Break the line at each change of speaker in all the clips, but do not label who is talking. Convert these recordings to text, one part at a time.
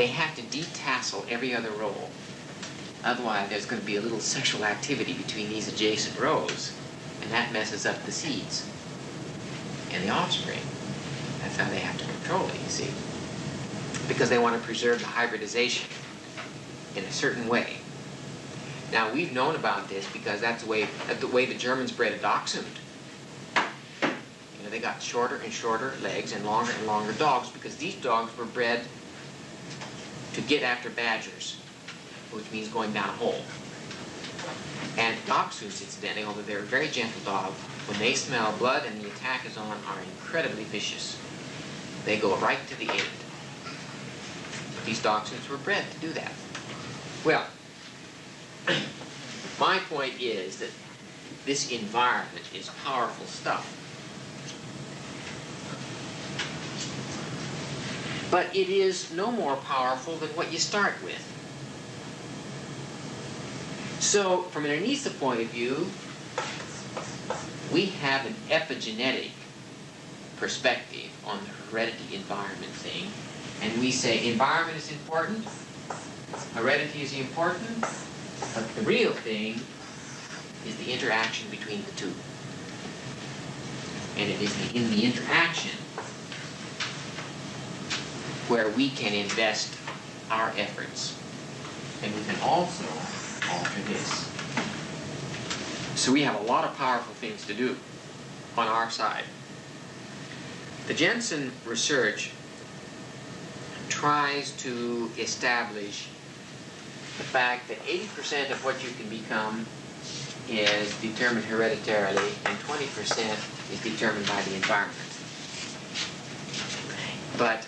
they have to detassel every other row. Otherwise, there's going to be a little sexual activity between these adjacent rows, and that messes up the seeds and the offspring. That's how they have to control it, you see, because they want to preserve the hybridization in a certain way. Now, we've known about this because that's the way the Germans bred a dachshund. You know, they got shorter and shorter legs and longer dogs because these dogs were bred to get after badgers, which means going down a hole. And dachshunds, incidentally, although they're a very gentle dog, when they smell blood and the attack is on, are incredibly vicious. They go right to the end. But these dachshunds were bred to do that. Well, my point is that this environment is powerful stuff. But it is no more powerful than what you start with. So, from an Anissa point of view, we have an epigenetic perspective on the heredity environment thing, and we say environment is important, heredity is important, but the real thing is the interaction between the two. And it is in the interaction where we can invest our efforts. And we can also alter this. So we have a lot of powerful things to do on our side. The Jensen research tries to establish the fact that 80% of what you can become is determined hereditarily and 20% is determined by the environment. But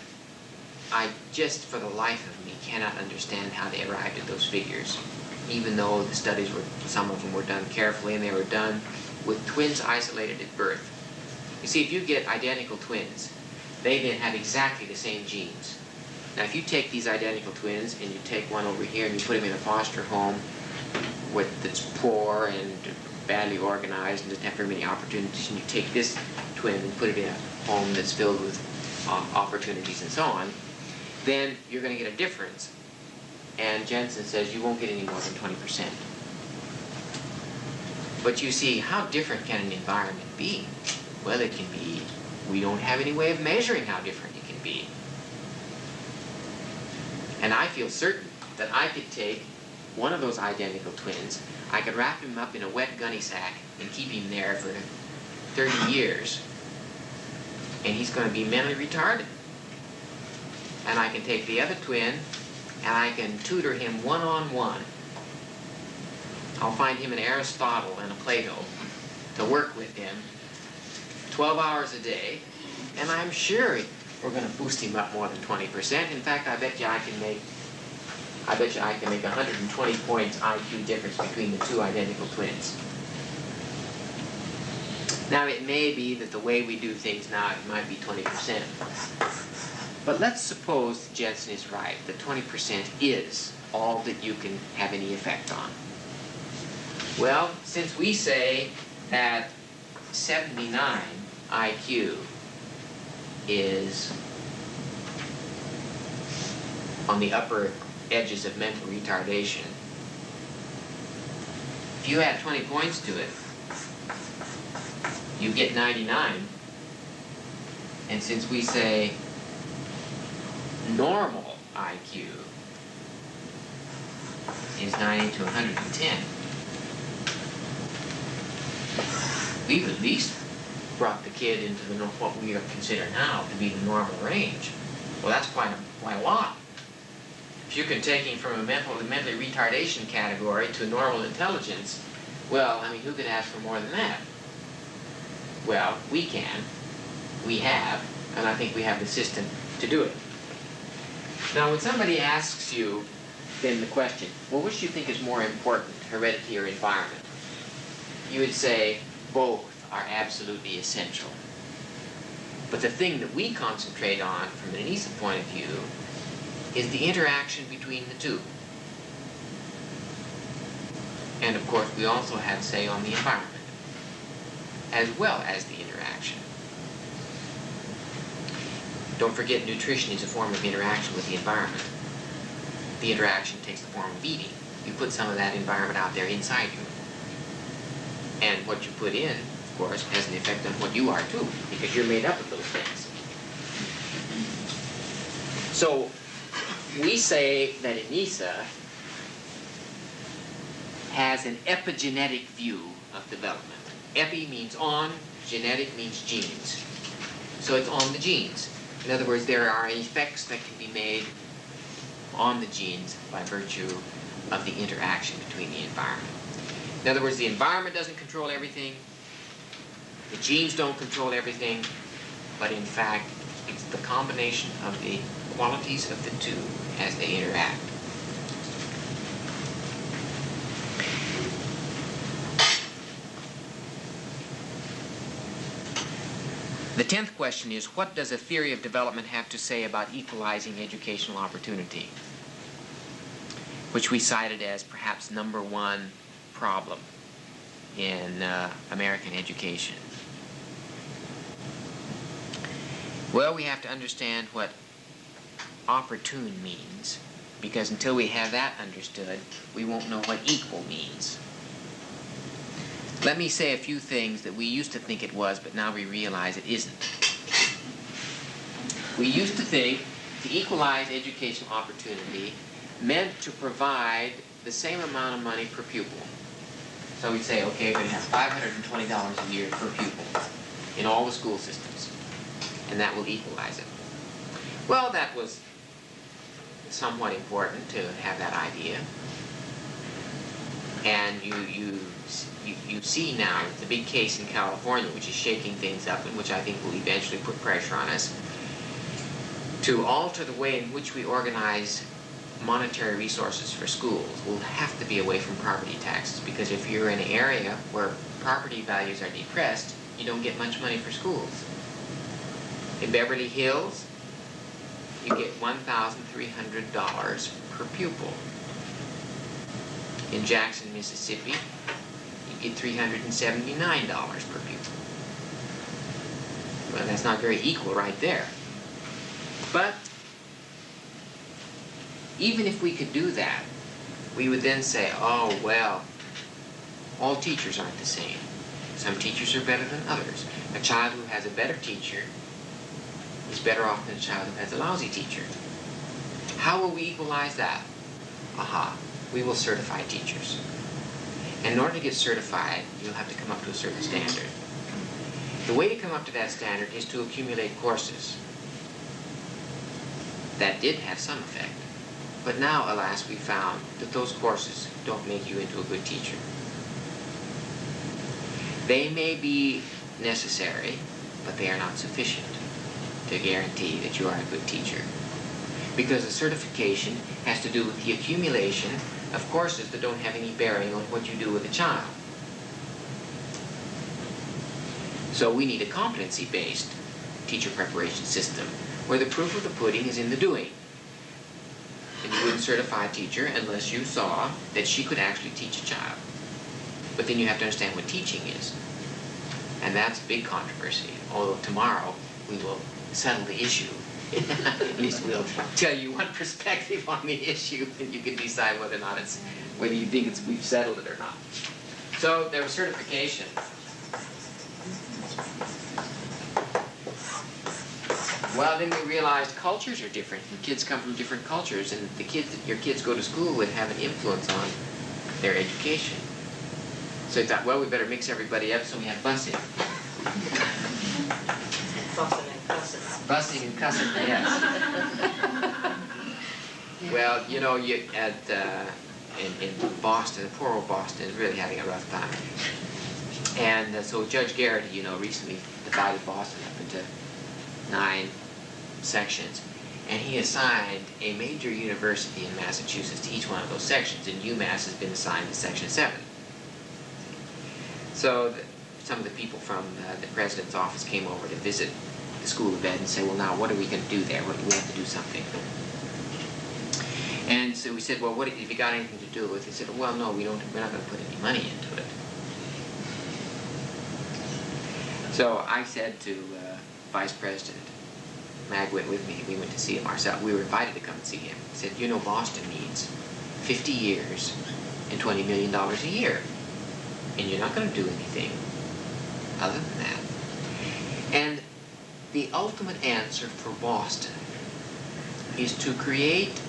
I just, for the life of me, cannot understand how they arrived at those figures, even though the studies were, some of them were done carefully, and they were done with twins isolated at birth. You see, if you get identical twins, they then have exactly the same genes. Now, if you take these identical twins and you take one over here and you put him in a foster home that's poor and badly organized and doesn't have very many opportunities, and you take this twin and put it in a home that's filled with opportunities and so on, then you're going to get a difference. And Jensen says you won't get any more than 20%. But you see, how different can an environment be? Well, it can be, we don't have any way of measuring how different it can be. And I feel certain that I could take one of those identical twins, I could wrap him up in a wet gunny sack and keep him there for 30 years, and he's going to be mentally retarded. And I can take the other twin and I can tutor him one-on-one. I'll find him an Aristotle and a Plato to work with him 12 hours a day, and I'm sure we're going to boost him up more than 20%. In fact, I bet you I can make 120 points IQ difference between the two identical twins. Now, it may be that the way we do things now, it might be 20%. But let's suppose Jensen is right, that 20% is all that you can have any effect on. Well, since we say that 79 IQ is on the upper edges of mental retardation, if you add 20 points to it, you get 99. And since we say normal IQ is 90 to 110, we've at least brought the kid into what we consider now to be the normal range. Well, that's quite a lot. If you can take him from a mentally retardation category to normal intelligence, well, I mean, who could ask for more than that? Well, we can. We have. And I think we have the system to do it. Now, when somebody asks you, then the question, well, which do you think is more important, heredity or environment? You would say both are absolutely essential. But the thing that we concentrate on from an Anissa point of view is the interaction between the two. And of course, we also have say on the environment, as well as the interaction. Don't forget, nutrition is a form of interaction with the environment. the interaction takes the form of eating. You put some of that environment out there inside you. And what you put in, of course, has an effect on what you are too, because you're made up of those things. So we say that Anissa has an epigenetic view of development. Epi means on, genetic means genes. So it's on the genes. In other words, there are effects that can be made on the genes by virtue of the interaction between the environment. In other words, the environment doesn't control everything, the genes don't control everything, but in fact, it's the combination of the qualities of the two as they interact. The 10th question is, what does a theory of development have to say about equalizing educational opportunity? Which we cited as perhaps #1 problem in American education. Well, we have to understand what opportune means, because until we have that understood, we won't know what equal means. Let me say a few things that we used to think it was, but now we realize it isn't. We used to think to equalize educational opportunity meant to provide the same amount of money per pupil. So we'd say, okay, we're going to have $520 a year per pupil in all the school systems, and that will equalize it. Well, that was somewhat important to have that idea. And you see now the big case in California, which is shaking things up and which I think will eventually put pressure on us, to alter the way in which we organize monetary resources for schools. Will have to be away from property taxes, because if you're in an area where property values are depressed, you don't get much money for schools. In Beverly Hills, you get $1,300 per pupil. In Jackson, Mississippi, you get $379 per pupil. Well, that's not very equal right there. But even if we could do that, we would then say, oh, well, all teachers aren't the same. Some teachers are better than others. A child who has a better teacher is better off than a child who has a lousy teacher. How will we equalize that? Aha, we will certify teachers. And in order to get certified, you'll have to come up to a certain standard. The way to come up to that standard is to accumulate courses. That did have some effect. But now, alas, we found that those courses don't make you into a good teacher. They may be necessary, but they are not sufficient to guarantee that you are a good teacher. Because the certification has to do with the accumulation of courses that don't have any bearing on what you do with a child. So we need a competency-based teacher preparation system where the proof of the pudding is in the doing. And you wouldn't certify a teacher unless you saw that she could actually teach a child. But then you have to understand what teaching is. And that's a big controversy, although tomorrow we will settle the issue. At least we'll tell you one perspective on the issue, and you can decide whether or not whether you think we've settled it or not. So there was certification. Well, then we realized cultures are different, and kids come from different cultures, and the kids that your kids go to school with have an influence on their education. So we thought, well, we better mix everybody up, so we have busing.
Busing and cussing.
Busing and cussing, yes. Well, you know, in Boston, poor old Boston is really having a rough time. And so Judge Garrett, you know, recently divided Boston up into 9 sections, and he assigned a major university in Massachusetts to each one of those sections, and UMass has been assigned to Section 7. So some of the people from the president's office came over to visit the School of Ed and say, well, now what are we going to do there? We have to do something. And so we said, well, what if you got anything to do with it? He said, well, no, we're not going to put any money into it. So I said to Vice President, Mag went with me. We went to see him ourselves. We were invited to come and see him. He said, you know, Boston needs 50 years and $20 million a year. And you're not going to do anything other than that. And the ultimate answer for Boston is to create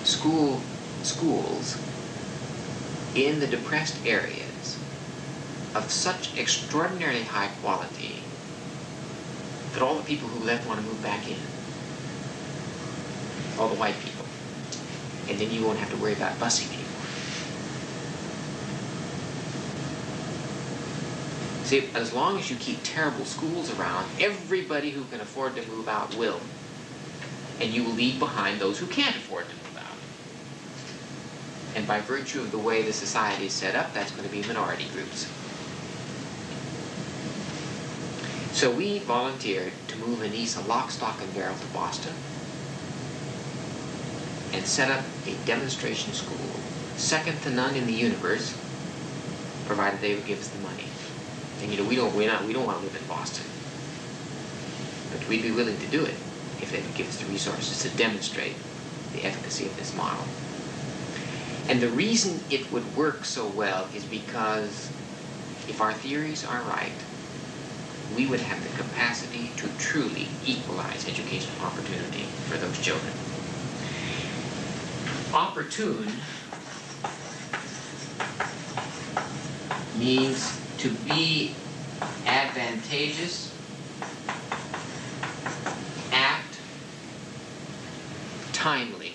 schools in the depressed areas of such extraordinarily high quality that all the people who left want to move back in. All the white people. And then you won't have to worry about busing anymore. See, as long as you keep terrible schools around, everybody who can afford to move out will. And you will leave behind those who can't afford to move out. And by virtue of the way the society is set up, that's going to be minority groups. So we volunteered to move Anissa lock, stock, and barrel to Boston and set up a demonstration school, second to none in the universe, provided they would give us the money. And you know, we don't want to live in Boston, but we'd be willing to do it if they would give us the resources to demonstrate the efficacy of this model. And the reason it would work so well is because if our theories are right, we would have the capacity to truly equalize educational opportunity for those children. Opportune means to be advantageous, apt, timely.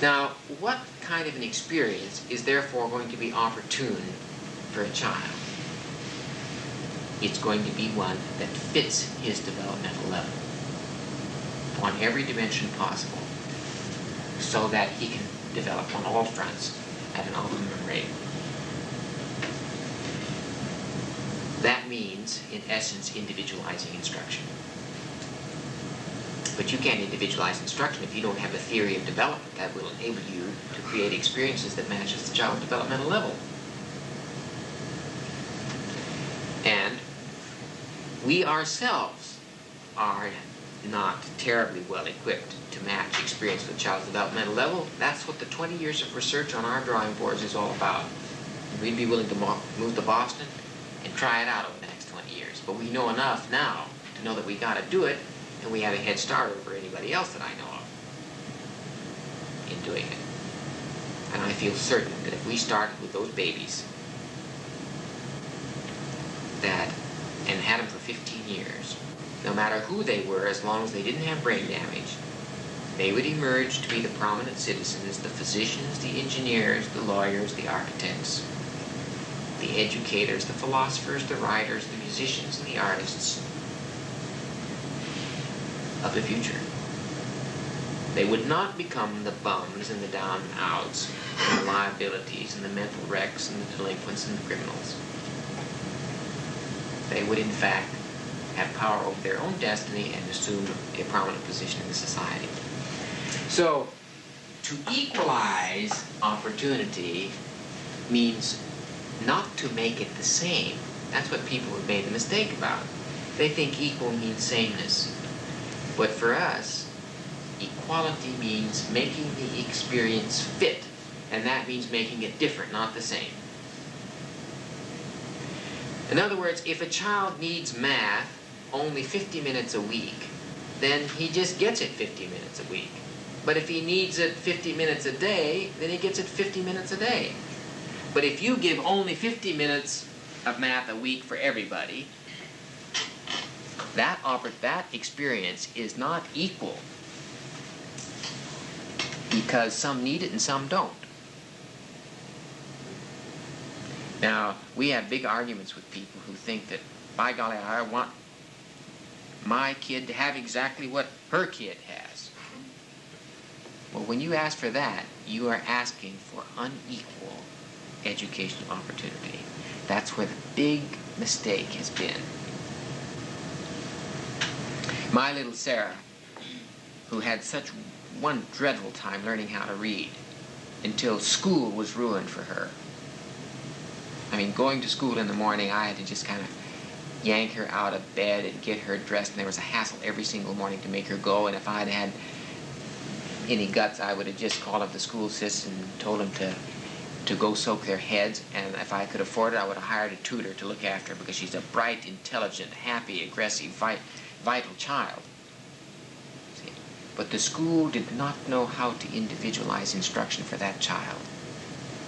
Now, what kind of an experience is therefore going to be opportune for a child? It's going to be one that fits his developmental level on every dimension possible, so that he can develop on all fronts at an optimum rate. That means, in essence, individualizing instruction. But you can't individualize instruction if you don't have a theory of development that will enable you to create experiences that matches the child's developmental level. And we ourselves are not terribly well equipped to match experience with a child's developmental level. That's what the 20 years of research on our drawing boards is all about. We'd be willing to move to Boston and try it out over the next 20 years. But we know enough now to know that we got to do it, and we have a head start over anybody else that I know of in doing it. And I feel certain that if we started with those babies and had them for 15 years, no matter who they were, as long as they didn't have brain damage, they would emerge to be the prominent citizens, the physicians, the engineers, the lawyers, the architects, the educators, the philosophers, the writers, the musicians, and the artists of the future. They would not become the bums and the down and outs, and the liabilities and the mental wrecks and the delinquents and the criminals. They would, in fact, have power over their own destiny and assume a prominent position in the society. So, to equalize opportunity means not to make it the same. That's what people have made the mistake about. They think equal means sameness. But for us, equality means making the experience fit, and that means making it different, not the same. In other words, if a child needs math only 50 minutes a week, then he just gets it 50 minutes a week. But if he needs it 50 minutes a day, then he gets it 50 minutes a day. But if you give only 50 minutes of math a week for everybody, that experience is not equal, because some need it and some don't. Now, we have big arguments with people who think that, by golly, I want my kid to have exactly what her kid has. Well, when you ask for that, you are asking for unequal educational opportunity. That's where the big mistake has been. My little Sarah, who had such one dreadful time learning how to read until school was ruined for her, I mean, going to school in the morning, I had to just kind of yank her out of bed and get her dressed, and there was a hassle every single morning to make her go, and if I had had any guts, I would have just called up the school system and told them to go soak their heads, and if I could afford it, I would have hired a tutor to look after her, because she's a bright, intelligent, happy, aggressive, vital child. See? But the school did not know how to individualize instruction for that child.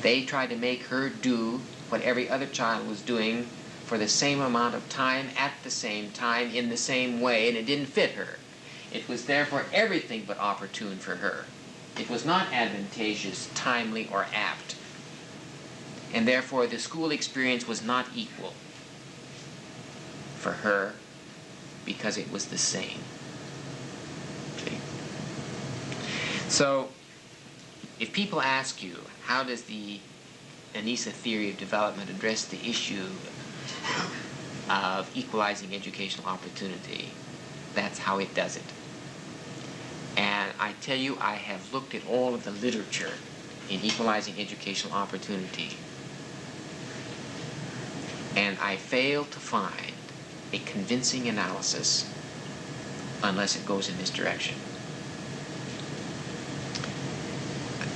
They tried to make her do what every other child was doing for the same amount of time, at the same time, in the same way, and it didn't fit her. It was therefore everything but opportune for her. It was not advantageous, timely, or apt. And therefore the school experience was not equal for her because it was the same. Okay. So, if people ask you, how does the ANISA theory of development address the issue of equalizing educational opportunity, that's how it does it. And I tell you, I have looked at all of the literature in equalizing educational opportunity, and I fail to find a convincing analysis unless it goes in this direction.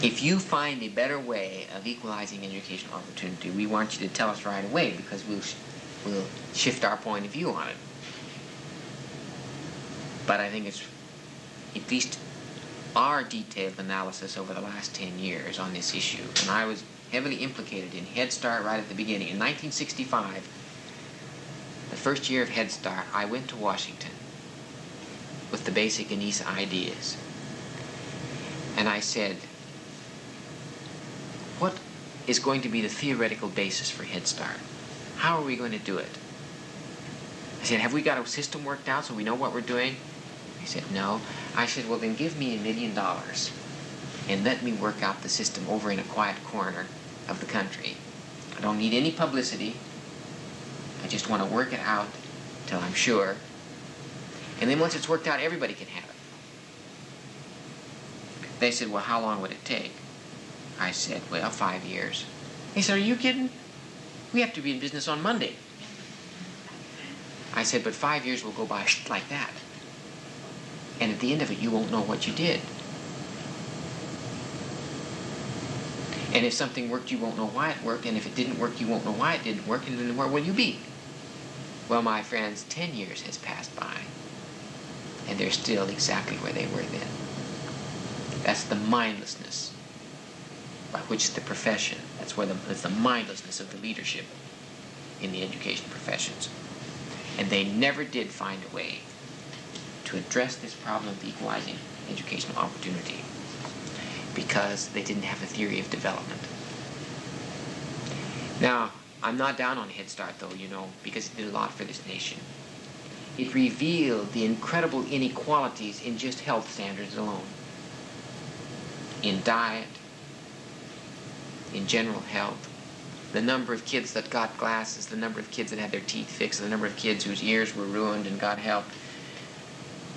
If you find a better way of equalizing educational opportunity, we want you to tell us right away, because we'll shift our point of view on it. But I think it's at least our detailed analysis over the last 10 years on this issue. And I was heavily implicated in Head Start right at the beginning. In 1965, the first year of Head Start, I went to Washington with the basic ANISA ideas. And I said, what is going to be the theoretical basis for Head Start? How are we going to do it? I said, have we got a system worked out so we know what we're doing? He said, no. I said, well, then give me $1 million and let me work out the system over in a quiet corner of the country. I don't need any publicity. I just want to work it out till I'm sure. And then once it's worked out, everybody can have it. They said, well, how long would it take? I said, well, 5 years. He said, are you kidding? We have to be in business on Monday. I said, but 5 years will go by like that. And at the end of it, you won't know what you did. And if something worked, you won't know why it worked. And if it didn't work, you won't know why it didn't work. And then where will you be? Well, my friends, 10 years has passed by. And they're still exactly where they were then. That's the mindlessness by which the profession, that's the mindlessness of the leadership in the education professions. And they never did find a way to address this problem of equalizing educational opportunity because they didn't have a theory of development. Now, I'm not down on Head Start though, you know, because it did a lot for this nation. It revealed the incredible inequalities in just health standards alone. In diet, in general health, the number of kids that got glasses, the number of kids that had their teeth fixed, the number of kids whose ears were ruined and got help,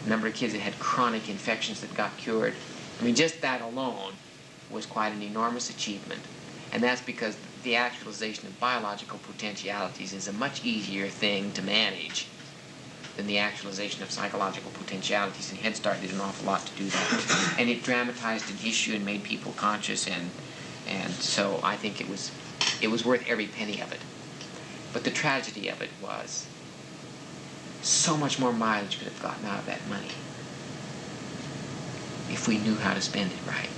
the number of kids that had chronic infections that got cured. I mean, just that alone was quite an enormous achievement. And that's because the actualization of biological potentialities is a much easier thing to manage than the actualization of psychological potentialities, and Head Start did an awful lot to do that. And it dramatized an issue and made people conscious, and so I think it was worth every penny of it. But the tragedy of it was so much more mileage could have gotten out of that money if we knew how to spend it right.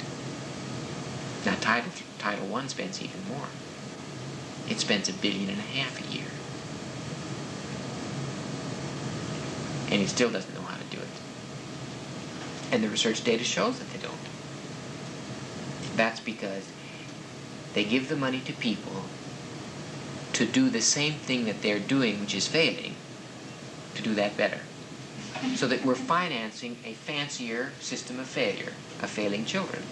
Now Title I spends even more. It spends $1.5 billion a year. And it still doesn't know how to do it. And the research data shows that they don't. That's because they give the money to people to do the same thing that they're doing, which is failing, to do that better. So that we're financing a fancier system of failure, of failing children.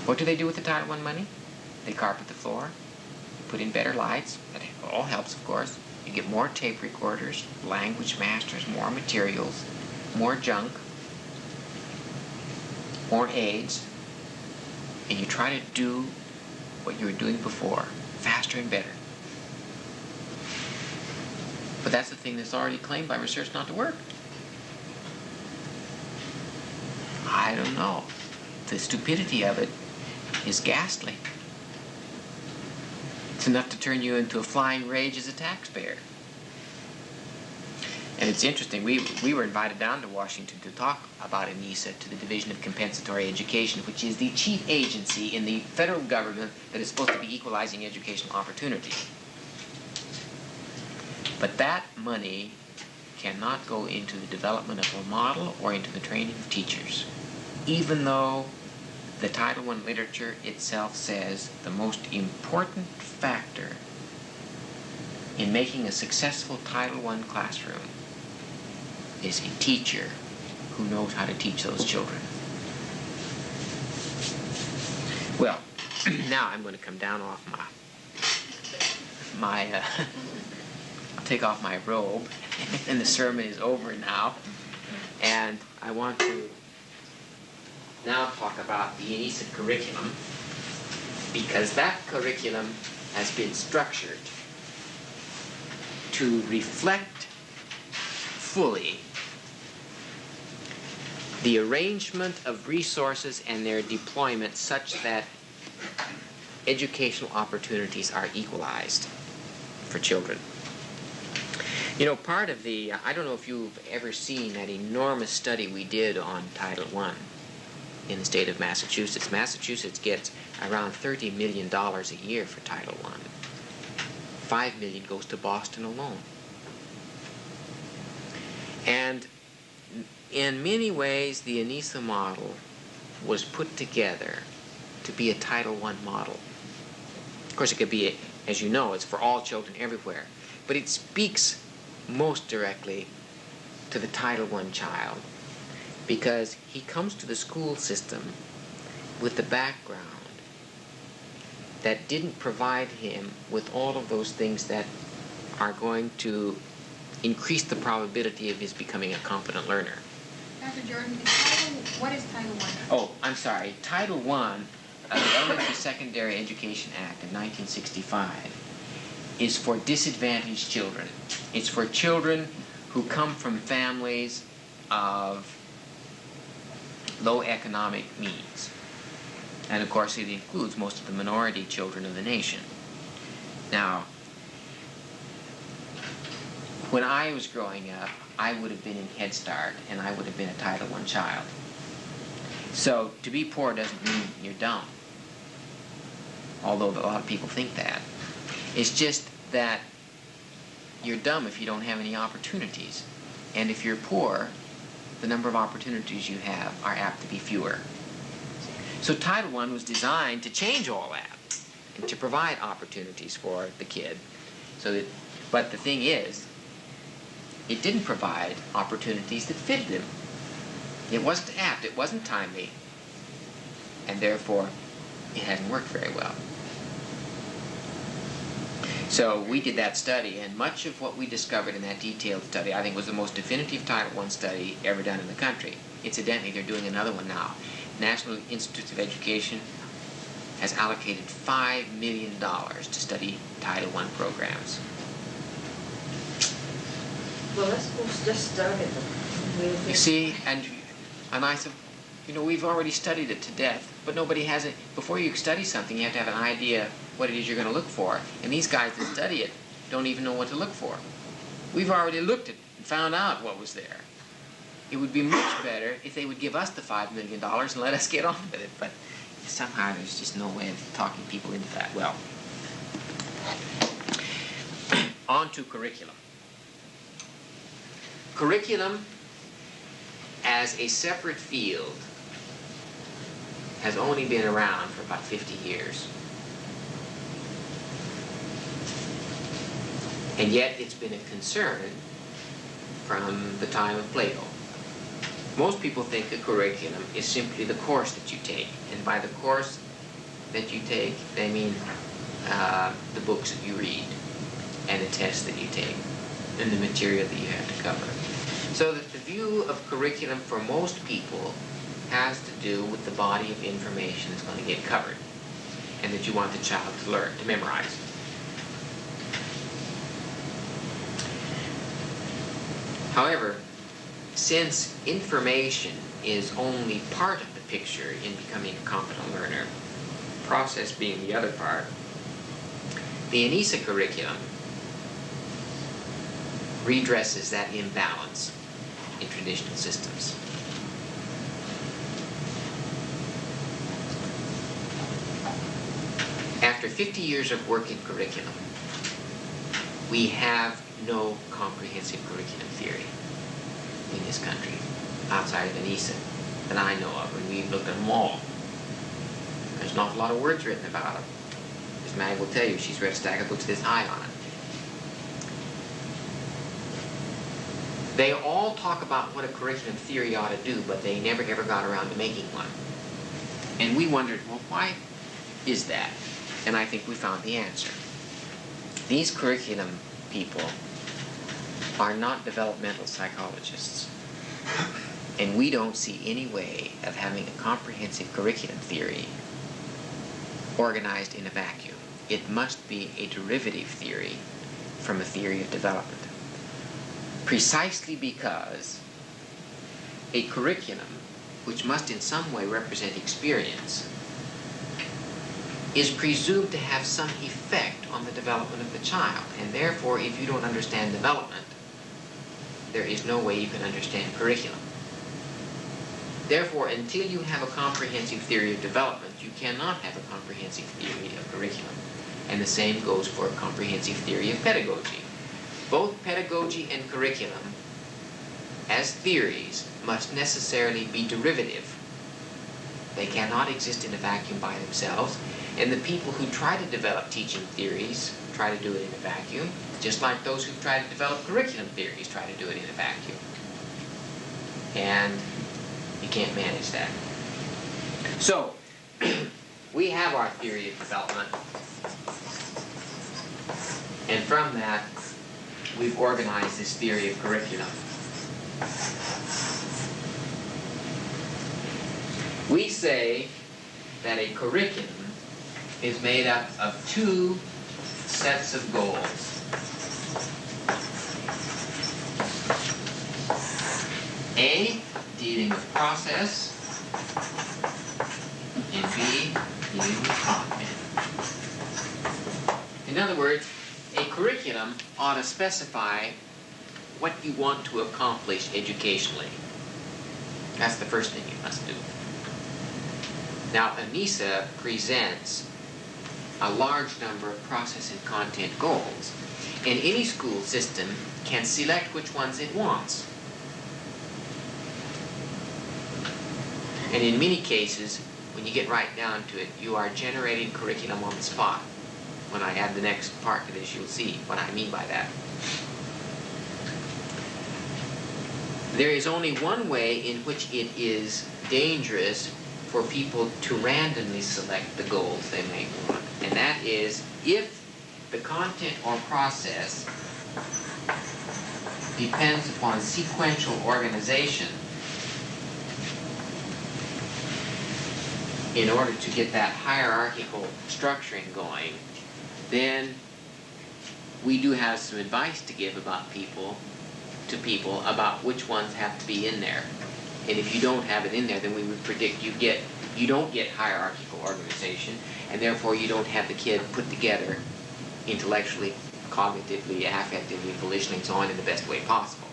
What do they do with the Title I money? They carpet the floor, put in better lights. That all helps, of course. You get more tape recorders, language masters, more materials, more junk, more aids, and you try to do what you were doing before, faster and better. But that's the thing that's already claimed by research not to work. I don't know. The stupidity of it is ghastly. It's enough to turn you into a flying rage as a taxpayer. And it's interesting, we were invited down to Washington to talk about ANISA to the Division of Compensatory Education, which is the chief agency in the federal government that is supposed to be equalizing educational opportunity. But that money cannot go into the development of a model or into the training of teachers, even though the Title I literature itself says the most important factor in making a successful Title I classroom is a teacher who knows how to teach those children. Well, now I'm going to come down off I'll take off my robe, and the sermon is over now, and I want to now talk about the ANISA curriculum, because that curriculum has been structured to reflect fully the arrangement of resources and their deployment such that educational opportunities are equalized for children. You know, part of the, I don't know if you've ever seen that enormous study we did on Title I in the state of Massachusetts. Massachusetts gets around $30 million a year for Title I. $5 million goes to Boston alone. And in many ways, the ANISA model was put together to be a Title I model. Of course, it could be, as you know, it's for all children everywhere. But it speaks most directly to the Title I child, because he comes to the school system with the background that didn't provide him with all of those things that are going to increase the probability of his becoming a competent learner.
Dr. Jordan, what is Title I?
Oh, I'm sorry. Title I of the Elementary Secondary Education Act of 1965 is for disadvantaged children. It's for children who come from families of low economic means. And of course it includes most of the minority children of the nation. Now, when I was growing up, I would have been in Head Start and I would have been a Title I child. So to be poor doesn't mean you're dumb, although a lot of people think that. It's just that you're dumb if you don't have any opportunities. And if you're poor, the number of opportunities you have are apt to be fewer. So Title I was designed to change all that and to provide opportunities for the kid. But the thing is, it didn't provide opportunities that fitted him. It wasn't apt, it wasn't timely, and therefore it hasn't worked very well. So we did that study, and much of what we discovered in that detailed study, I think, was the most definitive Title I study ever done in the country. Incidentally, they're doing another one now. National Institutes of Education has allocated $5 million to study Title I programs.
Well, let's just start it.
You see, and I said, you know, we've already studied it to death, but nobody has it. Before you study something, you have to have an idea what it is you're going to look for. And these guys that study it don't even know what to look for. We've already looked at it and found out what was there. It would be much better if they would give us the $5 million and let us get on with it. But somehow there's just no way of talking people into that. Well, on to curriculum. Curriculum as a separate field has only been around for about 50 years. And yet it's been a concern from the time of Plato. Most people think a curriculum is simply the course that you take. And by the course that you take, they mean the books that you read and the tests that you take and the material that you have to cover. So that the view of curriculum for most people has to do with the body of information that's going to get covered. and that you want the child to learn, to memorize. However, since information is only part of the picture in becoming a competent learner, process being the other part, the ANISA curriculum redresses that imbalance in traditional systems. After 50 years of work in curriculum, we have no comprehensive curriculum theory in this country outside of ANISA that I know of, and we've looked at them all. There's an awful lot of words written about them. As Mag will tell you, she's read a stack of books this high on it. They all talk about what a curriculum theory ought to do, but they never ever got around to making one. And we wondered, well, why is that? And I think we found the answer. These curriculum people are not developmental psychologists. And we don't see any way of having a comprehensive curriculum theory organized in a vacuum. It must be a derivative theory from a theory of development. Precisely because a curriculum, which must in some way represent experience, is presumed to have some effect on the development of the child. And therefore, if you don't understand development, there is no way you can understand curriculum. Therefore, until you have a comprehensive theory of development, you cannot have a comprehensive theory of curriculum. And the same goes for a comprehensive theory of pedagogy. Both pedagogy and curriculum, as theories, must necessarily be derivative. They cannot exist in a vacuum by themselves, and the people who try to develop teaching theories try to do it in a vacuum, just like those who try to develop curriculum theories try to do it in a vacuum. And you can't manage that. So, we have our theory of development, and from that, we've organized this theory of curriculum. We say that a curriculum is made up of two sets of goals. A, dealing with process, and B, dealing with content. In other words, a curriculum ought to specify what you want to accomplish educationally. That's the first thing you must do. Now, ANISA presents a large number of process and content goals, and any school system can select which ones it wants. And in many cases, when you get right down to it, you are generating curriculum on the spot. When I add the next part to this, you'll see what I mean by that. There is only one way in which it is dangerous for people to randomly select the goals they may want, and that is if the content or process depends upon sequential organization in order to get that hierarchical structuring going, then we do have some advice to give about to people about which ones have to be in there. And if you don't have it in there, then we would predict you don't get hierarchical organization, and therefore you don't have the kid put together intellectually, cognitively, affectively, volitionally, and so on in the best way possible.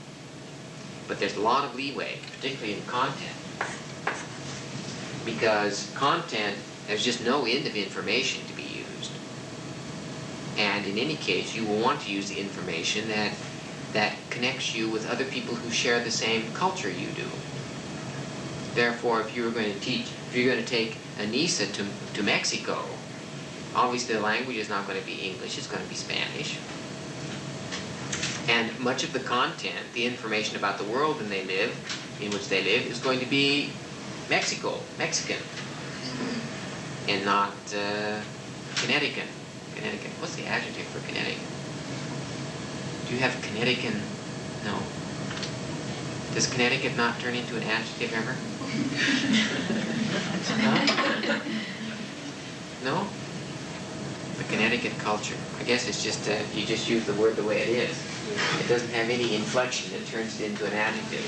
But there's a lot of leeway, particularly in content, because content, there's just no end of information to be used. And in any case, you will want to use the information that connects you with other people who share the same culture you do. Therefore, if you're going to take ANISA to Mexico, obviously the language is not going to be English, it's going to be Spanish. And much of the content, the information about the world in which they live, is going to be Mexican, and not Connecticut. What's the adjective for Connecticut? Do you have Connecticut? No. Does Connecticut not turn into an adjective ever? Huh? No? Connecticut culture. I guess it's just, you just use the word the way it is. It doesn't have any inflection that turns it into an adjective.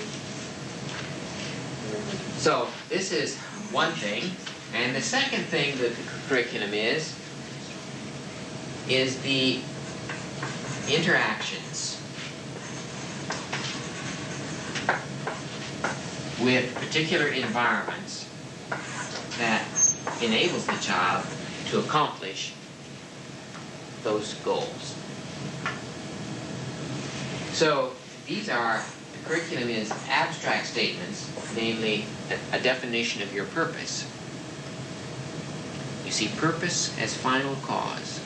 So this is one thing. And the second thing that the curriculum is the interactions with particular environments that enables the child to accomplish those goals. So these are, the curriculum is abstract statements, namely a definition of your purpose. You see purpose as final cause.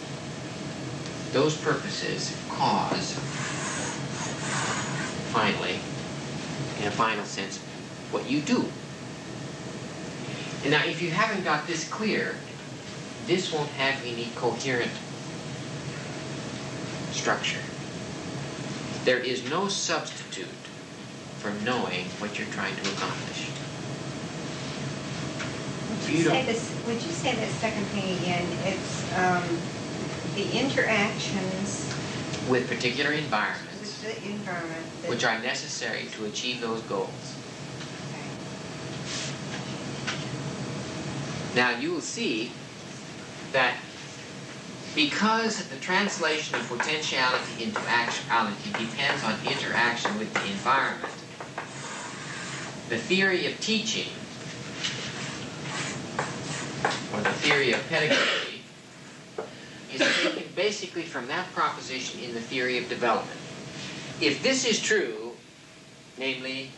Those purposes cause, finally, in a final sense, what you do. And now if you haven't got this clear, this won't have any coherent structure. There is no substitute for knowing what you're trying to accomplish.
Would you say that second thing again? It's the interactions
with particular environments
with the environment
which are necessary to achieve those goals.
Okay.
Now you will see that because the translation of potentiality into actuality depends on interaction with the environment, the theory of teaching, or the theory of pedagogy, is taken basically from that proposition in the theory of development. If this is true, namely,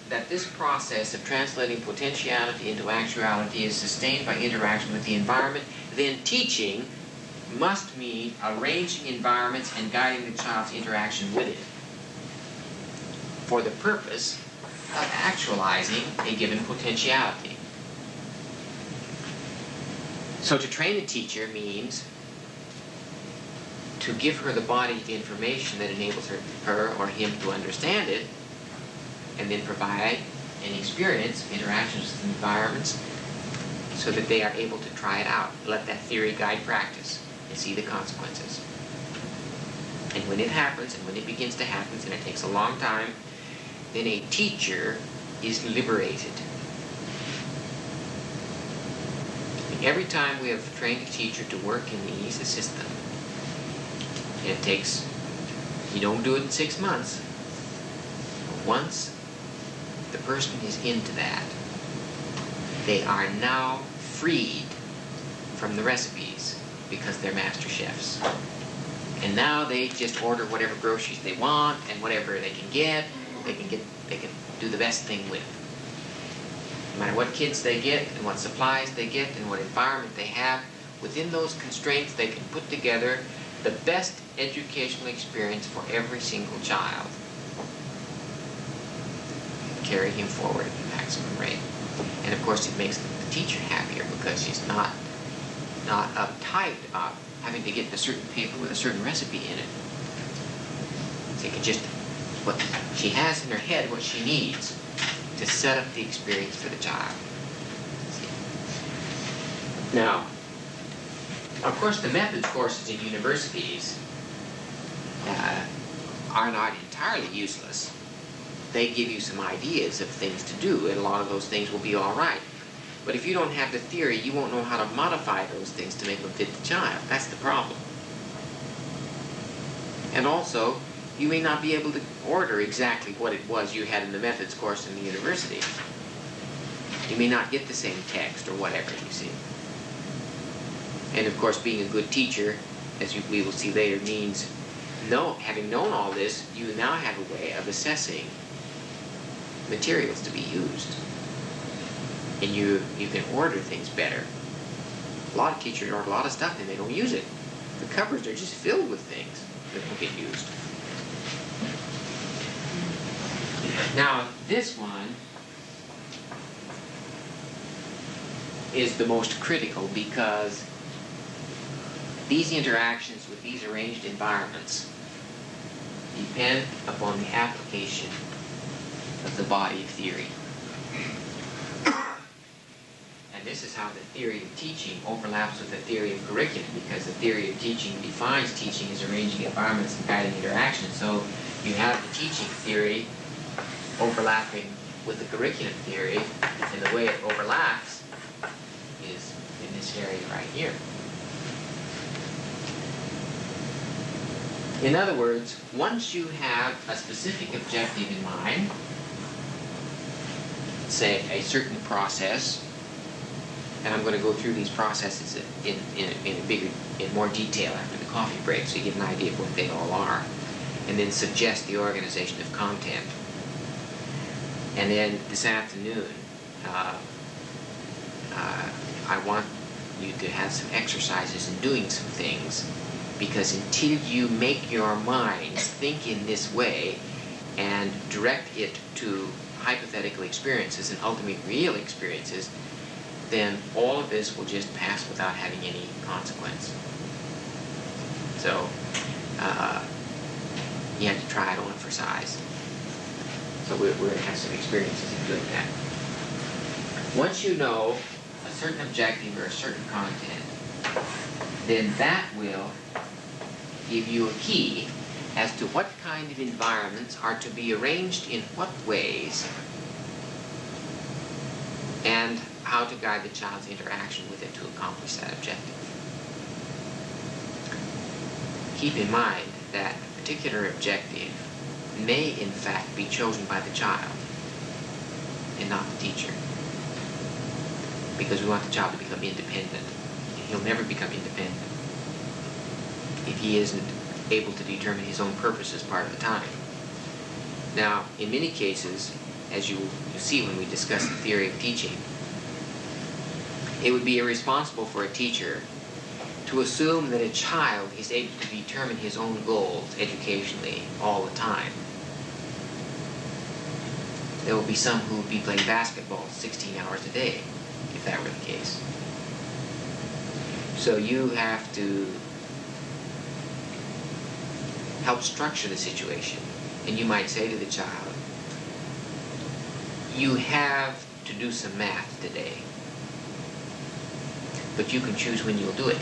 that this process of translating potentiality into actuality is sustained by interaction with the environment, then teaching must mean arranging environments and guiding the child's interaction with it for the purpose of actualizing a given potentiality. So to train a teacher means to give her the body of information that enables her or him to understand it, and then provide and experience interactions with environments so that they are able to try it out. Let that theory guide practice and see the consequences. And when it happens, and when it begins to happen, and it takes a long time, then a teacher is liberated. And every time we have trained a teacher to work in the ESA system, and it takes, you don't do it in 6 months. Once the person is into that, they are now freed from the recipes because they're master chefs. And now they just order whatever groceries they want and whatever they can get, they can do the best thing with. No matter what kids they get and what supplies they get and what environment they have, within those constraints they can put together the best educational experience for every single child. Carry him forward at the maximum rate. And of course it makes the teacher happier because she's not uptight about having to get a certain paper with a certain recipe in it. She can just, what she has in her head, what she needs to set up the experience for the child. Now, of course the methods courses in universities are not entirely useless. They give you some ideas of things to do, and a lot of those things will be all right. But if you don't have the theory, you won't know how to modify those things to make them fit the child. That's the problem. And also, you may not be able to order exactly what it was you had in the methods course in the university. You may not get the same text or whatever, you see. And of course, being a good teacher, as we will see later, means having known all this, you now have a way of assessing materials to be used. And you can order things better. A lot of teachers order a lot of stuff and they don't use it. The cupboards are just filled with things that don't get used. Now, this one is the most critical because these interactions with these arranged environments depend upon the application of the body of theory. And this is how the theory of teaching overlaps with the theory of curriculum, because the theory of teaching defines teaching as arranging environments and guiding interaction. So you have the teaching theory overlapping with the curriculum theory, and the way it overlaps is in this area right here. In other words, once you have a specific objective in mind, say a certain process, and I'm going to go through these processes in more detail after the coffee break, so you get an idea of what they all are, and then suggest the organization of content. And then this afternoon, I want you to have some exercises in doing some things, because until you make your minds think in this way and direct it to hypothetical experiences and ultimately real experiences, then all of this will just pass without having any consequence. So you have to try it on for size. So we're going to have some experiences in doing that. Once you know a certain objective or a certain content, then that will give you a key as to what kind of environments are to be arranged in what ways, and how to guide the child's interaction with it to accomplish that objective. Keep in mind that a particular objective may in fact be chosen by the child and not the teacher, because we want the child to become independent. He'll never become independent if he isn't able to determine his own purposes part of the time. Now, in many cases, as you see when we discuss the theory of teaching, it would be irresponsible for a teacher to assume that a child is able to determine his own goals educationally all the time. There will be some who will be playing basketball 16 hours a day, if that were the case. So you have to help structure the situation. And you might say to the child, you have to do some math today, but you can choose when you'll do it.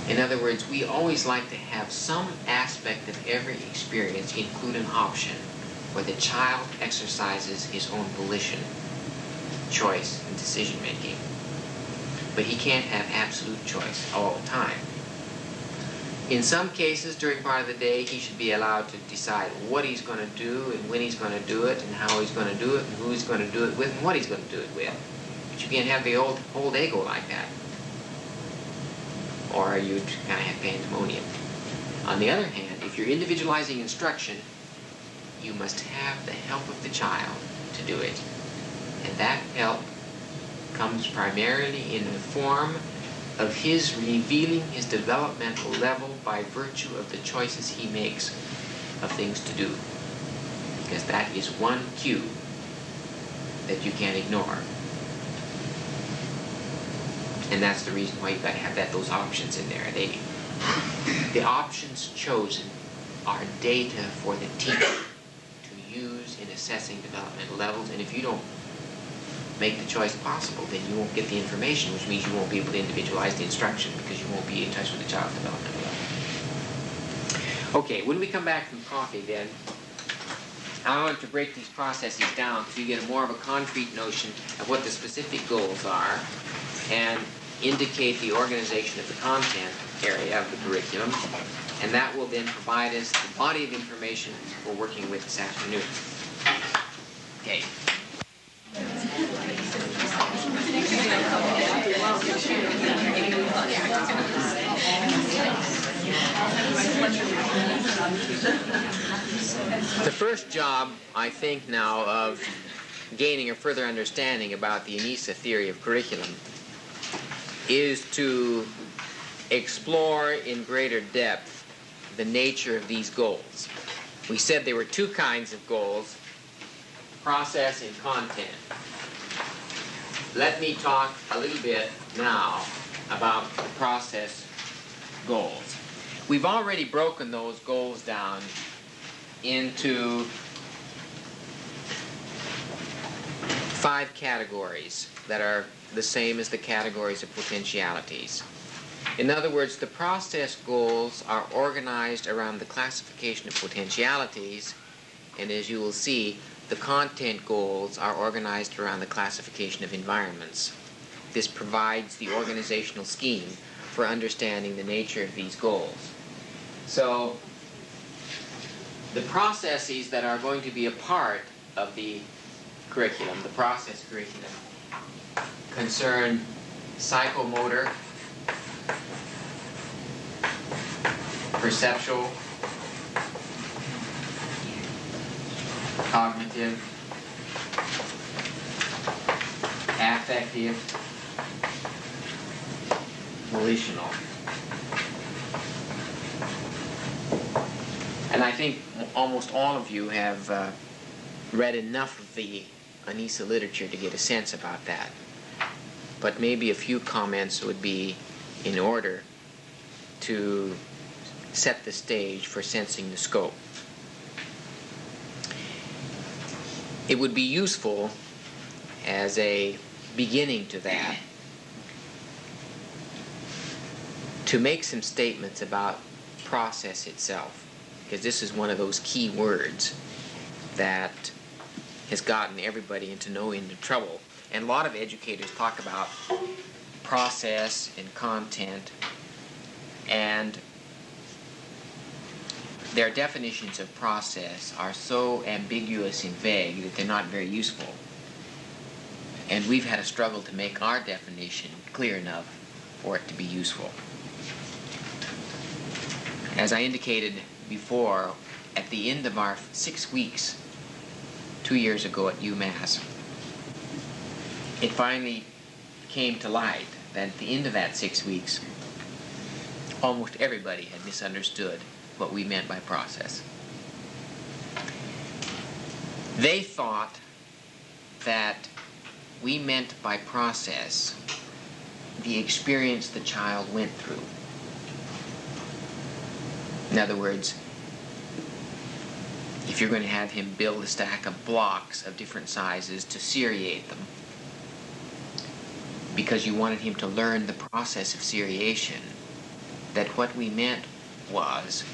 In other words, we always like to have some aspect of every experience include an option where the child exercises his own volition, choice, and decision making. But he can't have absolute choice all the time. In some cases, during part of the day, he should be allowed to decide what he's going to do and when he's going to do it and how he's going to do it and who he's going to do it with and what he's going to do it with. But you can't have the whole day go like that, or you'd kind of have pandemonium. On the other hand, if you're individualizing instruction, you must have the help of the child to do it. And that help comes primarily in the form of his revealing his developmental level by virtue of the choices he makes of things to do. Because that is one cue that you can't ignore. And that's the reason why you've got to have those options in there. The options chosen are data for the teacher to use in assessing developmental levels, and if you don't make the choice possible, then you won't get the information, which means you won't be able to individualize the instruction because you won't be in touch with the child's developmental level. Okay, when we come back from coffee then, I want to break these processes down so you get more of a concrete notion of what the specific goals are and indicate the organization of the content area of the curriculum, and that will then provide us the body of information we're working with this afternoon. Okay. The first job, I think now, of gaining a further understanding about the ANISA theory of curriculum is to explore in greater depth the nature of these goals. We said there were two kinds of goals, process and content. Let me talk a little bit now about the process goals. We've already broken those goals down into 5 categories that are the same as the categories of potentialities. In other words, the process goals are organized around the classification of potentialities, and as you will see, the content goals are organized around the classification of environments. This provides the organizational scheme for understanding the nature of these goals. So, the processes that are going to be a part of the curriculum, the process curriculum, concern psychomotor, perceptual, cognitive, affective, volitional. And I think almost all of you have read enough of the ANISA literature to get a sense about that. But maybe a few comments would be in order to set the stage for sensing the scope. It would be useful as a beginning to that to make some statements about process itself, because this is one of those key words that has gotten everybody into trouble. And a lot of educators talk about process and content, and their definitions of process are so ambiguous and vague that they're not very useful. And we've had a struggle to make our definition clear enough for it to be useful. As I indicated before, at the end of our 6 weeks, 2 years ago at UMass, it finally came to light that at the end of that 6 weeks, almost everybody had misunderstood what we meant by process. They thought that we meant by process the experience the child went through. In other words, if you're going to have him build a stack of blocks of different sizes to seriate them, because you wanted him to learn the process of seriation, that what we meant was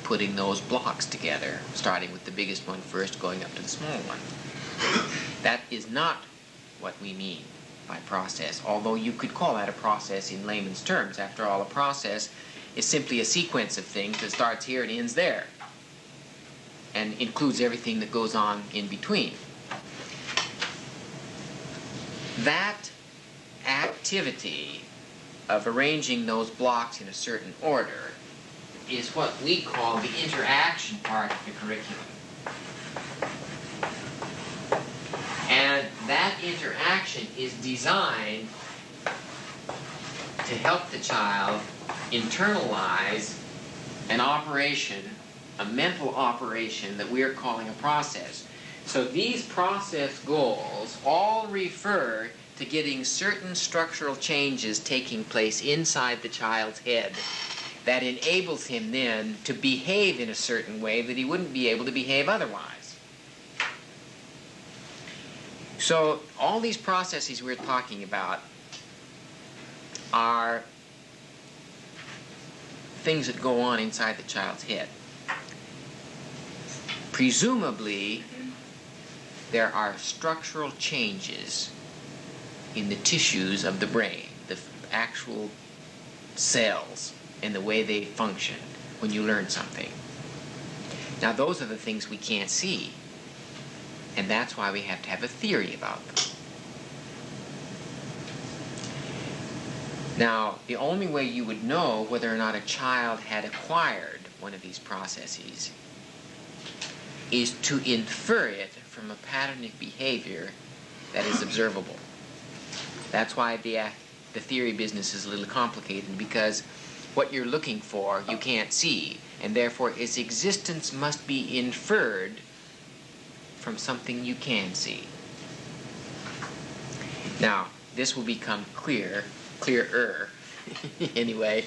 putting those blocks together, starting with the biggest one first, going up to the small one. That is not what we mean by process, although you could call that a process in layman's terms. After all, a process is simply a sequence of things that starts here and ends there, and includes everything that goes on in between. That activity of arranging those blocks in a certain order is what we call the interaction part of the curriculum. And that interaction is designed to help the child internalize an operation, a mental operation that we are calling a process. So these process goals all refer to getting certain structural changes taking place inside the child's head that enables him then to behave in a certain way that he wouldn't be able to behave otherwise. So all these processes we're talking about are things that go on inside the child's head. Presumably, there are structural changes in the tissues of the brain, the actual cells, and the way they function when you learn something. Now, those are the things we can't see, and that's why we have to have a theory about them. Now, the only way you would know whether or not a child had acquired one of these processes is to infer it from a pattern of behavior that is observable. That's why the theory business is a little complicated, because what you're looking for you can't see, and therefore its existence must be inferred from something you can see. Now, this will become clearer anyway,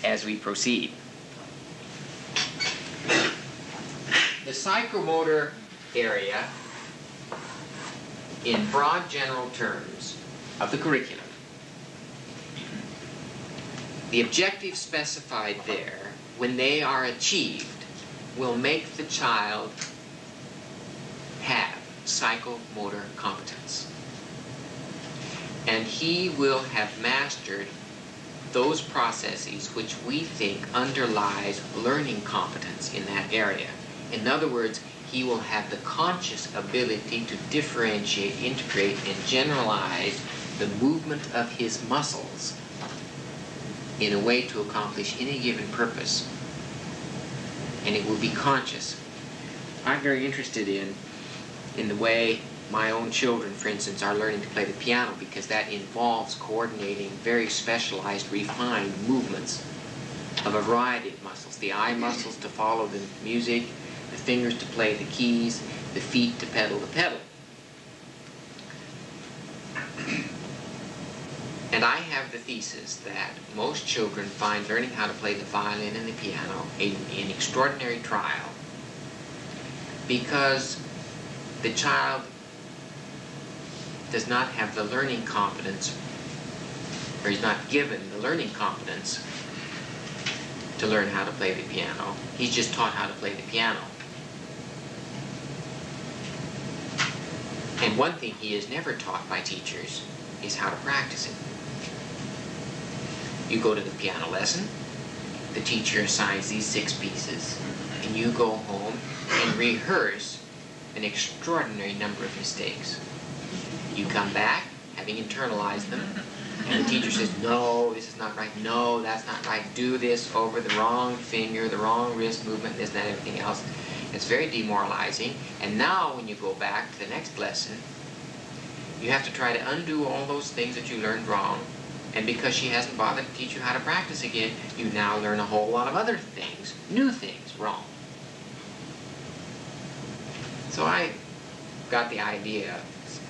as we proceed. The psychomotor area in broad general terms of the curriculum, the objectives specified there, when they are achieved, will make the child have psychomotor competence. And he will have mastered those processes which we think underlies learning competence in that area. In other words, he will have the conscious ability to differentiate, integrate, and generalize the movement of his muscles in a way to accomplish any given purpose. And it will be conscious. I'm very interested in the way my own children, for instance, are learning to play the piano, because that involves coordinating very specialized, refined movements of a variety of muscles. The eye muscles to follow the music, the fingers to play the keys, the feet to pedal the pedal. And I have the thesis that most children find learning how to play the violin and the piano an extraordinary trial, because the child does not have the learning competence, or is not given the learning competence to learn how to play the piano. He's just taught how to play the piano. And one thing he is never taught by teachers is how to practice it. You go to the piano lesson, the teacher assigns these 6 pieces, and you go home and rehearse an extraordinary number of mistakes. You come back, having internalized them, and the teacher says, no, this is not right, no, that's not right, do this over the wrong finger, the wrong wrist movement, this, that, everything else. It's very demoralizing. And now when you go back to the next lesson, you have to try to undo all those things that you learned wrong. And because she hasn't bothered to teach you how to practice again, you now learn a whole lot of other things, new things, wrong. So I got the idea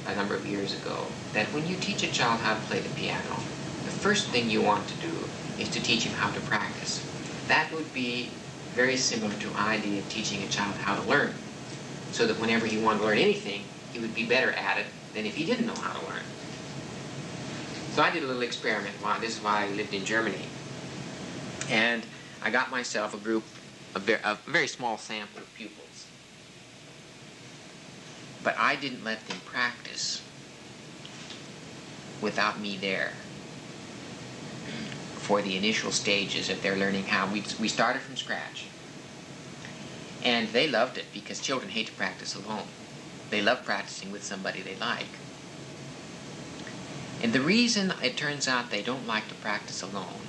a number of years ago that when you teach a child how to play the piano, the first thing you want to do is to teach him how to practice. That would be very similar to the idea of teaching a child how to learn, so that whenever he wanted to learn anything, he would be better at it than if he didn't know how to learn. So I did a little experiment. This is why I lived in Germany. And I got myself a group, a very small sample of pupils. But I didn't let them practice without me there for the initial stages of their learning how. We started from scratch. And they loved it, because children hate to practice alone. They love practicing with somebody they like. And the reason it turns out they don't like to practice alone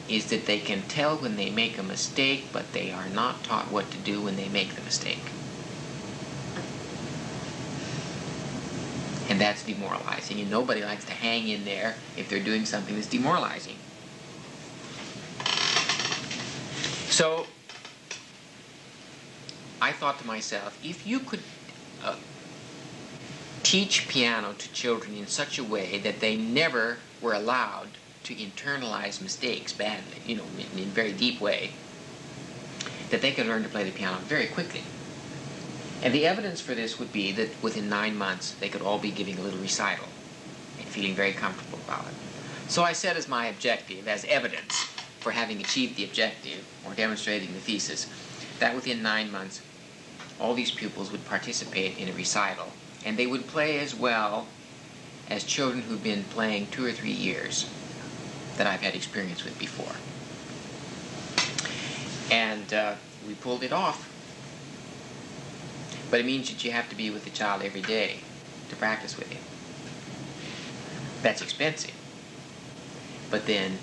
is that they can tell when they make a mistake, but they are not taught what to do when they make the mistake. And that's demoralizing, and nobody likes to hang in there if they're doing something that's demoralizing. So I thought to myself, if you could teach piano to children in such a way that they never were allowed to internalize mistakes badly, in a very deep way, that they could learn to play the piano very quickly. And the evidence for this would be that within 9 months, they could all be giving a little recital and feeling very comfortable about it. So I set as my objective, as evidence for having achieved the objective, or demonstrating the thesis, that within 9 months, all these pupils would participate in a recital, and they would play as well as children who've been playing 2 or 3 years that I've had experience with before. And we pulled it off. But it means that you have to be with the child every day to practice with him. That's expensive. But then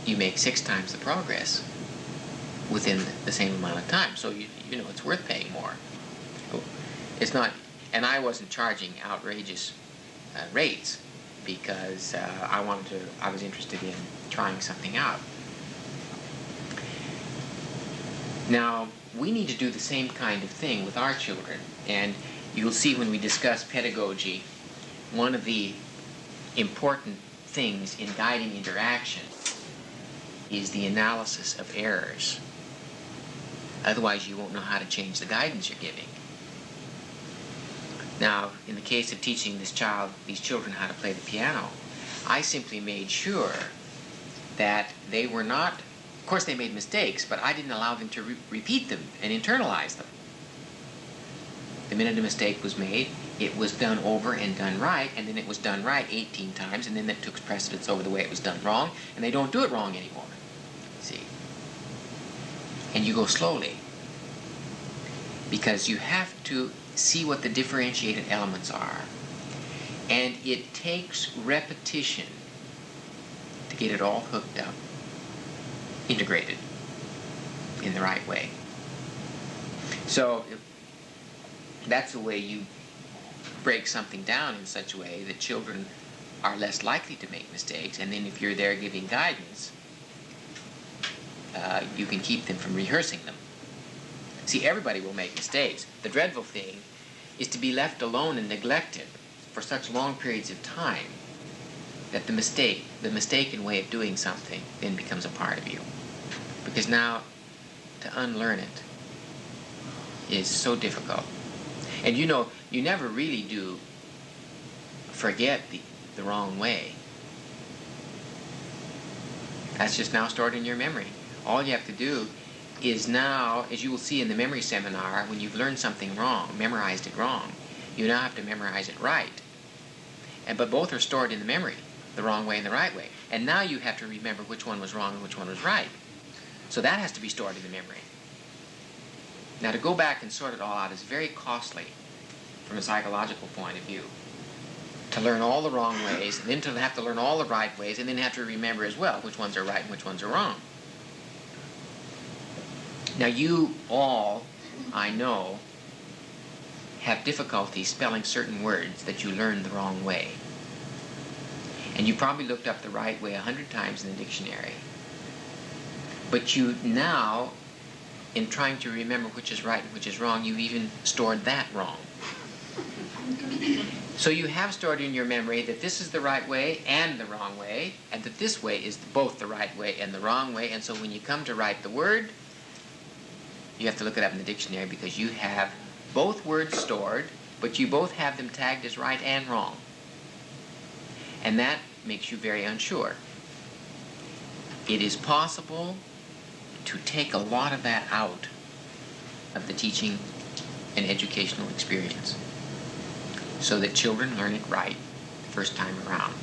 you make 6 times the progress within the same amount of time. So you know it's worth paying more. It's not, and I wasn't charging outrageous rates, because I was interested in trying something out. Now, we need to do the same kind of thing with our children, and you'll see when we discuss pedagogy, one of the important things in guiding interaction is the analysis of errors. Otherwise, you won't know how to change the guidance you're giving. Now, in the case of teaching these children how to play the piano, I simply made sure that they were not, of course they made mistakes, but I didn't allow them to repeat them and internalize them. The minute a mistake was made, it was done over and done right, and then it was done right 18 times, and then that took precedence over the way it was done wrong, and they don't do it wrong anymore. See? And you go slowly, because you have to see what the differentiated elements are. And it takes repetition to get it all hooked up, integrated in the right way. So that's the way you break something down in such a way that children are less likely to make mistakes, and then if you're there giving guidance, you can keep them from rehearsing them. See, everybody will make mistakes. The dreadful thing is to be left alone and neglected for such long periods of time that the mistaken way of doing something then becomes a part of you. Because now, to unlearn it is so difficult. And you know, you never really do forget the wrong way. That's just now stored in your memory. All you have to do is now, as you will see in the memory seminar, when you've learned something wrong, memorized it wrong, you now have to memorize it right. But both are stored in the memory, the wrong way and the right way. And now you have to remember which one was wrong and which one was right. So that has to be stored in the memory. Now, to go back and sort it all out is very costly from a psychological point of view. To learn all the wrong ways, and then to have to learn all the right ways, and then have to remember as well which ones are right and which ones are wrong. Now, you all, I know, have difficulty spelling certain words that you learned the wrong way. And you probably looked up the right way 100 times in the dictionary. But you now, in trying to remember which is right and which is wrong, you've even stored that wrong. So you have stored in your memory that this is the right way and the wrong way, and that this way is both the right way and the wrong way, and so when you come to write the word, you have to look it up in the dictionary because you have both words stored, but you both have them tagged as right and wrong. And that makes you very unsure. It is possible to take a lot of that out of the teaching and educational experience so that children learn it right the first time around.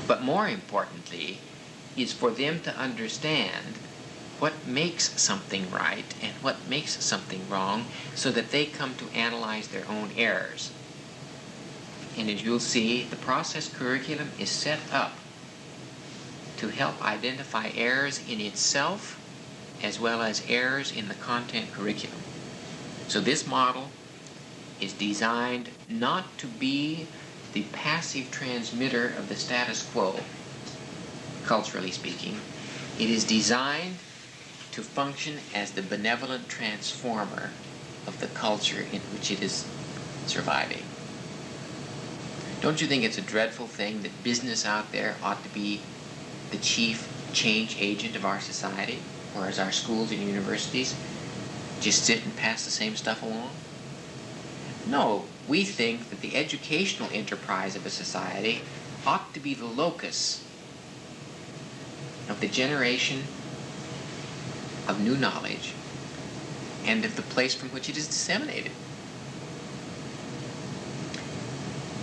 But more importantly is for them to understand what makes something right and what makes something wrong so that they come to analyze their own errors. And as you'll see, the process curriculum is set up to help identify errors in itself as well as errors in the content curriculum. So this model is designed not to be the passive transmitter of the status quo, culturally speaking. It is designed to function as the benevolent transformer of the culture in which it is surviving. Don't you think it's a dreadful thing that business out there ought to be the chief change agent of our society, whereas our schools and universities just sit and pass the same stuff along? No, we think that the educational enterprise of a society ought to be the locus of the generation of new knowledge and of the place from which it is disseminated.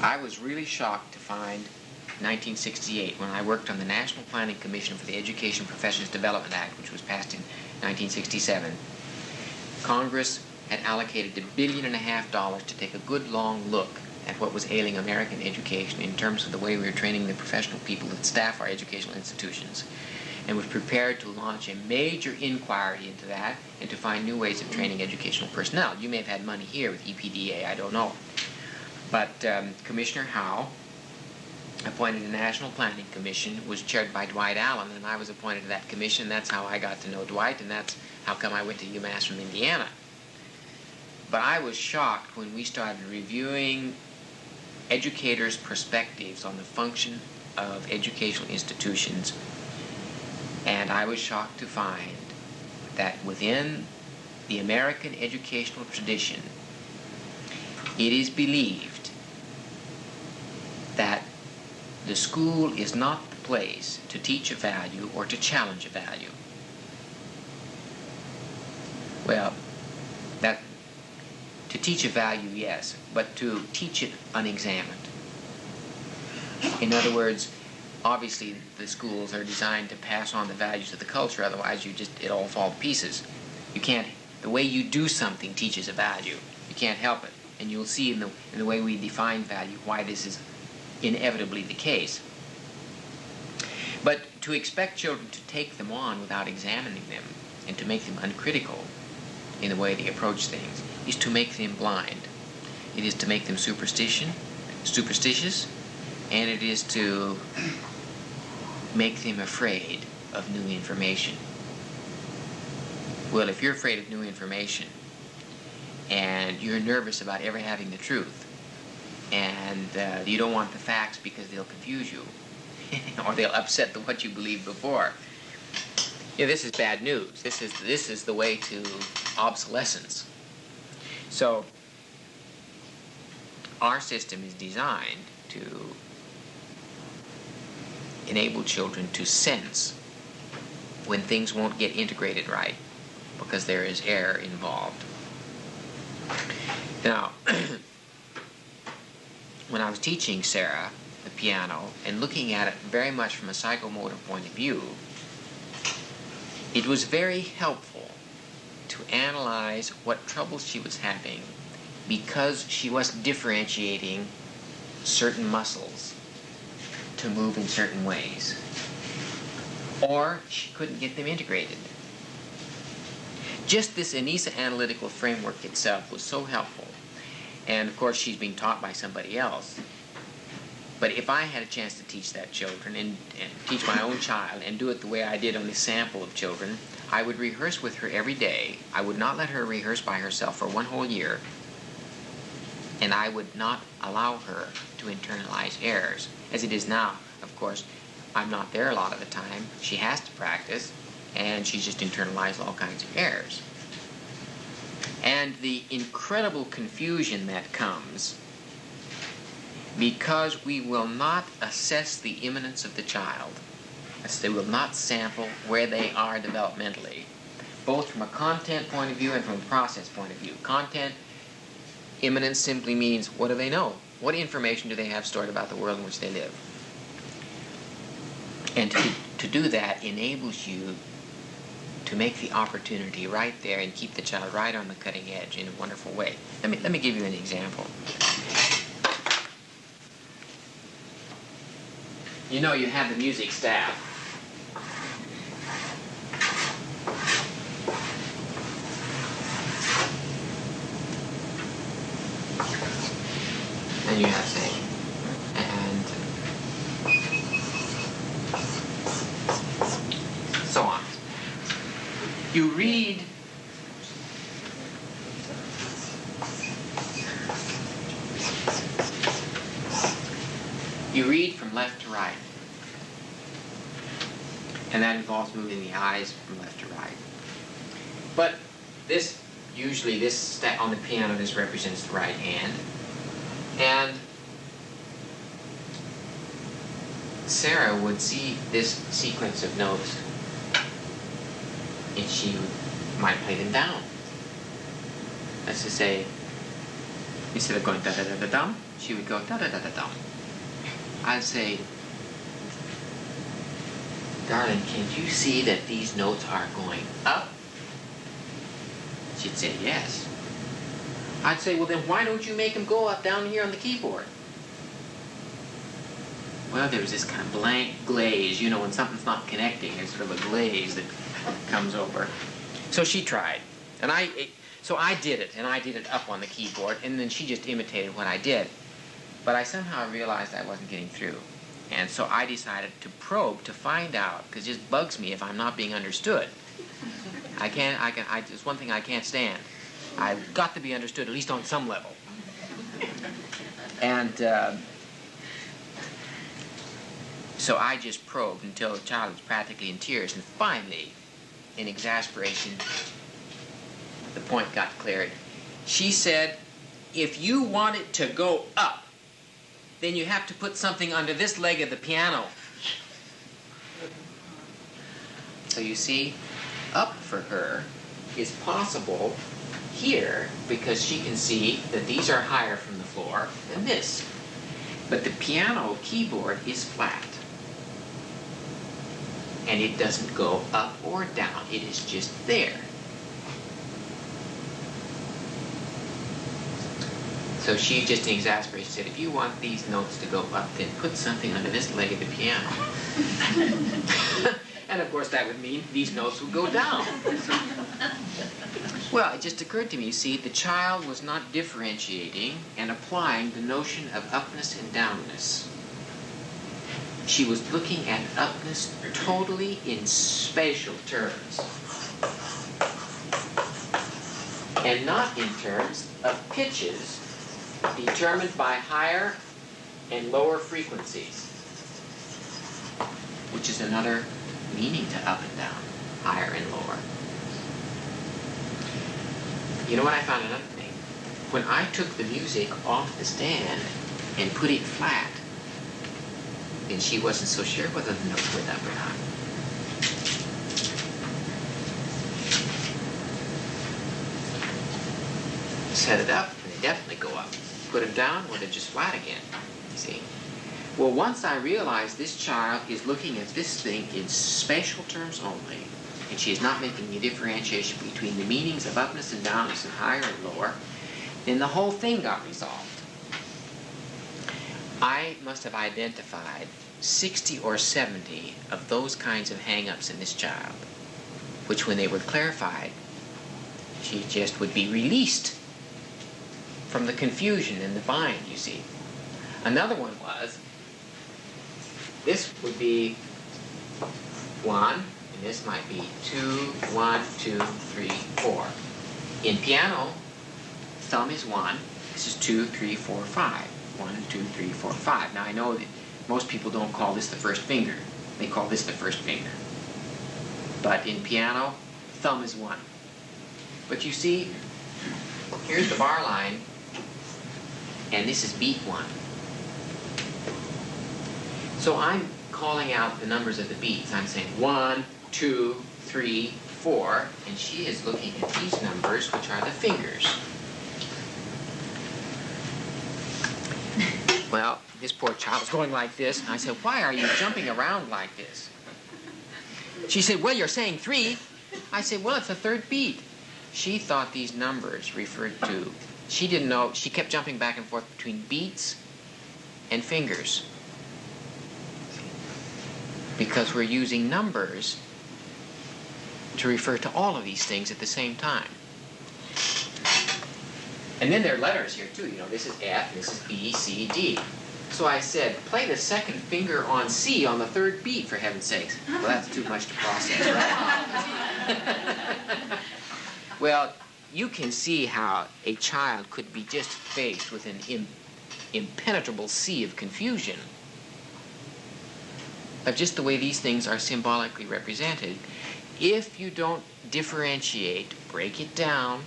I was really shocked to find 1968, when I worked on the National Planning Commission for the Education Professions Development Act, which was passed in 1967, Congress had allocated $1.5 billion to take a good long look at what was ailing American education in terms of the way we were training the professional people that staff our educational institutions, and was prepared to launch a major inquiry into that and to find new ways of training educational personnel. You may have had money here with EPDA, I don't know. But Commissioner Howe appointed a National Planning Commission, was chaired by Dwight Allen, and I was appointed to that commission. That's how I got to know Dwight, and that's how come I went to UMass from Indiana. But I was shocked when we started reviewing educators' perspectives on the function of educational institutions, and I was shocked to find that within the American educational tradition, it is believed that the school is not the place to teach a value or to challenge a value. Well, to teach a value, yes, but to teach it unexamined. In other words, obviously the schools are designed to pass on the values of the culture, otherwise it all falls to pieces. You can't, the way you do something teaches a value. You can't help it. And you'll see in the way we define value why this is inevitably the case. But to expect children to take them on without examining them and to make them uncritical in the way they approach things is to make them blind. It is to make them superstitious, and it is to make them afraid of new information. Well, if you're afraid of new information and you're nervous about ever having the truth, and you don't want the facts because they'll confuse you or they'll upset what you believed before, this is bad news. This is the way to obsolescence. So our system is designed to enable children to sense when things won't get integrated right because there is error involved. Now, when I was teaching Sarah the piano and looking at it very much from a psychomotor point of view, it was very helpful to analyze what troubles she was having because she wasn't differentiating certain muscles to move in certain ways, or she couldn't get them integrated. Just this Anissa analytical framework itself was so helpful, and of course she's being taught by somebody else. But if I had a chance to teach that children and teach my own child and do it the way I did on this sample of children, I would rehearse with her every day. I would not let her rehearse by herself for one whole year, and I would not allow her to internalize errors. As it is now, of course, I'm not there a lot of the time. She has to practice, and she's just internalized all kinds of errors. And the incredible confusion that comes because we will not assess the imminence of the child. They will not sample where they are developmentally, both from a content point of view and from a process point of view. Content imminence simply means, what do they know? What information do they have stored about the world in which they live? And to do that enables you to make the opportunity right there and keep the child right on the cutting edge in a wonderful way. Let me give you an example. You know, you have the music staff. And you have singing. And so on. You read from left to right. And that involves moving the eyes from left to right. But usually this on the piano, this represents the right hand. And Sarah would see this sequence of notes and she might play them down. That's to say, instead of going da-da-da-da-dum, she would go da-da-da-da-dum. I'd say, darling, can you see that these notes are going up? She'd say, yes. I'd say, well, then why don't you make them go up down here on the keyboard? Well, there's this kind of blank glaze. You know, when something's not connecting, there's sort of a glaze that comes over. So she tried. So I did it, and I did it up on the keyboard, and then she just imitated what I did. But I somehow realized I wasn't getting through. And so I decided to probe to find out, because it just bugs me if I'm not being understood. It's one thing I can't stand. I've got to be understood, at least on some level. And so I just probed until the child was practically in tears. And finally, in exasperation, the point got cleared. She said, if you want it to go up, then you have to put something under this leg of the piano. So you see, up for her is possible here because she can see that these are higher from the floor than this. But the piano keyboard is flat. And it doesn't go up or down. It is just there. So she just exasperated. She said, if you want these notes to go up, then put something under this leg of the piano. And of course that would mean these notes would go down. Well, it just occurred to me, you see, the child was not differentiating and applying the notion of upness and downness. She was looking at upness totally in spatial terms, and not in terms of pitches determined by higher and lower frequencies, which is another meaning to up and down, higher and lower. You know what, I found another thing. When I took the music off the stand and put it flat, and she wasn't so sure whether the notes went up or not. Set it up, and they definitely go up. Put them down, well, they're just flat again, you see. Well, once I realized this child is looking at this thing in spatial terms only, and she is not making a differentiation between the meanings of upness and downness and higher and lower, then the whole thing got resolved. I must have identified 60 or 70 of those kinds of hang-ups in this child, which when they were clarified, she just would be released from the confusion and the bind, you see. Another one was, this would be 1, and this might be 2, 1, 2, 3, 4. In piano, thumb is 1, this is 2, 3, 4, 5. 1, 2, 3, 4, 5. Now I know that most people don't call this the first finger. They call this the first finger. But in piano, thumb is 1. But you see, here's the bar line, and this is beat 1. So I'm calling out the numbers of the beats. I'm saying 1, 2, 3, 4, and she is looking at these numbers, which are the fingers. Well, this poor child was going like this, and I said, why are you jumping around like this? She said, well, you're saying 3. I said, well, it's the third beat. She thought these numbers referred to, she didn't know, she kept jumping back and forth between beats and fingers. Because we're using numbers to refer to all of these things at the same time. And then there are letters here too, you know, this is F, this is B, C, D. So I said, play the second finger on C on the third beat, for heaven's sakes. Well, that's too much to process, right? Well, you can see how a child could be just faced with an impenetrable sea of confusion of just the way these things are symbolically represented. If you don't differentiate, break it down,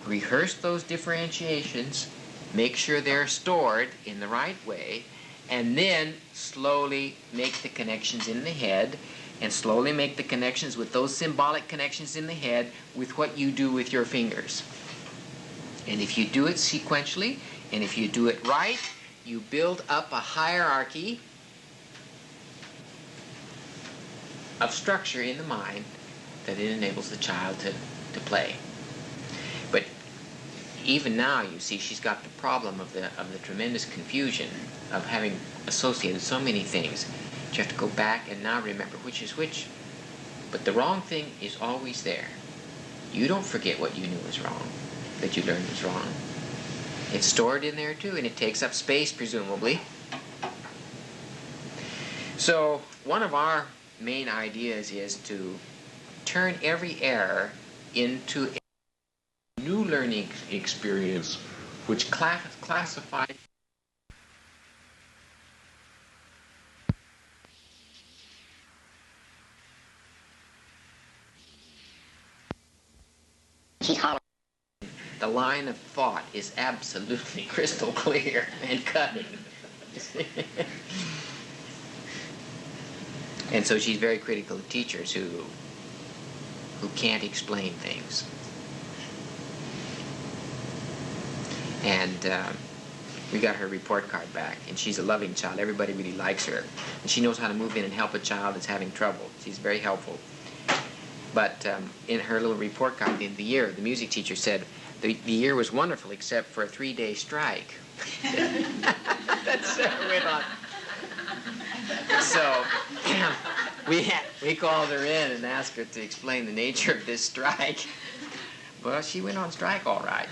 rehearse those differentiations, make sure they're stored in the right way, and then slowly make the connections in the head, and slowly make the connections with those symbolic connections in the head with what you do with your fingers. And if you do it sequentially, and if you do it right, you build up a hierarchy of structure in the mind that it enables the child to play. But even now, you see, she's got the problem of the tremendous confusion of having associated so many things. You have to go back and now remember which is which. But the wrong thing is always there. You don't forget what you knew was wrong, that you learned was wrong. It's stored in there too, and it takes up space, presumably. So one of our main ideas is to turn every error into a new learning experience which classifies the line of thought is absolutely crystal clear and cutting. And so she's very critical of teachers who can't explain things. And we got her report card back, and she's a loving child. Everybody really likes her. And she knows how to move in and help a child that's having trouble. She's very helpful. But in her little report card, the year, the music teacher said, the year was wonderful except for a 3-day strike. That's went on. So we called her in and asked her to explain the nature of this strike. Well, she went on strike all right.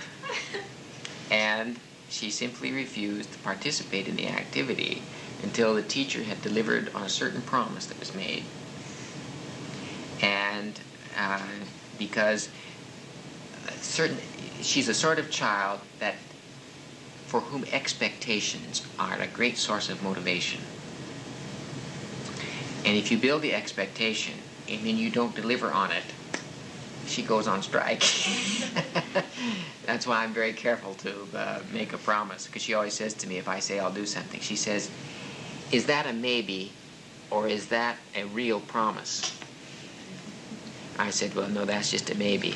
And she simply refused to participate in the activity until the teacher had delivered on a certain promise that was made. And because she's a sort of child that for whom expectations are a great source of motivation. And if you build the expectation and then you don't deliver on it, she goes on strike. That's why I'm very careful to make a promise, because she always says to me, if I say I'll do something, she says, is that a maybe or is that a real promise? I said, well, no, that's just a maybe.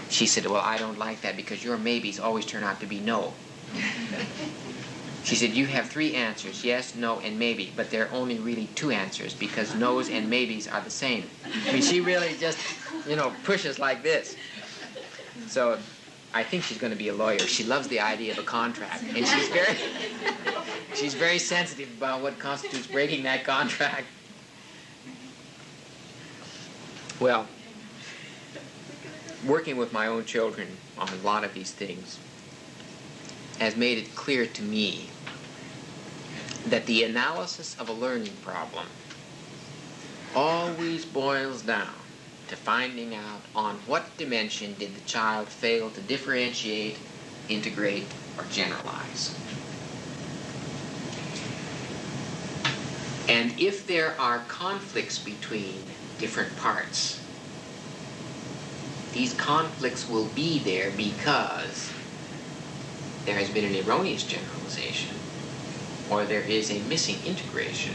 She said, well, I don't like that because your maybes always turn out to be no. She said, you have 3 answers, yes, no, and maybe, but there are only really 2 answers because no's and maybes are the same. I mean, she really just, pushes like this. So I think she's going to be a lawyer. She loves the idea of a contract, and she's very sensitive about what constitutes breaking that contract. Well, working with my own children on a lot of these things has made it clear to me that the analysis of a learning problem always boils down to finding out on what dimension did the child fail to differentiate, integrate, or generalize. And if there are conflicts between different parts, these conflicts will be there because there has been an erroneous generalization, or there is a missing integration,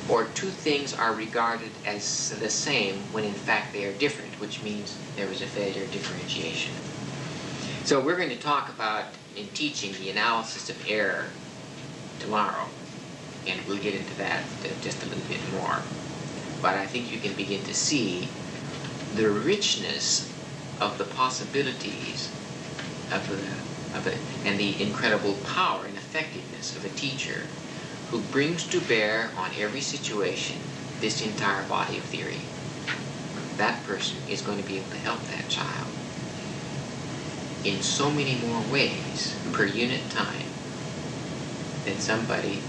or 2 things are regarded as the same when in fact they are different, which means there was a failure of differentiation. So we're going to talk about, in teaching, the analysis of error tomorrow, and we'll get into that just a little bit more. But I think you can begin to see the richness of the possibilities and the incredible power and effectiveness of a teacher who brings to bear on every situation this entire body of theory. That person is going to be able to help that child in so many more ways per unit time than somebody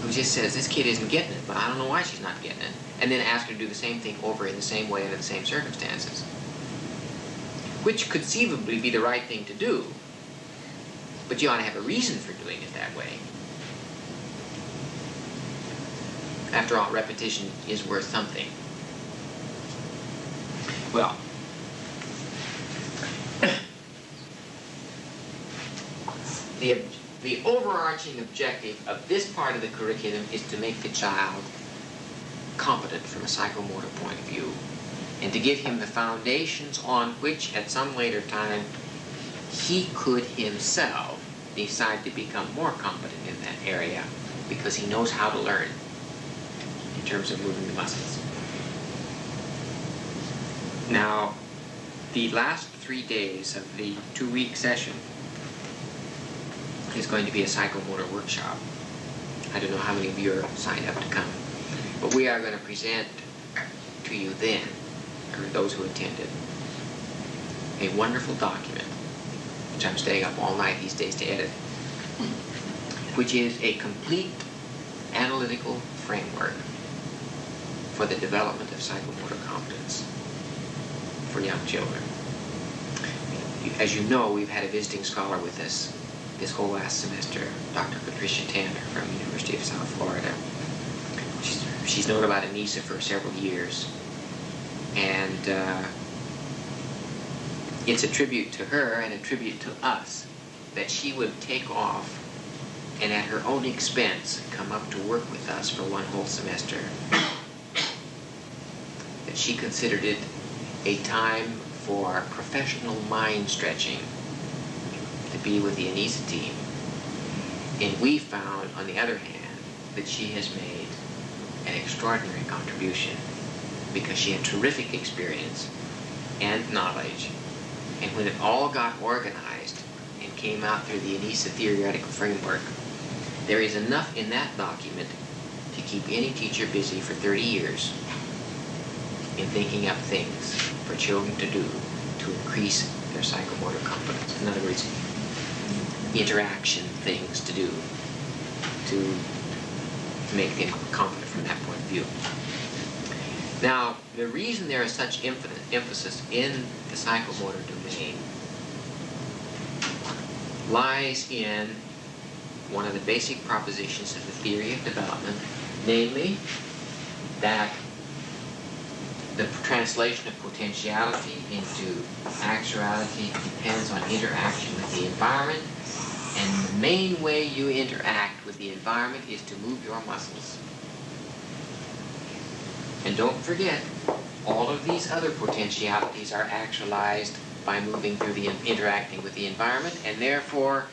who just says, this kid isn't getting it, but I don't know why she's not getting it, and then ask her to do the same thing over in the same way under the same circumstances, which conceivably be the right thing to do, but you ought to have a reason for doing it that way. After all, repetition is worth something. Well, the overarching objective of this part of the curriculum is to make the child competent from a psychomotor point of view, and to give him the foundations on which at some later time he could himself decide to become more competent in that area because he knows how to learn in terms of moving the muscles. Now, the last 3 days of the 2-week session is going to be a psychomotor workshop. I don't know how many of you are signed up to come, but we are going to present to you then, or those who attended, a wonderful document, which I'm staying up all night these days to edit, which is a complete analytical framework for the development of psychomotor competence for young children. As you know, we've had a visiting scholar with us this whole last semester, Dr. Patricia Tanner from the University of South Florida. She's known about ANISA for several years, and It's a tribute to her and a tribute to us that she would take off and at her own expense come up to work with us for one whole semester. That she considered it a time for professional mind stretching to be with the ANISA team. And we found, on the other hand, that she has made an extraordinary contribution because she had terrific experience and knowledge. And when it all got organized and came out through the ANISA theoretical framework, there is enough in that document to keep any teacher busy for 30 years in thinking up things for children to do to increase their psychomotor competence. In other words, interaction things to do to make them competent from that point of view. Now, the reason there is such emphasis in the psychomotor domain lies in one of the basic propositions of the theory of development, namely that the translation of potentiality into actuality depends on interaction with the environment, and the main way you interact with the environment is to move your muscles. And don't forget, all of these other potentialities are actualized by moving through the interacting with the environment, and therefore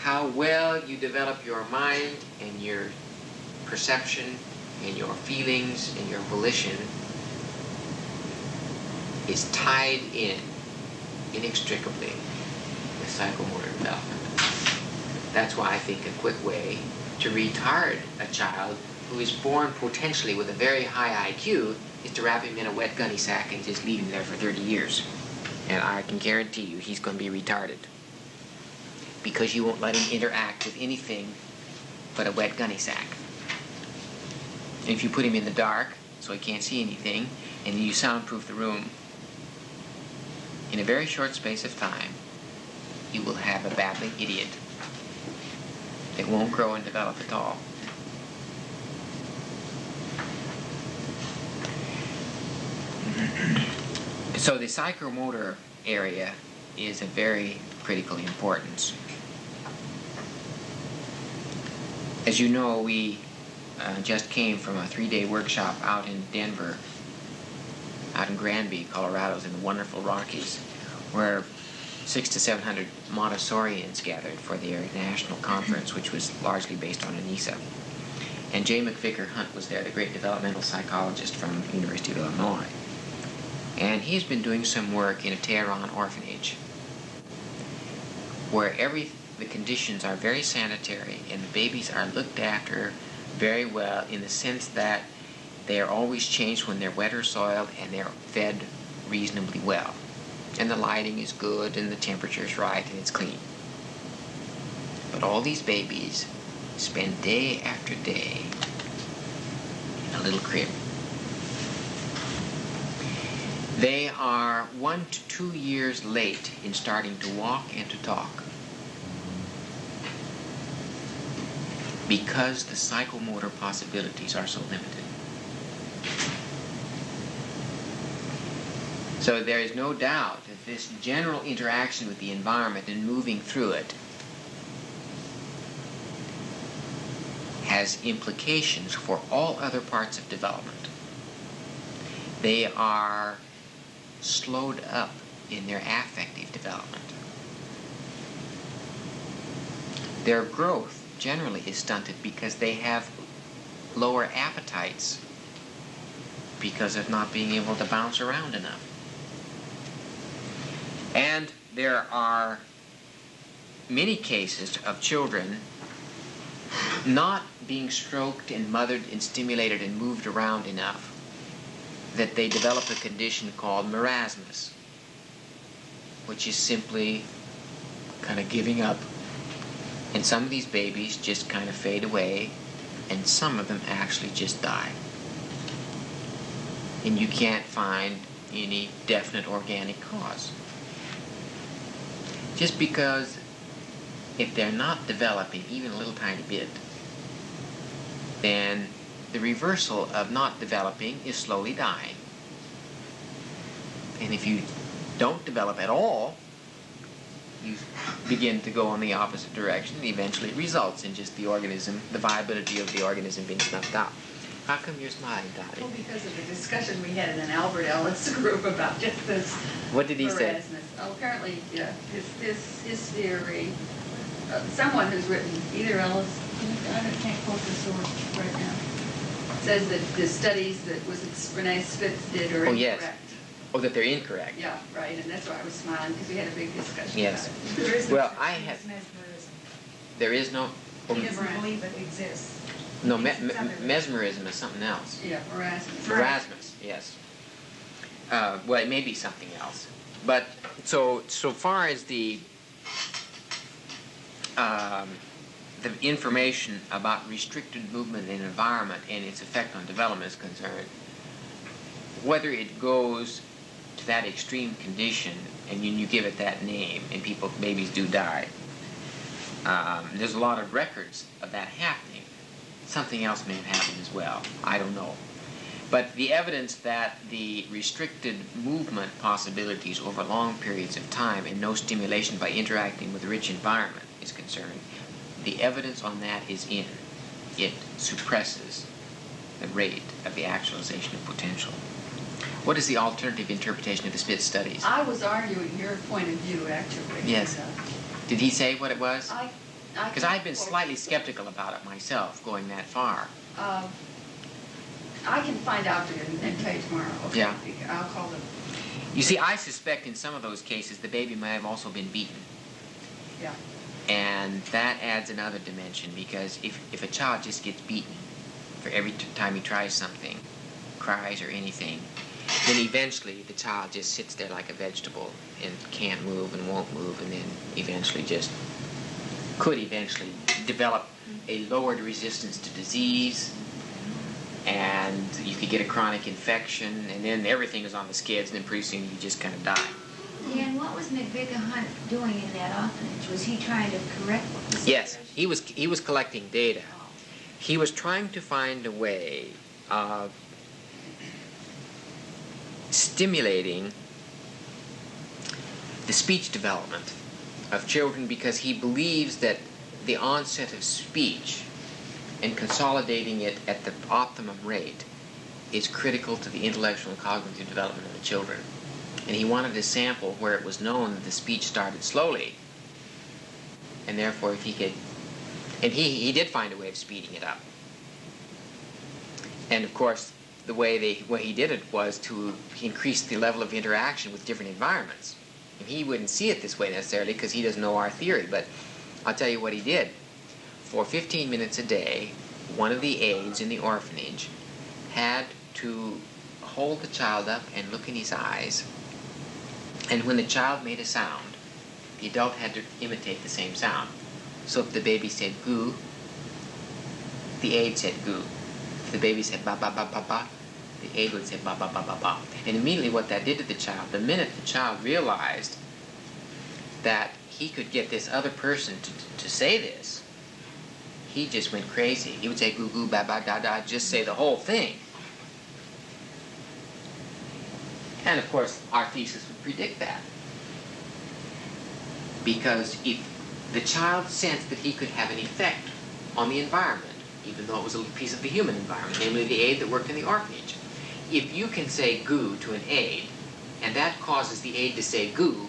how well you develop your mind and your perception and your feelings and your volition is tied in inextricably with psychomotor development. That's why I think a quick way to retard a child who is born potentially with a very high IQ is to wrap him in a wet gunny sack and just leave him there for 30 years. And I can guarantee you he's going to be retarded, because you won't let him interact with anything but a wet gunny sack. And if you put him in the dark so he can't see anything, and you soundproof the room, in a very short space of time you will have a babbling idiot that won't grow and develop at all. So the psychomotor area is of very critical importance. As you know, we just came from a 3-day workshop out in Denver, out in Granby, Colorado, in the wonderful Rockies, where 600 to 700 Montessorians gathered for their national conference, which was largely based on ANISA. And J. McVicker Hunt was there, the great developmental psychologist from the University of Illinois. And he's been doing some work in a Tehran orphanage where the conditions are very sanitary and the babies are looked after very well, in the sense that they are always changed when they're wet or soiled, and they're fed reasonably well. And the lighting is good and the temperature is right and it's clean. But all these babies spend day after day in a little crib. They are 1 to 2 years late in starting to walk and to talk because the psychomotor possibilities are so limited. So there is no doubt that this general interaction with the environment and moving through it has implications for all other parts of development. They are slowed up in their affective development. Their growth generally is stunted because they have lower appetites because of not being able to bounce around enough. And there are many cases of children not being stroked and mothered and stimulated and moved around enough that they develop a condition called marasmus, which is simply kind of giving up. And some of these babies just kind of fade away, and some of them actually just die. And you can't find any definite organic cause. Just because if they're not developing even a little tiny bit, then the reversal of not developing is slowly dying. And if you don't develop at all, you begin to go in the opposite direction, and eventually it results in just the organism, the viability of the organism being snuffed out. How come you're smiling, Dottie?
Well, because of the discussion we had in an Albert Ellis group about just this.
What did he say?
Erasmus. Oh, apparently, yeah, his theory, someone who's written, either Ellis, I can't quote the source right now, says that the studies that Renee Spitz did are
Oh,
incorrect.
yes. Oh, that they're incorrect.
Yeah, right, and that's why I was smiling, because we had a big discussion
Yes.
about it.
There is no
Well,
such
I
thing
have-
as mesmerism.
There is no...
He doesn't believe it exists.
No,
He thinks it's other-
mesmerism is something else.
Yeah, Erasmus.
Right.
Erasmus, yes. Well, it may be something else. But so far as the information about restricted movement in environment and its effect on development is concerned, whether it goes to that extreme condition and you give it that name and babies do die, there's a lot of records of that happening. Something else may have happened as well. I don't know. But the evidence that the restricted movement possibilities over long periods of time and no stimulation by interacting with a rich environment is concerned, the evidence on that is in. It suppresses the rate of the actualization of potential. What is the alternative interpretation of the Spitz studies?
I was arguing your point of view, actually.
Yes. Did he say what it was? Because
can
I've been
quote-
slightly skeptical about it myself, going that far.
I can find out for you and tell you tomorrow. Okay?
Yeah.
I'll call them.
You see, I suspect in some of those cases the baby may have also been beaten.
Yeah.
And that adds another dimension, because if a child just gets beaten for every time he tries something, cries or anything, then eventually the child just sits there like a vegetable and can't move and won't move, and then could eventually develop a lowered resistance to disease, and you could get a chronic infection, and then everything is on the skids, and then pretty soon you just kind of die.
Dan, what was McVicker Hunt doing in that orphanage? Was he trying to correct the
Yes,
situation?
he was collecting data. He was trying to find a way of stimulating the speech development of children, because he believes that the onset of speech and consolidating it at the optimum rate is critical to the intellectual and cognitive development of the children. And he wanted a sample where it was known that the speech started slowly, and therefore if he could, and he did find a way of speeding it up. And of course, the way he did it was to increase the level of interaction with different environments. And he wouldn't see it this way necessarily because he doesn't know our theory, but I'll tell you what he did. For 15 minutes a day, one of the aides in the orphanage had to hold the child up and look in his eyes, and when the child made a sound, the adult had to imitate the same sound. So if the baby said goo, the aide said goo. If the baby said ba ba ba ba ba, the aide would say ba ba ba ba ba. And immediately what that did to the child, the minute the child realized that he could get this other person to say this, he just went crazy. He would say goo goo ba ba da da, just say the whole thing. And of course, our thesis would predict that. Because if the child sensed that he could have an effect on the environment, even though it was a piece of the human environment, namely the aide that worked in the orphanage, if you can say goo to an aide, and that causes the aide to say goo,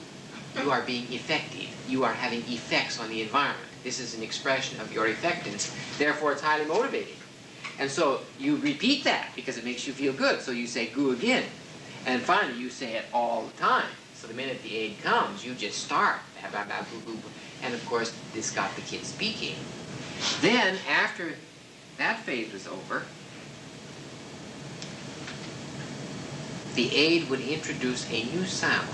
you are being effective. You are having effects on the environment. This is an expression of your effectiveness. Therefore, it's highly motivating. And so you repeat that because it makes you feel good. So you say goo again. And finally, you say it all the time. So the minute the aide comes, you just start. And of course, this got the kid speaking. Then, after that phase was over, the aide would introduce a new sound.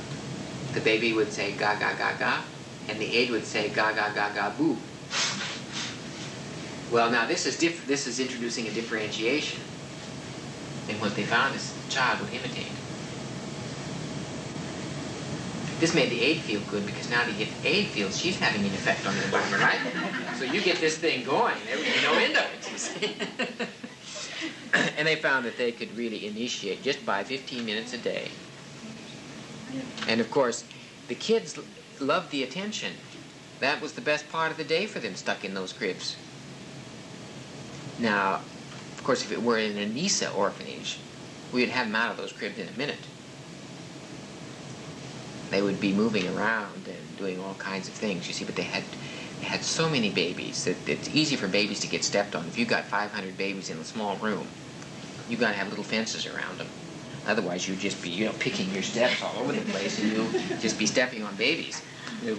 The baby would say ga ga ga ga, and the aide would say ga ga ga ga boo. Well, now this is introducing a differentiation. And what they found is the child would imitate. This made the aide feel good because now the aide feels she's having an effect on the environment, right? So you get this thing going, there would be no end of it, you see. And they found that they could really initiate, just by 15 minutes a day, And of course, the kids loved the attention. That was the best part of the day for them, stuck in those cribs. Now, of course, if it were in a NISA orphanage, we'd have them out of those cribs in a minute. They would be moving around and doing all kinds of things, you see, but they had so many babies that it's easy for babies to get stepped on. If you've got 500 babies in a small room, you've got to have little fences around them. Otherwise, you'd just be, you know, picking your steps all over the place, and you'll just be stepping on babies,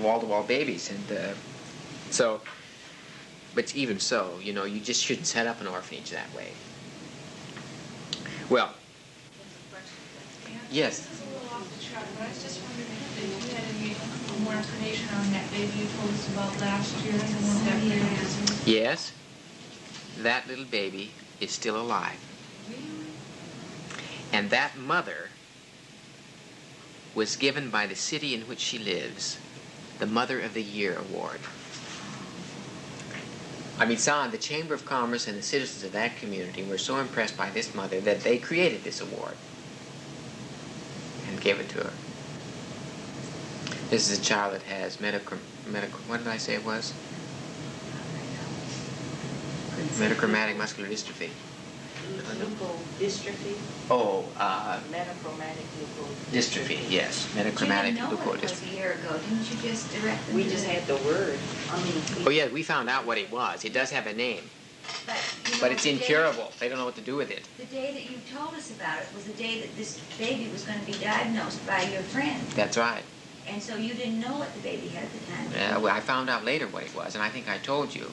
wall-to-wall babies. And so, but even so, you know, you just shouldn't set up an orphanage that way. Well, yes.
This is a little off the track, but I was just wondering if you had any more information on that baby you told us about last year, the one that we
Yes, that little baby is still alive. And that mother was given by the city in which she lives the Mother of the Year award. I mean, the Chamber of Commerce and the citizens of that community were so impressed by this mother that they created this award and gave it to her. This is a child that has what did I say it was? Metachromatic muscular dystrophy.
Leukodystrophy.
Oh,
Metachromatic leukodystrophy.
Dystrophy, yes. Metachromatic
You didn't know what it was
leukodystrophy.
a year ago, didn't you just direct them
We
to
just
it?
had the word. I mean,
Oh yeah, we found out what it was. It does have a name,
you
but
know,
it's
the day-
incurable. They don't know what to do with it.
The day that you told us about it was the day that this baby was going to be diagnosed by your friend.
That's right.
And so you didn't know what the baby had at the time.
Well, I found out later what it was, and I think I told you.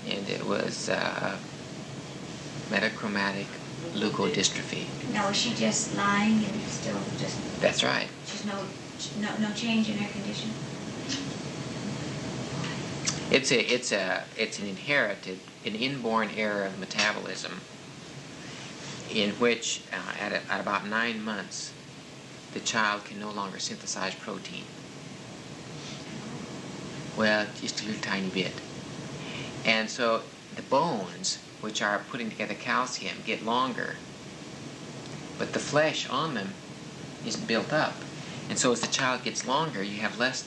And it was metachromatic leukodystrophy.
Now, is she just lying and still just,
That's right.
she's no change in her condition?
It's an inherited, an inborn error of metabolism, in which at about 9 months, the child can no longer synthesize protein. Well, just a little tiny bit. And so the bones, which are putting together calcium, get longer, but the flesh on them isn't built up. And so as the child gets longer, you have less,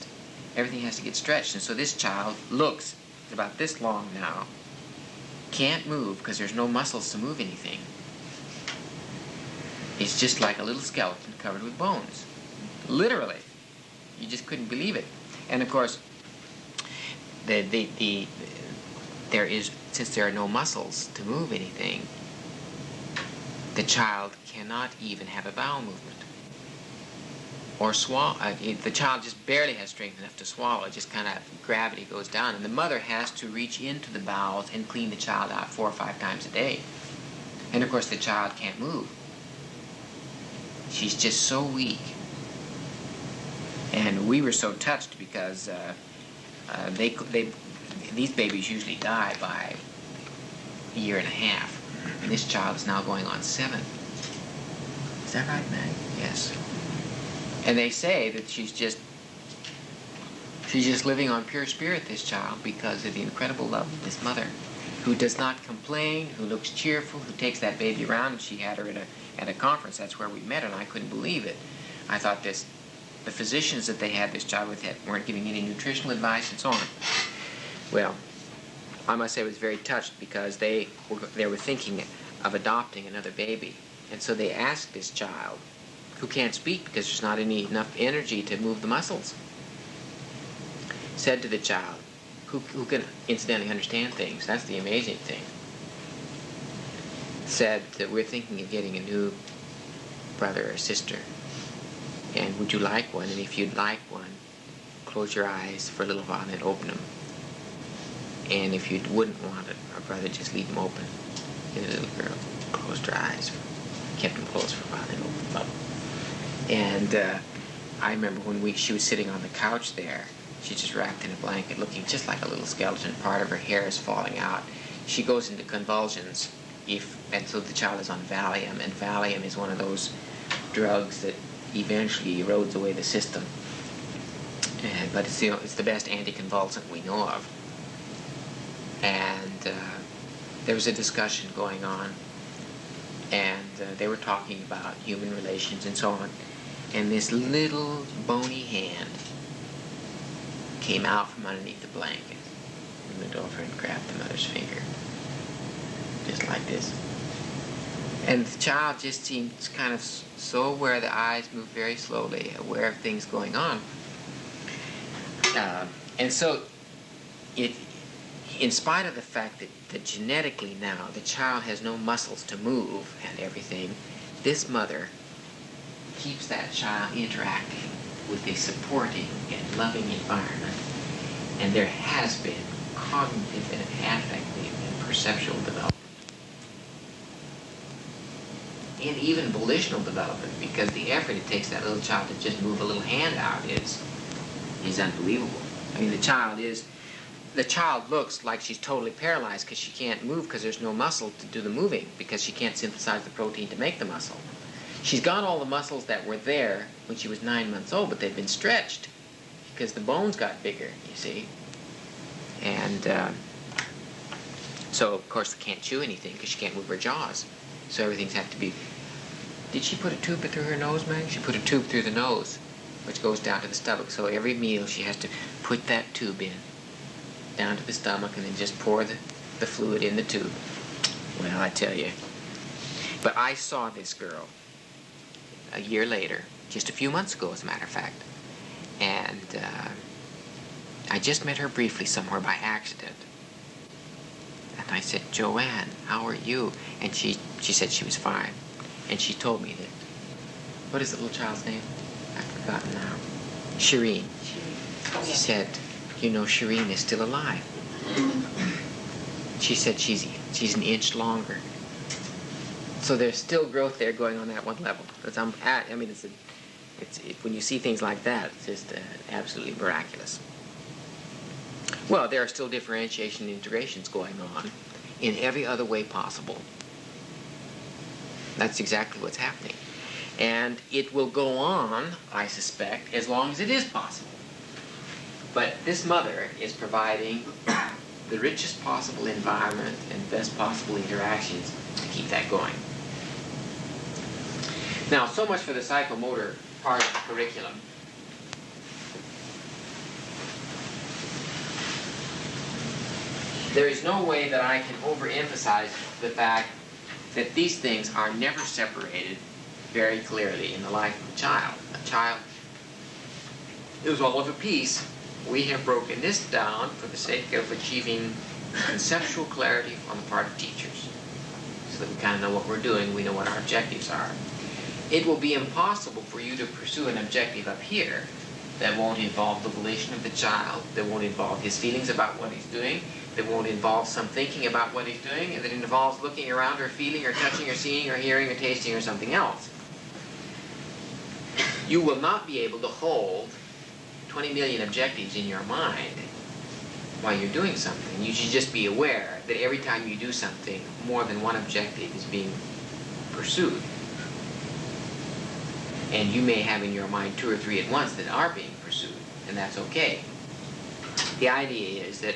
everything has to get stretched. And so this child looks about this long now, can't move because there's no muscles to move anything. It's just like a little skeleton covered with bones. Literally. You just couldn't believe it. And of course, there is, since there are no muscles to move anything, the child cannot even have a bowel movement. Or swallow. The child just barely has strength enough to swallow. It just kind of, gravity goes down. And the mother has to reach into the bowels and clean the child out 4 or 5 times a day. And of course, the child can't move. She's just so weak. And we were so touched because these babies usually die by a year and a half. And this child is now going on 7. Is that right, Meg? Yes. And they say that she's just living on pure spirit, this child, because of the incredible love of this mother, who does not complain, who looks cheerful, who takes that baby around. And she had her at a conference. That's where we met her, and I couldn't believe it. I thought the physicians that they had this child with weren't giving any nutritional advice and so on. Well, I must say I was very touched because they were thinking of adopting another baby. And so they asked this child, who can't speak because there's not enough energy to move the muscles, said to the child, who can incidentally understand things, that's the amazing thing, said that we're thinking of getting a new brother or sister, and would you like one? And if you'd like one, close your eyes for a little while and then open them. And if you wouldn't want a brother, just leave them open. And the little girl closed her eyes, kept them closed for a while, and opened them up. And I remember when she was sitting on the couch there, she's just wrapped in a blanket, looking just like a little skeleton. Part of her hair is falling out. She goes into convulsions, and so the child is on Valium, and Valium is one of those drugs that eventually erodes away the system. But it's the best anticonvulsant we know of. And there was a discussion going on, and they were talking about human relations and so on. and this little bony hand came out from underneath the blanket and went over and grabbed the mother's finger, just like this. And the child just seemed kind of so aware, the eyes moved very slowly, aware of things going on. And so, in spite of the fact that genetically now the child has no muscles to move and everything, this mother keeps that child interacting with a supporting and loving environment. And there has been cognitive and affective and perceptual development. And even volitional development, because the effort it takes that little child to just move a little hand out is unbelievable. I mean, the child looks like she's totally paralyzed because she can't move because there's no muscle to do the moving, because she can't synthesize the protein to make the muscle. She's got all the muscles that were there when she was 9 months old, but they've been stretched because the bones got bigger, you see. And so, of course, they can't chew anything because she can't move her jaws. So everything's have to be... Did she put a tube through her nose, Meg? She put a tube through the nose, which goes down to the stomach. So every meal she has to put that tube in, down to the stomach, and then just pour the fluid in the tube. Well, I tell you. But I saw this girl a year later, just a few months ago, as a matter of fact. And I just met her briefly somewhere by accident. And I said, "Joanne, how are you?" And she said she was fine. And she told me that, what is the little child's name? I've forgotten now. Shireen. She said, "You know, Shireen is still alive." She said she's an inch longer. So there's still growth there going on that one level. I mean, when you see things like that, it's just absolutely miraculous. Well, there are still differentiation and integrations going on in every other way possible. That's exactly what's happening. And it will go on, I suspect, as long as it is possible. But this mother is providing the richest possible environment and best possible interactions to keep that going. Now, so much for the psychomotor part of the curriculum. There is no way that I can overemphasize the fact that these things are never separated very clearly in the life of a child. A child is all of a piece. We have broken this down for the sake of achieving conceptual clarity on the part of teachers, so that we kind of know what we're doing, we know what our objectives are. It will be impossible for you to pursue an objective up here that won't involve the volition of the child, that won't involve his feelings about what he's doing, that won't involve some thinking about what he's doing, and that involves looking around or feeling or touching or seeing or hearing or tasting or something else. You will not be able to hold 20 million objectives in your mind while you're doing something. You should just be aware that every time you do something, more than one objective is being pursued. And you may have in your mind 2 or 3 at once that are being pursued, and that's okay. The idea is that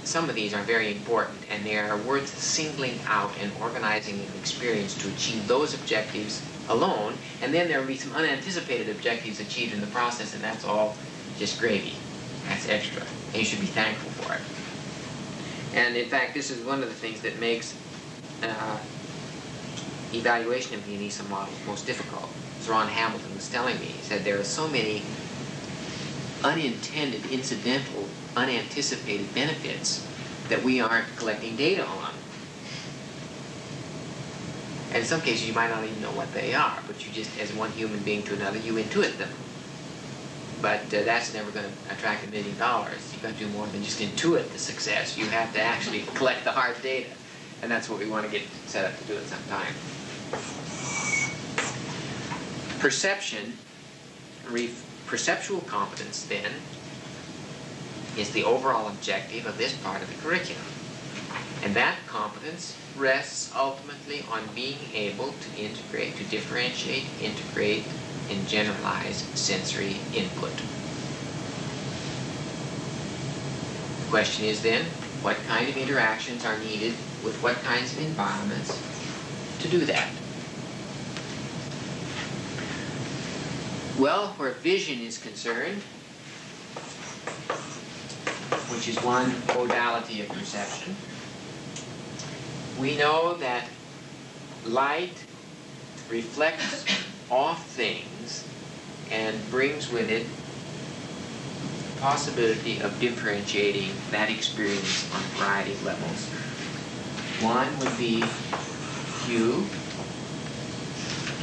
some of these are very important, and they are worth singling out and organizing an experience to achieve those objectives alone, and then there will be some unanticipated objectives achieved in the process, and that's all just gravy. That's extra, and you should be thankful for it. And in fact, this is one of the things that makes evaluation of the ENISA model most difficult. As Ron Hamilton was telling me, he said there are so many unintended, incidental, unanticipated benefits that we aren't collecting data on. And in some cases you might not even know what they are, but you just, as one human being to another, you intuit them. But that's never going to attract $1 million. You've got to do more than just intuit the success. You have to actually collect the hard data. And that's what we want to get set up to do at some time. Perception, perceptual competence, then, is the overall objective of this part of the curriculum. And that competence rests ultimately on being able to integrate, to differentiate, integrate, and generalize sensory input. The question is then, what kind of interactions are needed with what kinds of environments to do that? Well, where vision is concerned, which is one modality of perception, we know that light reflects off things and brings with it the possibility of differentiating that experience on a variety of levels. One would be hue,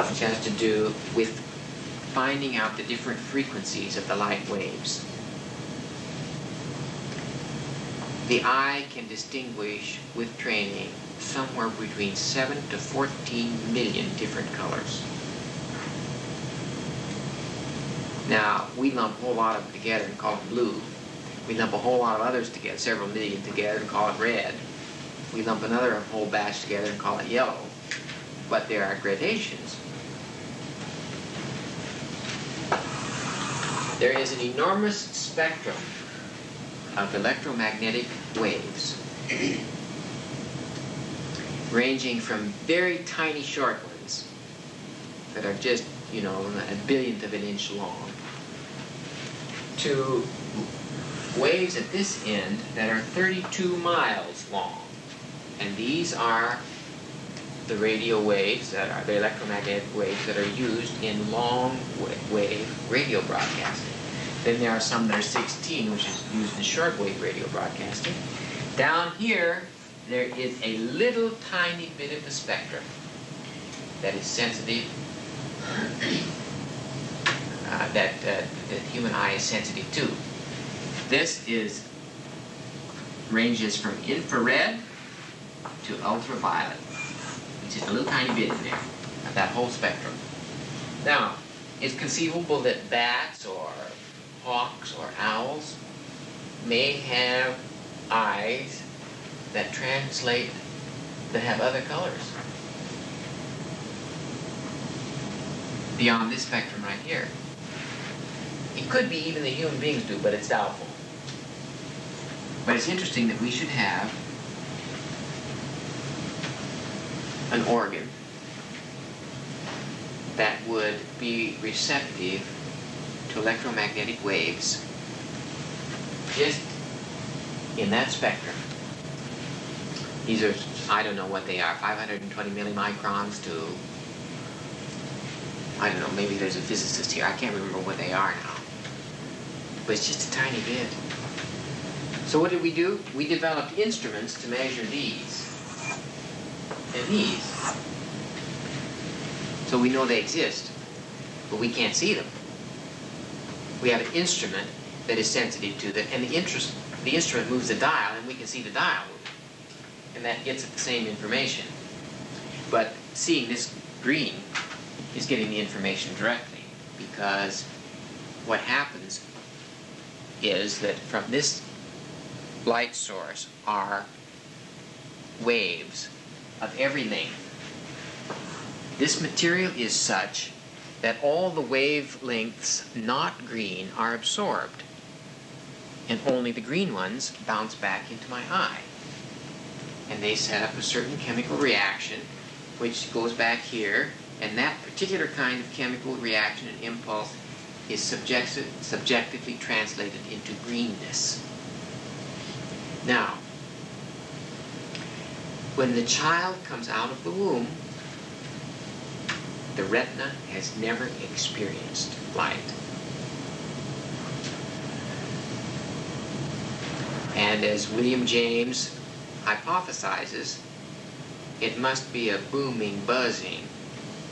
which has to do with finding out the different frequencies of the light waves. The eye can distinguish with training somewhere between 7 to 14 million different colors. Now, we lump a whole lot of them together and call it blue. We lump a whole lot of others together, several million together, and call it red. We lump another whole batch together and call it yellow. But there are gradations. There is an enormous spectrum of electromagnetic waves, ranging from very tiny short ones that are just, a billionth of an inch long, to waves at this end that are 32 miles long. And these are the radio waves, that are the electromagnetic waves that are used in long wave radio broadcasting. Then there are some that are 16, which is used in shortwave radio broadcasting. Down here, there is a little tiny bit of the spectrum that is sensitive, that the human eye is sensitive to. This ranges from infrared to ultraviolet, which is a little tiny bit in there, of that whole spectrum. Now, it's conceivable that bats or hawks or owls may have eyes that have other colors beyond this spectrum right here. It could be even the human beings do, but it's doubtful. But it's interesting that we should have an organ that would be receptive to electromagnetic waves just in that spectrum. These are, I don't know what they are, 520 millimicrons to, I don't know, maybe there's a physicist here, I can't remember what they are now. But it's just a tiny bit. So what did we do? We developed instruments to measure these and these. So we know they exist, but we can't see them. We have an instrument that is sensitive to them, and the instrument moves the dial, and we can see the dial move. And that gets at the same information. But seeing this green is getting the information directly, because what happens is that from this light source are waves of every length. This material is such that all the wavelengths not green are absorbed, and only the green ones bounce back into my eye. And they set up a certain chemical reaction which goes back here, and that particular kind of chemical reaction and impulse is subjectively translated into greenness. Now, when the child comes out of the womb, the retina has never experienced light. And as William James hypothesizes, it must be a booming, buzzing,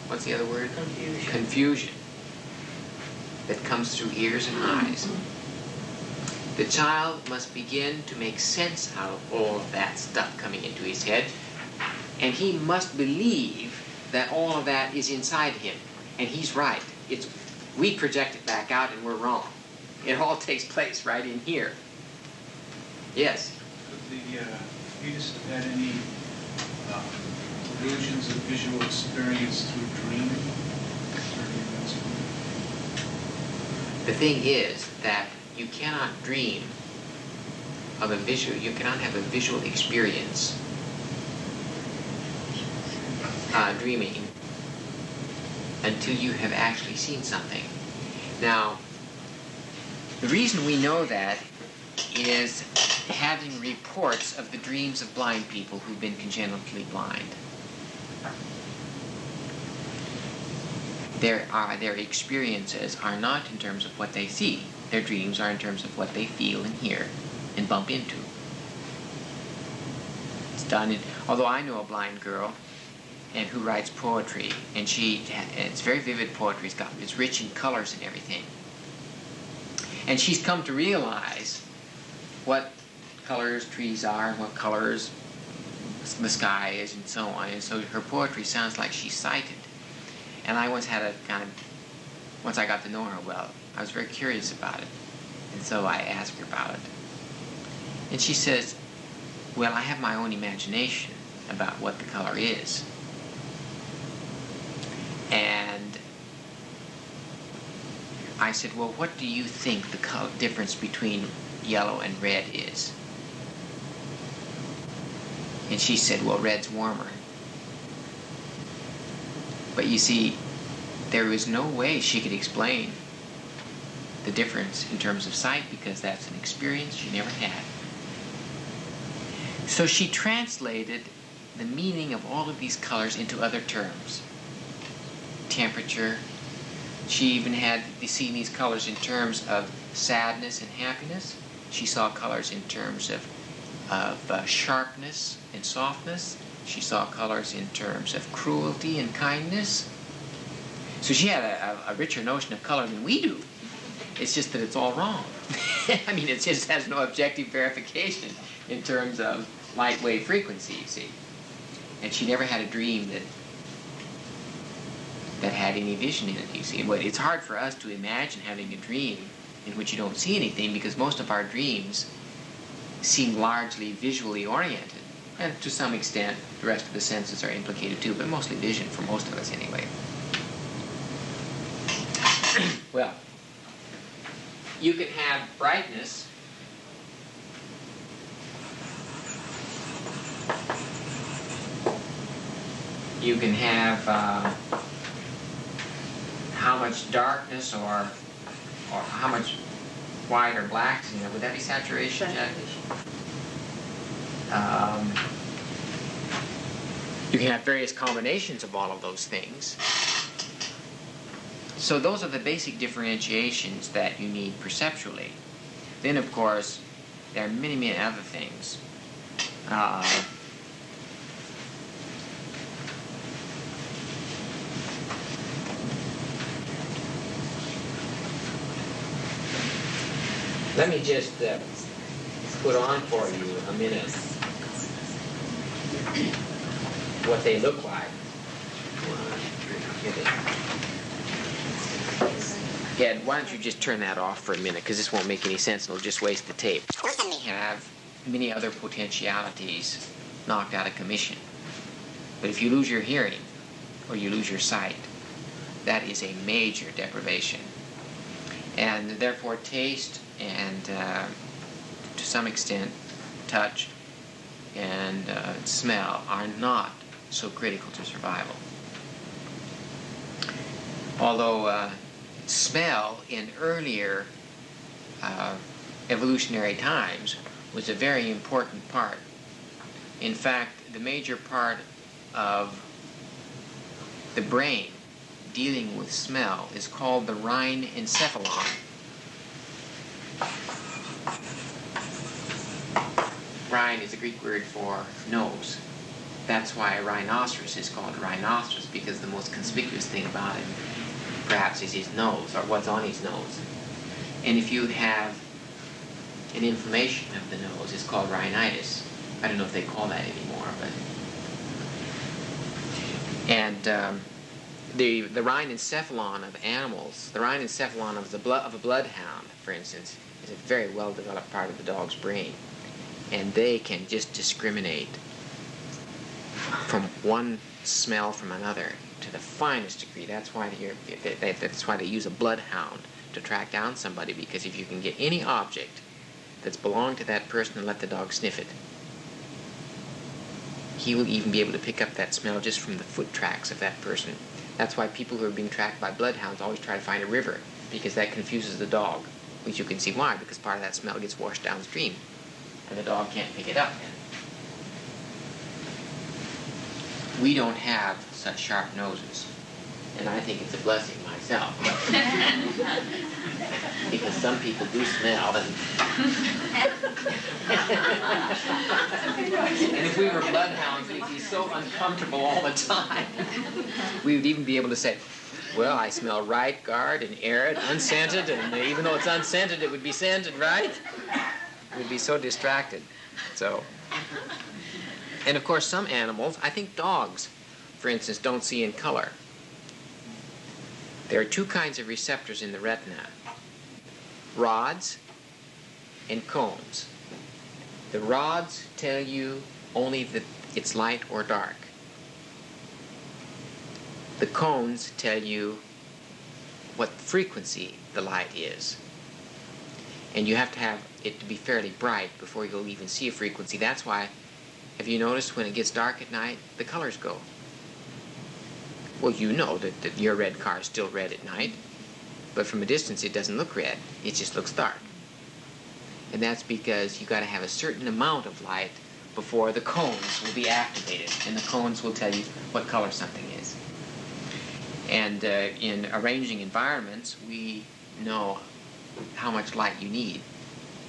what's the other word? Confusion that comes through ears and eyes. The child must begin to make sense out of all of that stuff coming into his head, and he must believe that all of that is inside him, and he's right. We project it back out and we're wrong. It all takes place right in here. Yes?
Could the fetus have had any illusions of visual experience through dreaming?
The thing is that you cannot dream of a visual, you cannot have a visual experience dreaming until you have actually seen something. Now, the reason we know that is having reports of the dreams of blind people who've been congenitally blind. Their experiences are not in terms of what they see. Their dreams are in terms of what they feel and hear and bump into. It's done although I know a blind girl and who writes poetry, and it's very vivid poetry. It's rich in colors and everything. And she's come to realize what colors trees are and what colors the sky is and so on. And so her poetry sounds like she's sighted. And I once had once I got to know her well, I was very curious about it. And so I asked her about it. And she says, well, I have my own imagination about what the color is. And I said, well, what do you think the difference between yellow and red is? And she said, well, red's warmer. But you see, there was no way she could explain the difference in terms of sight because that's an experience she never had. So she translated the meaning of all of these colors into other terms. Temperature. She even had seen these colors in terms of sadness and happiness. She saw colors in terms of sharpness and softness. She saw colors in terms of cruelty and kindness. So she had a richer notion of color than we do. It's just that it's all wrong. I mean, it just has no objective verification in terms of light wave frequency, you see. And she never had a dream that had any vision in it, you see. But it's hard for us to imagine having a dream in which you don't see anything because most of our dreams seem largely visually oriented. And to some extent, the rest of the senses are implicated too, but mostly vision for most of us anyway. Well, you can have brightness. You can have how much darkness or how much white or black, would that be saturation? You can have various combinations of all of those things. So those are the basic differentiations that you need perceptually. Then, of course, there are many, many other things. Let me just put on for you a minute what they look like. Ed, why don't you just turn that off for a minute, because this won't make any sense and it'll just waste the tape. We have many other potentialities knocked out of commission. But if you lose your hearing or you lose your sight, that is a major deprivation. And therefore taste and to some extent touch and smell are not so critical to survival. Although smell in earlier evolutionary times was a very important part. In fact, the major part of the brain dealing with smell is called the rhinencephalon. Rhine is a Greek word for nose. That's why a rhinoceros is called a rhinoceros, because the most conspicuous thing about him perhaps is his nose, or what's on his nose. And if you have an inflammation of the nose, it's called rhinitis. I don't know if they call that anymore, but... And the rhinencephalon of animals, the rhinencephalon of a bloodhound, for instance, is a very well-developed part of the dog's brain. And they can just discriminate from one smell from another to the finest degree. That's why they use a bloodhound to track down somebody, because if you can get any object that's belonged to that person and let the dog sniff it, he will even be able to pick up that smell just from the foot tracks of that person. That's why people who are being tracked by bloodhounds always try to find a river, because that confuses the dog, which you can see why, because part of that smell gets washed downstream, and the dog can't pick it up. We don't have such sharp noses, and I think it's a blessing myself, because some people do smell, and if we were bloodhounds, we'd be so uncomfortable all the time. We would even be able to say, well, I smell right, guard, and arid, unscented, and even though it's unscented, it would be scented, right? We'd be so distracted. So, and of course, some animals, I think dogs, for instance, don't see in color. There are two kinds of receptors in the retina: rods and cones. The rods tell you only that it's light or dark. The cones tell you what frequency the light is. And you have to have it to be fairly bright before you'll even see a frequency. That's why, have you noticed when it gets dark at night, the colors go? Well, you know that your red car is still red at night, but from a distance it doesn't look red, it just looks dark. And that's because you've got to have a certain amount of light before the cones will be activated, and the cones will tell you what color something is. And in arranging environments, we know how much light you need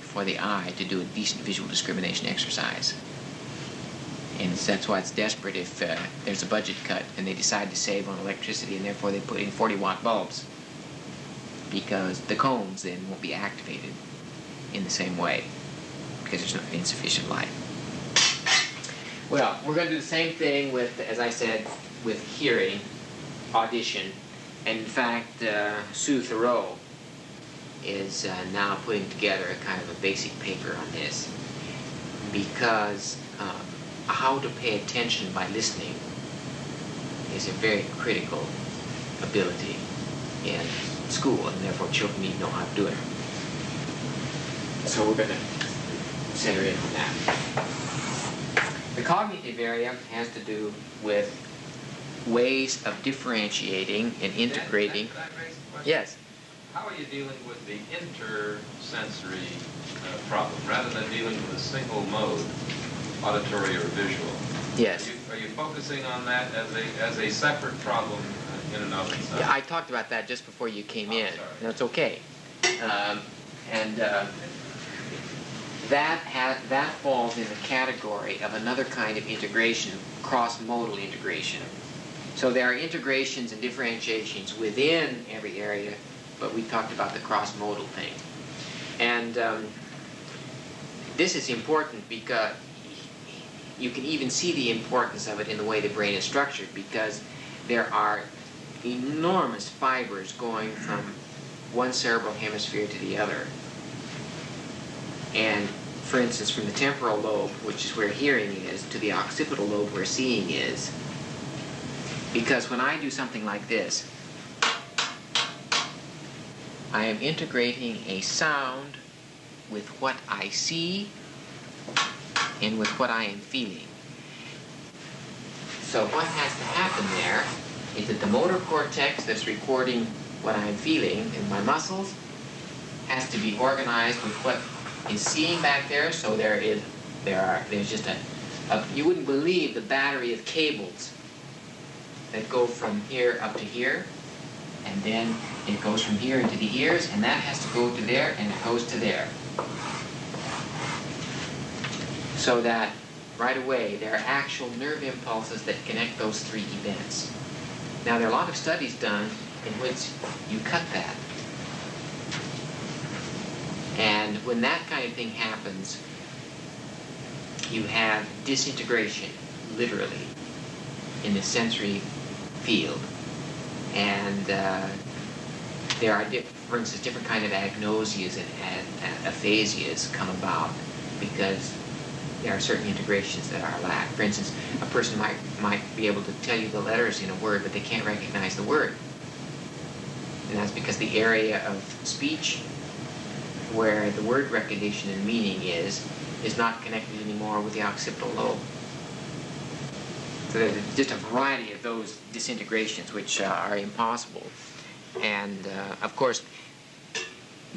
for the eye to do a decent visual discrimination exercise. And that's why it's desperate if there's a budget cut and they decide to save on electricity, and therefore they put in 40-watt bulbs, because the cones then won't be activated in the same way because there's not insufficient light. Well, we're going to do the same thing with, as I said, with hearing, audition. And in fact, Sue Thoreau is now putting together a kind of a basic paper on this, because how to pay attention by listening is a very critical ability in school, and therefore children need to know how to do it. So we're going to center in on that. The cognitive area has to do with ways of differentiating and integrating.
Can I raise a question?
Yes.
How are you dealing with the intersensory problem, rather than dealing with a single mode, auditory or visual?
Yes.
Are you focusing on that as a separate problem in and of itself?
Yeah, I talked about that just before you came in.
Sorry.
That's okay. That falls in the category of another kind of integration, cross-modal integration. So there are integrations and differentiations within every area, but we talked about the cross-modal thing. And this is important because you can even see the importance of it in the way the brain is structured, because there are enormous fibers going from one cerebral hemisphere to the other. And for instance, from the temporal lobe, which is where hearing is, to the occipital lobe where seeing is. Because when I do something like this, I am integrating a sound with what I see and with what I am feeling. So what has to happen there is that the motor cortex that's recording what I'm feeling in my muscles has to be organized with what is seeing back there. So there's just you wouldn't believe the battery of cables that go from here up to here, and then it goes from here into the ears, and that has to go to there, and it goes to there. So that right away there are actual nerve impulses that connect those three events. Now there are a lot of studies done in which you cut that. And when that kind of thing happens, you have disintegration, literally, in the sensory field. And there are, for instance, different kind of agnosias and aphasias come about because there are certain integrations that are lacked. For instance, a person might be able to tell you the letters in a word, but they can't recognize the word. And that's because the area of speech where the word recognition and meaning is not connected anymore with the occipital lobe. So there's just a variety of those disintegrations which are impossible. And of course,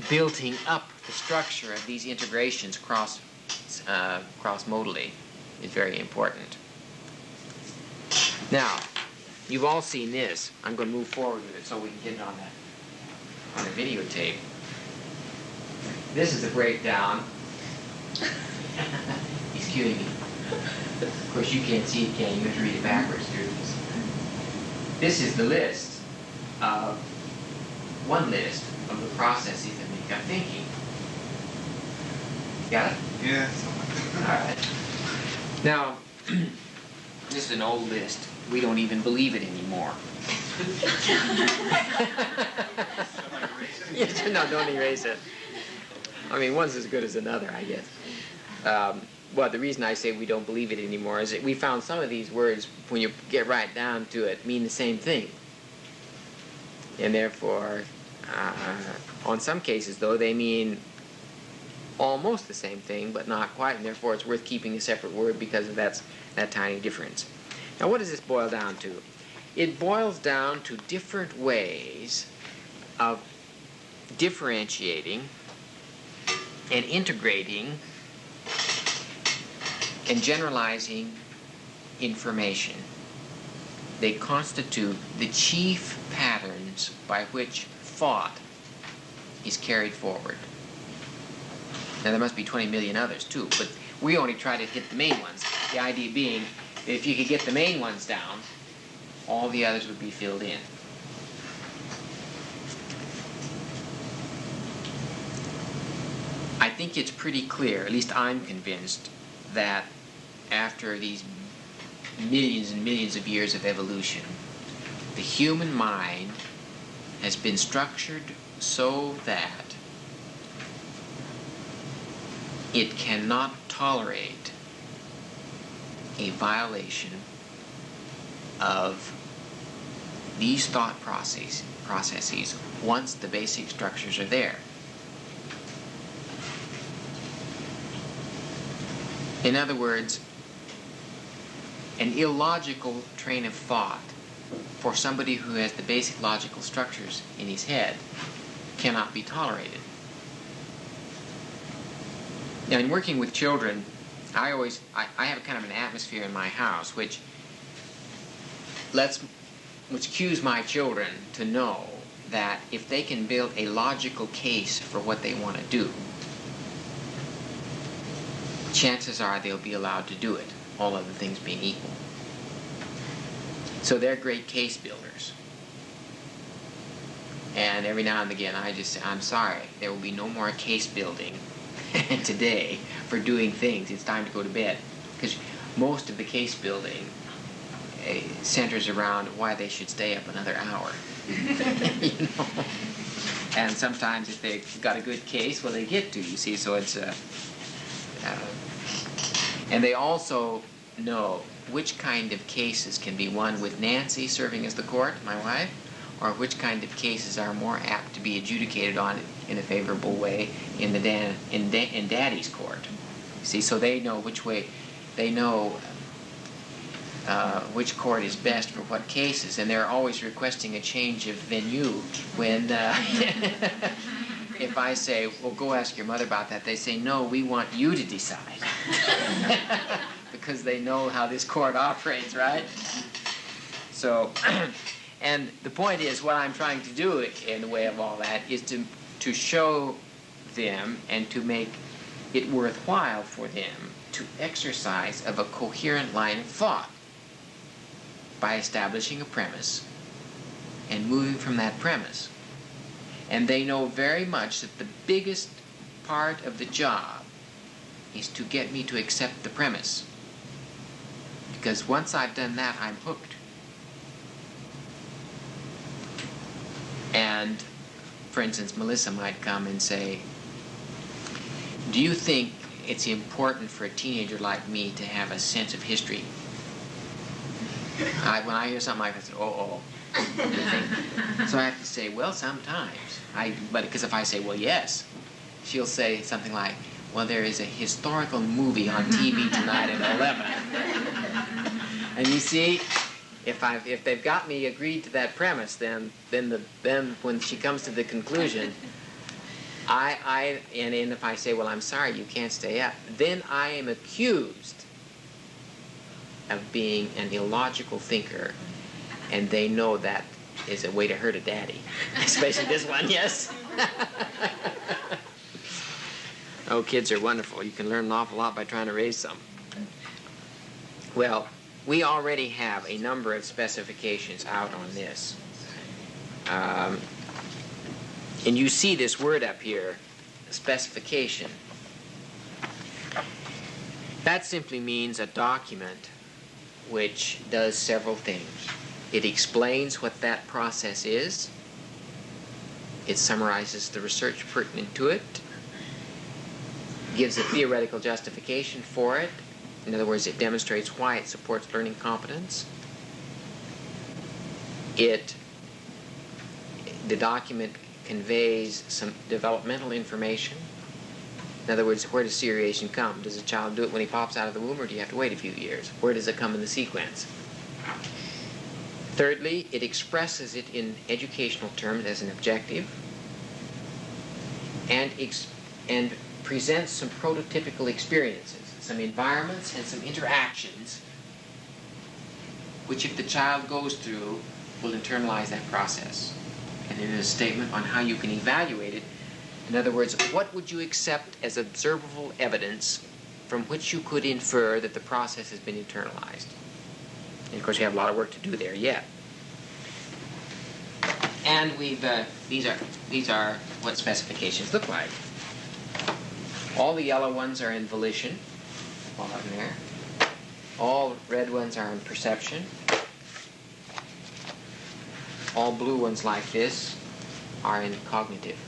building up the structure of these integrations cross-modally is very important. Now, you've all seen this. I'm going to move forward with it so we can get it on the videotape. This is a breakdown. He's cueing me. Of course, you can't see it, can you? You have to read it backwards, too. This is the list of one list of the processes that make up thinking. Got it?
Yeah.
All right. Now, this is an old list. We don't even believe it anymore. Yes, no, don't erase it. I mean, one's as good as another, I guess. Well, the reason I say we don't believe it anymore is that we found some of these words, when you get right down to it, mean the same thing. And therefore, on some cases, though, they mean almost the same thing, but not quite, and therefore it's worth keeping a separate word because of that tiny difference. Now, what does this boil down to? It boils down to different ways of differentiating and integrating and generalizing information. They constitute the chief patterns by which thought is carried forward. Now, there must be 20 million others, too, but we only try to hit the main ones. The idea being that if you could get the main ones down, all the others would be filled in. I think it's pretty clear, at least I'm convinced, that after these millions and millions of years of evolution, the human mind has been structured so that it cannot tolerate a violation of these thought processes once the basic structures are there. In other words, an illogical train of thought for somebody who has the basic logical structures in his head cannot be tolerated. Now, in working with children, I have kind of an atmosphere in my house which cues my children to know that if they can build a logical case for what they want to do, chances are they'll be allowed to do it, all other things being equal. So they're great case builders. And every now and again I just say, I'm sorry, there will be no more case building today for doing things. It's time to go to bed. Because most of the case building centers around why they should stay up another hour. You know? And sometimes if they've got a good case, well, they get to, you see, so it's and they also know which kind of cases can be won with Nancy serving as the court, my wife, or which kind of cases are more apt to be adjudicated on in a favorable way in Daddy's court. See, so they know which way, they know which court is best for what cases, and they're always requesting a change of venue when if I say, well, go ask your mother about that, they say, no, we want you to decide. Because they know how this court operates, right? So, and the point is, what I'm trying to do in the way of all that is to show them and to make it worthwhile for them to exercise of a coherent line of thought by establishing a premise and moving from that premise. And they know very much that the biggest part of the job is to get me to accept the premise. Because once I've done that, I'm hooked. And, for instance, Melissa might come and say, do you think it's important for a teenager like me to have a sense of history? When I hear something like that, I say, oh. So I have to say, well, sometimes. But because if I say, well, yes, she'll say something like, well, there is a historical movie on TV tonight at 11. And you see, if they've got me agreed to that premise, then when she comes to the conclusion, And if I say, well, I'm sorry, you can't stay up, then I am accused of being an illogical thinker, and they know that is a way to hurt a daddy, especially this one, yes? Oh, kids are wonderful. You can learn an awful lot by trying to raise some. Well, we already have a number of specifications out on this. And you see this word up here, specification. That simply means a document which does several things. It explains what that process is. It summarizes the research pertinent to it. Gives a theoretical justification for it. In other words, it demonstrates why it supports learning competence. The document conveys some developmental information. In other words, where does seriation come? Does a child do it when he pops out of the womb, or do you have to wait a few years? Where does it come in the sequence? Thirdly, it expresses it in educational terms as an objective, and presents some prototypical experiences, some environments and some interactions, which if the child goes through, will internalize that process. And it is a statement on how you can evaluate it. In other words, what would you accept as observable evidence from which you could infer that the process has been internalized? And of course, we have a lot of work to do there yet. And these are what specifications look like. All the yellow ones are in volition, all up in there. All red ones are in perception. All blue ones like this are in cognitive.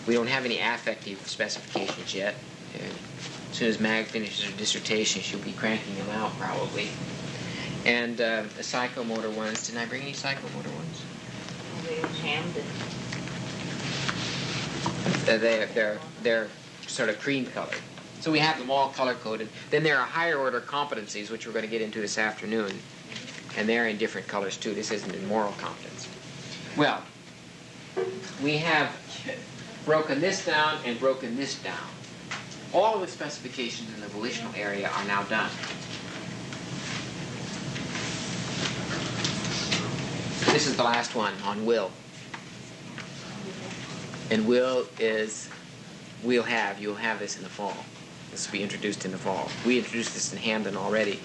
We don't have any affective specifications yet. As soon as Mag finishes her dissertation, she'll be cranking them out probably. And the psychomotor ones, didn't I bring any psychomotor ones?
Hamden.
They're sort of cream colored. So we have them all color-coded. Then there are higher order competencies, which we're going to get into this afternoon. And they're in different colors too. This isn't in moral competence. Well, we have broken this down and broken this down. All of the specifications in the volitional area are now done. This is the last one on will. And will is, you'll have this in the fall. This will be introduced in the fall. We introduced this in Hamden already.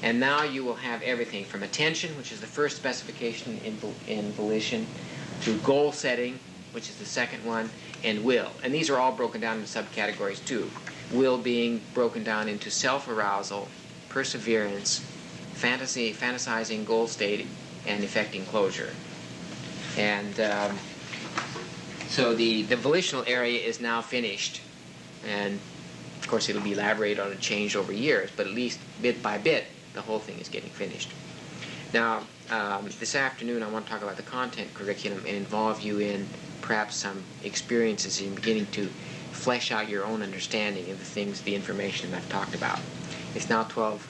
And now you will have everything from attention, which is the first specification in volition, to goal setting, which is the second one, and will. And these are all broken down into subcategories too. Will being broken down into self-arousal, perseverance, fantasy, fantasizing, goal state, and effecting closure. And so the volitional area is now finished. And of course it'll be elaborated on and changed over years, but at least bit by bit, the whole thing is getting finished. Now, this afternoon I want to talk about the content curriculum and involve you in perhaps some experiences in beginning to flesh out your own understanding of the things, the information that I've talked about. It's now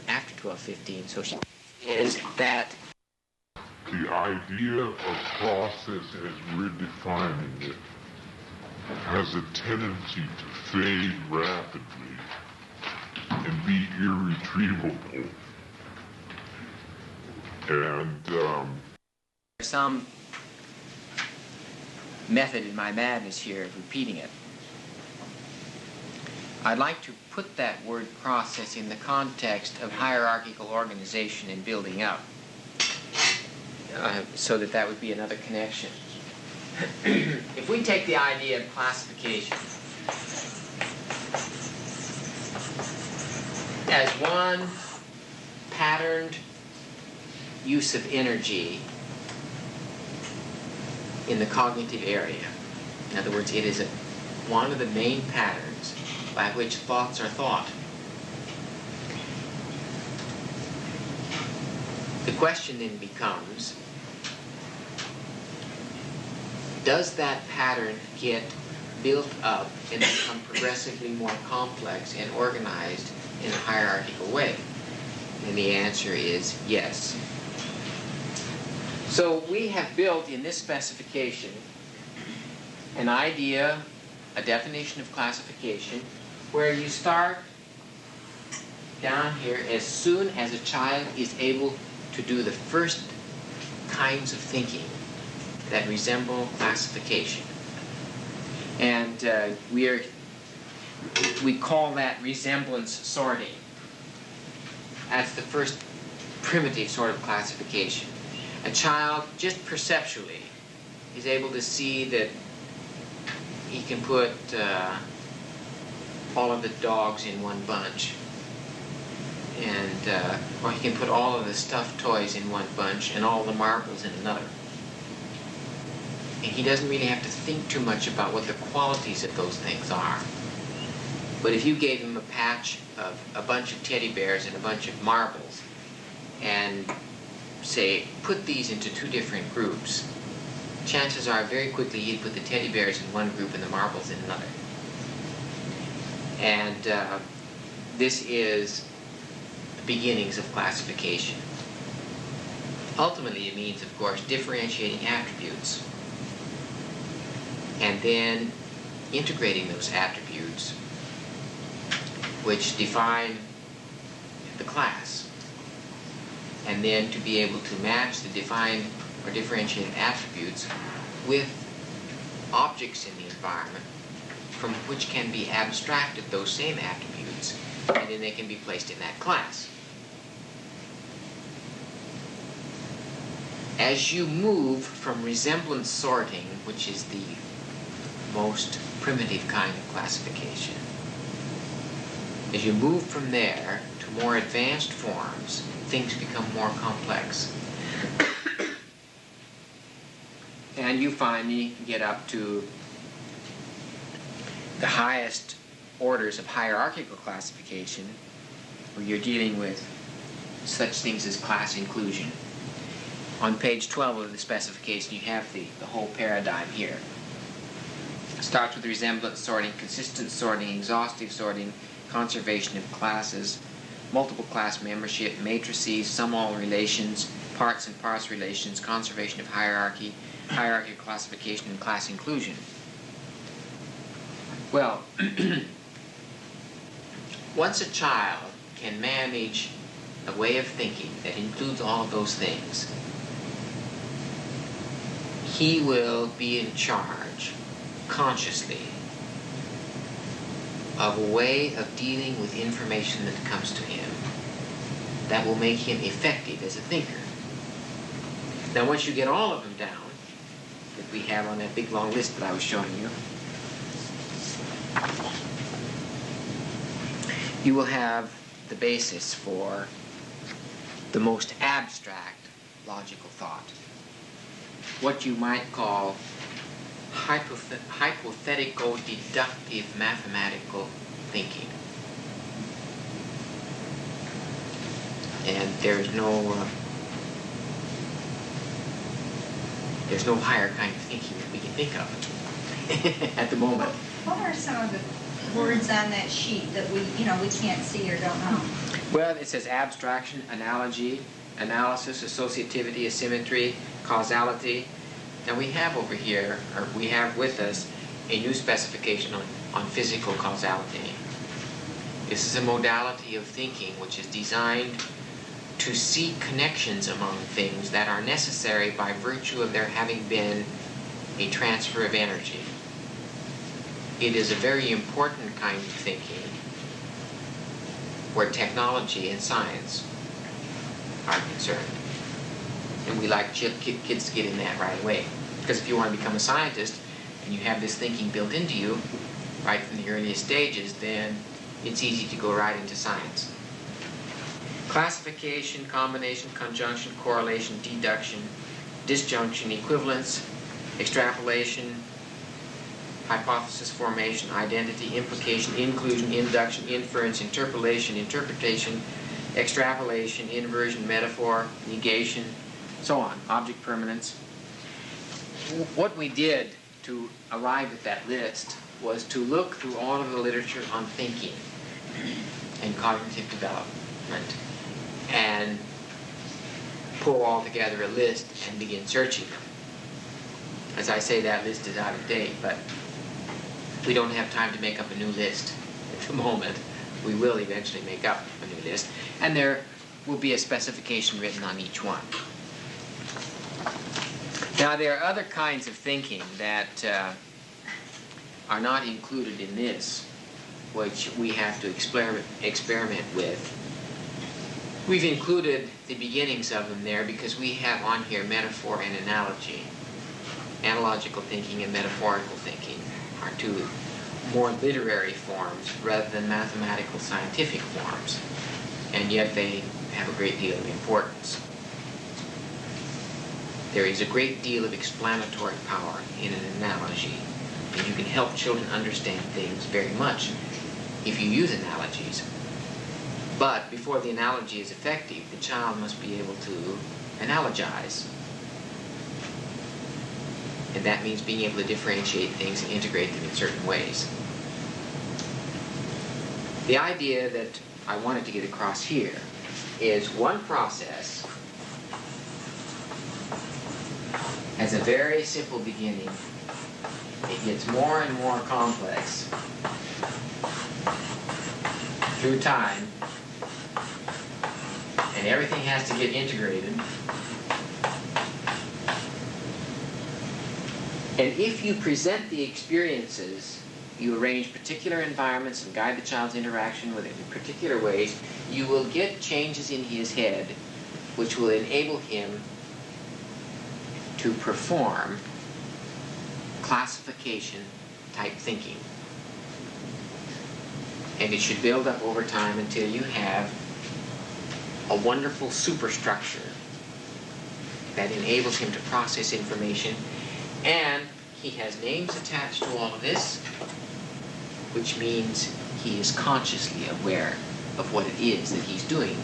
after 12:15, so she is that
the idea of process as we're defining it has a tendency to fade rapidly and be irretrievable. And
some method in my madness here of repeating it. I'd like to put that word process in the context of hierarchical organization and building up, so that would be another connection. If we take the idea of classification as one patterned use of energy in the cognitive area. In other words, it is one of the main patterns by which thoughts are thought. The question then becomes, does that pattern get built up and become progressively more complex and organized in a hierarchical way? And the answer is yes. So we have built in this specification an idea, a definition of classification, where you start down here as soon as a child is able to do the first kinds of thinking that resemble classification. And we call that resemblance sorting. That's the first primitive sort of classification. A child, just perceptually, is able to see that he can put all of the dogs in one bunch, and or he can put all of the stuffed toys in one bunch and all the marbles in another. And he doesn't really have to think too much about what the qualities of those things are. But if you gave him a patch of a bunch of teddy bears and a bunch of marbles, and say, put these into two different groups, chances are very quickly he'd put the teddy bears in one group and the marbles in another. And this is the beginnings of classification. Ultimately, it means, of course, differentiating attributes and then integrating those attributes which define the class, and then to be able to match the defined or differentiated attributes with objects in the environment from which can be abstracted those same attributes, and then they can be placed in that class. As you move from resemblance sorting, which is the most primitive kind of classification, as you move from there to more advanced forms, things become more complex. And you finally get up to the highest orders of hierarchical classification, where you're dealing with such things as class inclusion. On page 12 of the specification, you have the whole paradigm here. It starts with resemblance sorting, consistent sorting, exhaustive sorting, conservation of classes, multiple class membership, matrices, sum-all relations, parts and parts relations, conservation of hierarchy, hierarchy of classification, and class inclusion. Well, once a child can manage a way of thinking that includes all of those things, he will be in charge, consciously, of a way of dealing with information that comes to him that will make him effective as a thinker. Now, once you get all of them down, that we have on that big long list that I was showing you, you will have the basis for the most abstract logical thought, what you might call hypothetical deductive mathematical thinking. And there's no higher kind of thinking that we can think of at the moment.
What are some of the words on that sheet that we can't see or don't know?
Well, it says abstraction, analogy, analysis, associativity, asymmetry, causality. Now we have over here, or we have with us, a new specification on physical causality. This is a modality of thinking which is designed to see connections among things that are necessary by virtue of there having been a transfer of energy. It is a very important kind of thinking where technology and science are concerned. And we like kids to get in that right away. Because if you want to become a scientist and you have this thinking built into you right from the earliest stages, then it's easy to go right into science. Classification, combination, conjunction, correlation, deduction, disjunction, equivalence, extrapolation, hypothesis formation, identity, implication, inclusion, induction, inference, interpolation, interpretation, extrapolation, inversion, metaphor, negation, so on, object permanence. What we did to arrive at that list was to look through all of the literature on thinking and cognitive development and pull all together a list and begin searching them. As I say, that list is out of date, but we don't have time to make up a new list at the moment. We will eventually make up a new list, and there will be a specification written on each one. Now, there are other kinds of thinking that are not included in this, which we have to experiment with. We've included the beginnings of them there because we have on here metaphor and analogy. Analogical thinking and metaphorical thinking are two more literary forms rather than mathematical scientific forms, and yet they have a great deal of importance. There is a great deal of explanatory power in an analogy, and you can help children understand things very much if you use analogies. But before the analogy is effective, the child must be able to analogize. And that means being able to differentiate things and integrate them in certain ways. The idea that I wanted to get across here is one process has a very simple beginning. It gets more and more complex through time, and everything has to get integrated. And if you present the experiences, you arrange particular environments and guide the child's interaction with it in particular ways, you will get changes in his head which will enable him to perform classification type thinking. And it should build up over time until you have a wonderful superstructure that enables him to process information, and he has names attached to all of this, which means he is consciously aware of what it is that he's doing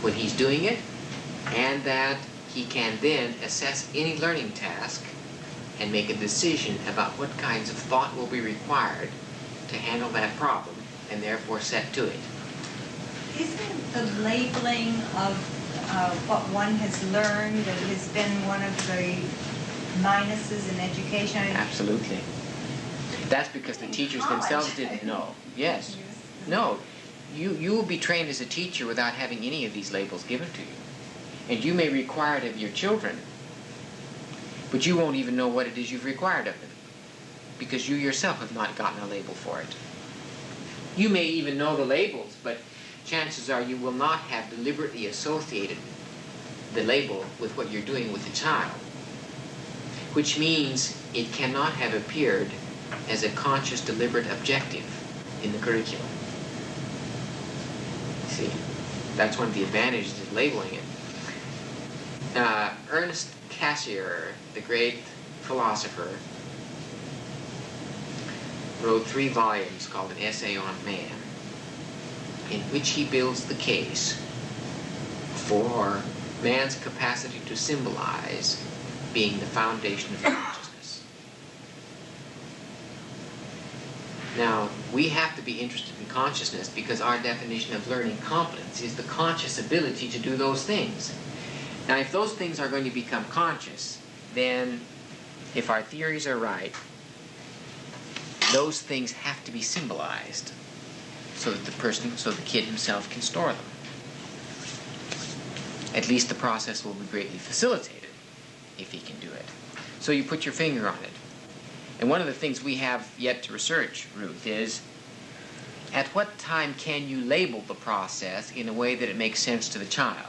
when he's doing it, and that he can then assess any learning task and make a decision about what kinds of thought will be required to handle that problem, and therefore set to it.
Isn't the labeling of what one has learned that has been one of the minuses in education?
Absolutely. That's because the teachers themselves didn't know. Yes. No. You will be trained as a teacher without having any of these labels given to you. And you may require it of your children, but you won't even know what it is you've required of them, because you yourself have not gotten a label for it. You may even know the labels, but chances are you will not have deliberately associated the label with what you're doing with the child, which means it cannot have appeared as a conscious, deliberate objective in the curriculum. See, that's one of the advantages of labeling it. Ernest Cassirer, the great philosopher, wrote 3 volumes called An Essay on Man, in which he builds the case for man's capacity to symbolize being the foundation of consciousness. Now, we have to be interested in consciousness because our definition of learning competence is the conscious ability to do those things. Now, if those things are going to become conscious, then if our theories are right, those things have to be symbolized so that the kid himself can store them. At least the process will be greatly facilitated if he can do it. So you put your finger on it. And one of the things we have yet to research, Ruth, is at what time can you label the process in a way that it makes sense to the child?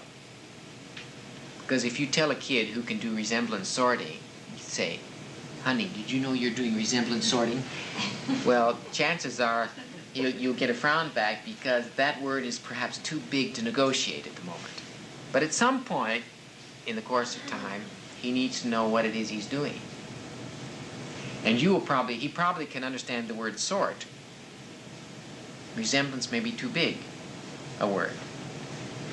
Because if you tell a kid who can do resemblance sorting, you say, honey, did you know you're doing resemblance sorting? Well, chances are you'll get a frown back because that word is perhaps too big to negotiate at the moment. But at some point in the course of time, he needs to know what it is he's doing. And he probably can understand the word sort. Resemblance may be too big a word.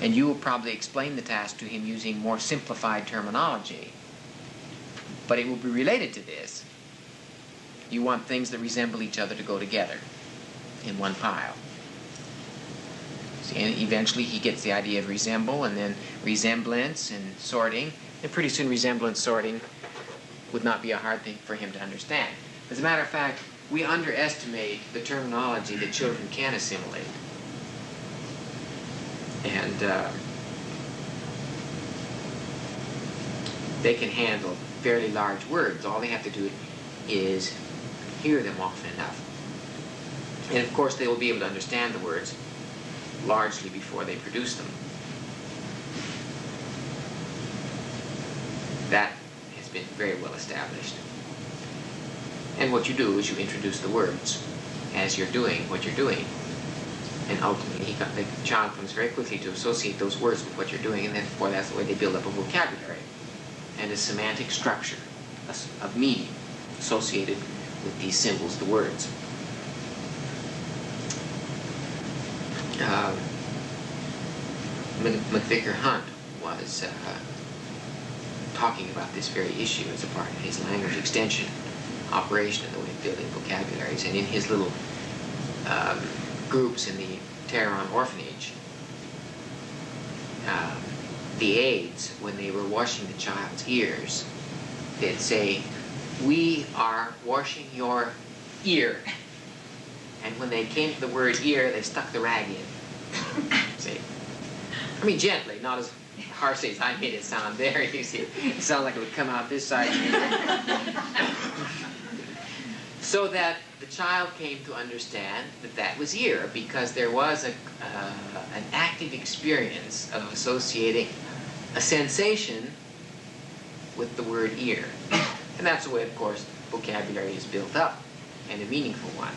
And you will probably explain the task to him using more simplified terminology. But it will be related to this. You want things that resemble each other to go together in one pile. See, and eventually he gets the idea of resemble, and then resemblance and sorting. And pretty soon resemblance sorting would not be a hard thing for him to understand. As a matter of fact, we underestimate the terminology that children can assimilate. And they can handle fairly large words. All they have to do is hear them often enough. And of course, they will be able to understand the words largely before they produce them. That has been very well established. And what you do is you introduce the words as you're doing what you're doing. And ultimately, the child comes very quickly to associate those words with what you're doing, and therefore that's the way they build up a vocabulary and a semantic structure of meaning associated with these symbols, the words. McVicker Hunt was talking about this very issue as a part of his language extension operation in the way of building vocabularies. And in his little groups in the Tehran orphanage, the aides, when they were washing the child's ears, they'd say, "We are washing your ear." And when they came to the word ear, they stuck the rag in. See? I mean, gently, not as harshly as I made it sound there. You see, it sounded like it would come out this side. So that the child came to understand that that was ear, because there was an active experience of associating a sensation with the word ear. And that's the way, of course, vocabulary is built up, and a meaningful one.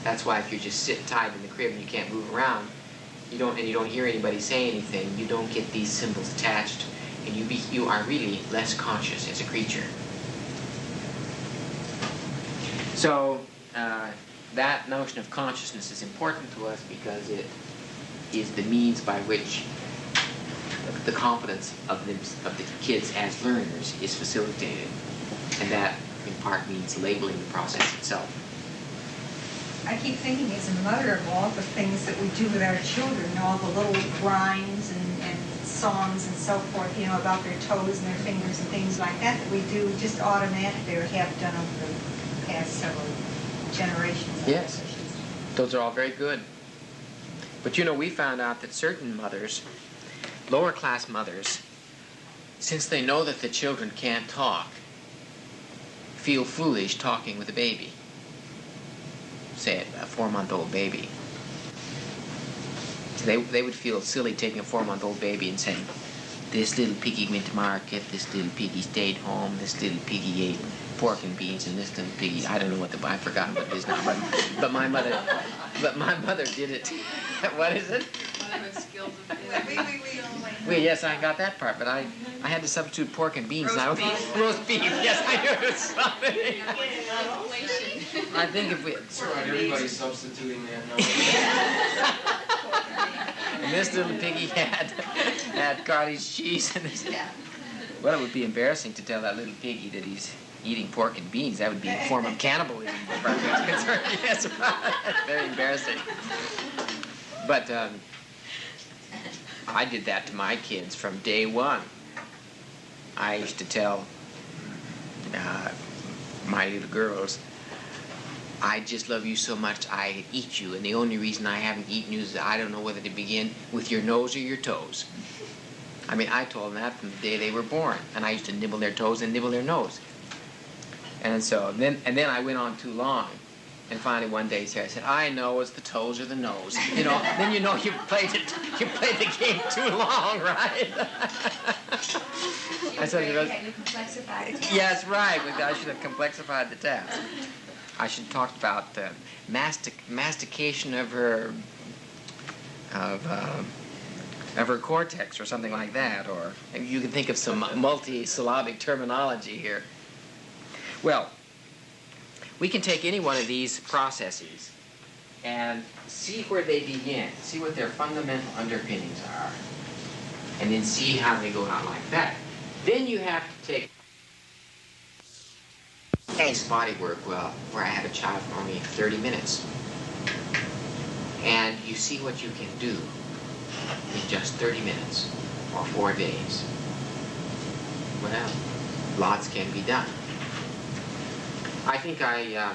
That's why if you just sit tight in the crib and you can't move around, you don't hear anybody say anything, you don't get these symbols attached, and you are really less conscious as a creature. So that notion of consciousness is important to us because it is the means by which the competence of the kids as learners is facilitated, and that in part means labeling the process itself.
I keep thinking as a mother of all the things that we do with our children, all the little rhymes and songs and so forth, you know, about their toes and their fingers and things like that we do just automatically or have done over the past several generations.
Yes, those are all very good. But you know, we found out that certain mothers, lower class mothers, since they know that the children can't talk, feel foolish talking with a baby. Say a 4-month-old baby. So they would feel silly taking a 4-month-old baby and saying, "This little piggy went to market, this little piggy stayed home, this little piggy ate pork and beans, and this little piggy," I don't know what I've forgotten what it is now, but my mother did it. What is it? Wait, yes, I got that part, but I had to substitute pork and beans. Roast beef. Yes, I knew it was something. I think if we...
Everybody's substituting that now.
And this little piggy had cottage cheese. And this, well, it would be embarrassing to tell that little piggy that he's eating pork and beans. That would be a form of cannibalism. Yes, very embarrassing. But I did that to my kids from day one. I used to tell my little girls, "I just love you so much, I eat you. And the only reason I haven't eaten you is that I don't know whether to begin with your nose or your toes." I mean, I told them that from the day they were born. And I used to nibble their toes and nibble their nose. And so then I went on too long. And finally one day I said, "I know it's the toes or the nose." You know, then you know you played the game too long, right? I said, yes, right. I should have complexified the task. I should talk about the mastication of her cortex or something like that, or you can think of some multi-syllabic terminology here. Well, we can take any one of these processes and see where they begin, see what their fundamental underpinnings are, and then see how they go out like that. Then you have to take body work, well, where I have a child for only 30 minutes. And you see what you can do in just 30 minutes or 4 days. Well, lots can be done. I think I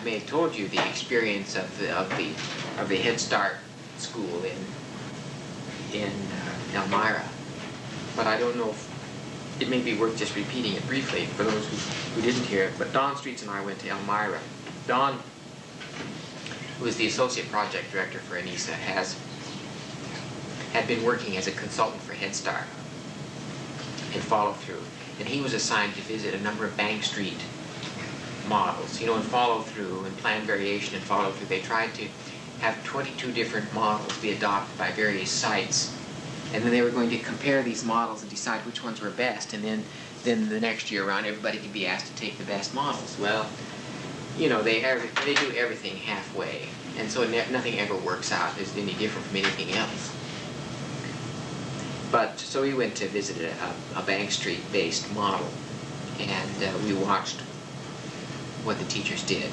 may have told you the experience of the Head Start school in Elmira, but I don't know if it may be worth just repeating it briefly for those who didn't hear it. But Don Streets and I went to Elmira. Don, who is the associate project director for ANISA, had been working as a consultant for Head Start in follow-through, and he was assigned to visit a number of Bank Street models. You know, in follow-through and plan variation and follow-through, they tried to have 22 different models be adopted by various sites, and then they were going to compare these models and decide which ones were best, and then the next year around, everybody could be asked to take the best models. Well, you know, they do everything halfway, and so nothing ever works out as any different from anything else. But so we went to visit a Bank Street-based model, and we watched what the teachers did.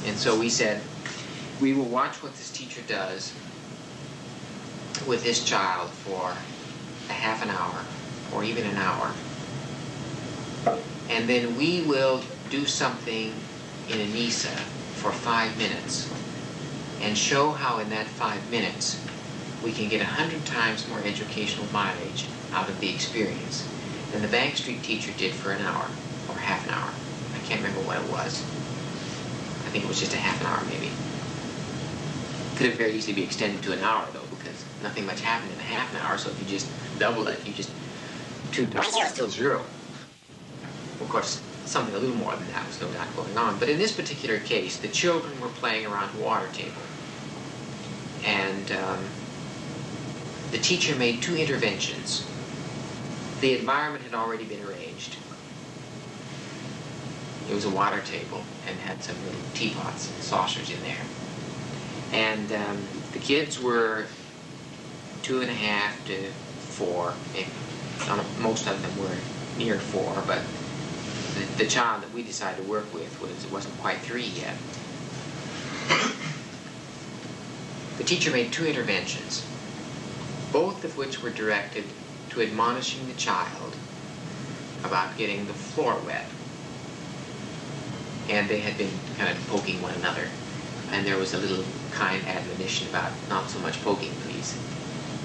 And so we said, we will watch what this teacher does with this child for a half an hour or even an hour. And then we will do something in ANISA for 5 minutes and show how in that 5 minutes we can get 100 times more educational mileage out of the experience than the Bank Street teacher did for an hour or half an hour. I can't remember what it was. I think it was just a half an hour maybe. Could have very easily be extended to an hour though, because nothing much happened in a half an hour, so if you just double it, you just 2 times still 0. Of course, something a little more than that was no doubt going on. But in this particular case, the children were playing around the water table. And the teacher made 2 interventions. The environment had already been arranged. It was a water table and had some little teapots and saucers in there. And the kids were 2.5 to 4. Maybe most of them were near 4, but the child that we decided to work with wasn't quite 3 yet. The teacher made 2 interventions, both of which were directed to admonishing the child about getting the floor wet. And they had been kind of poking one another. And there was a little kind admonition about not so much poking, please.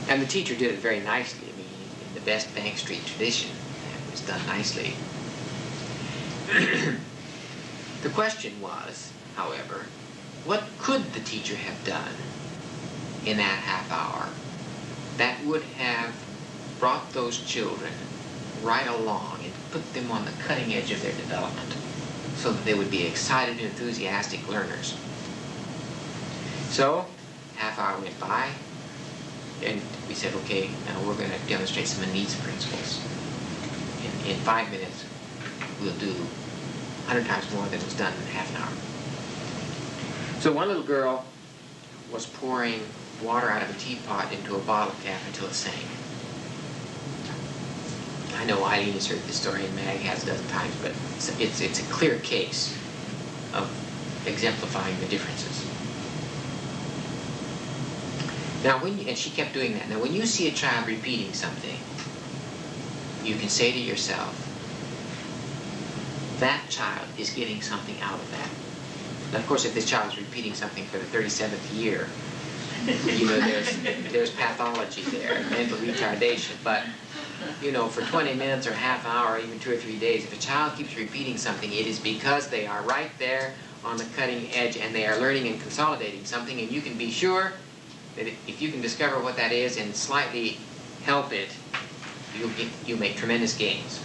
And the teacher did it very nicely. I mean, in the best Bank Street tradition, it was done nicely. The question was, however, what could the teacher have done in that half hour that would have brought those children right along and put them on the cutting edge of their development so that they would be excited and enthusiastic learners? So, half hour went by, and we said, okay, now we're going to demonstrate some needs principles. In 5 minutes, we'll do 100 times more than was done in half an hour. So one little girl was pouring water out of a teapot into a bottle cap until it sank. I know Eileen has heard this story and Mag has a dozen times, but it's a clear case of exemplifying the differences. Now, and she kept doing that. Now, when you see a child repeating something, you can say to yourself, that child is getting something out of that. Now, of course, if this child is repeating something for the 37th year, you know, there's pathology there, mental retardation. But, you know, for 20 minutes or half an hour, or even 2 or 3 days, if a child keeps repeating something, it is because they are right there on the cutting edge and they are learning and consolidating something, and you can be sure that if you can discover what that is and slightly help it, you make tremendous gains.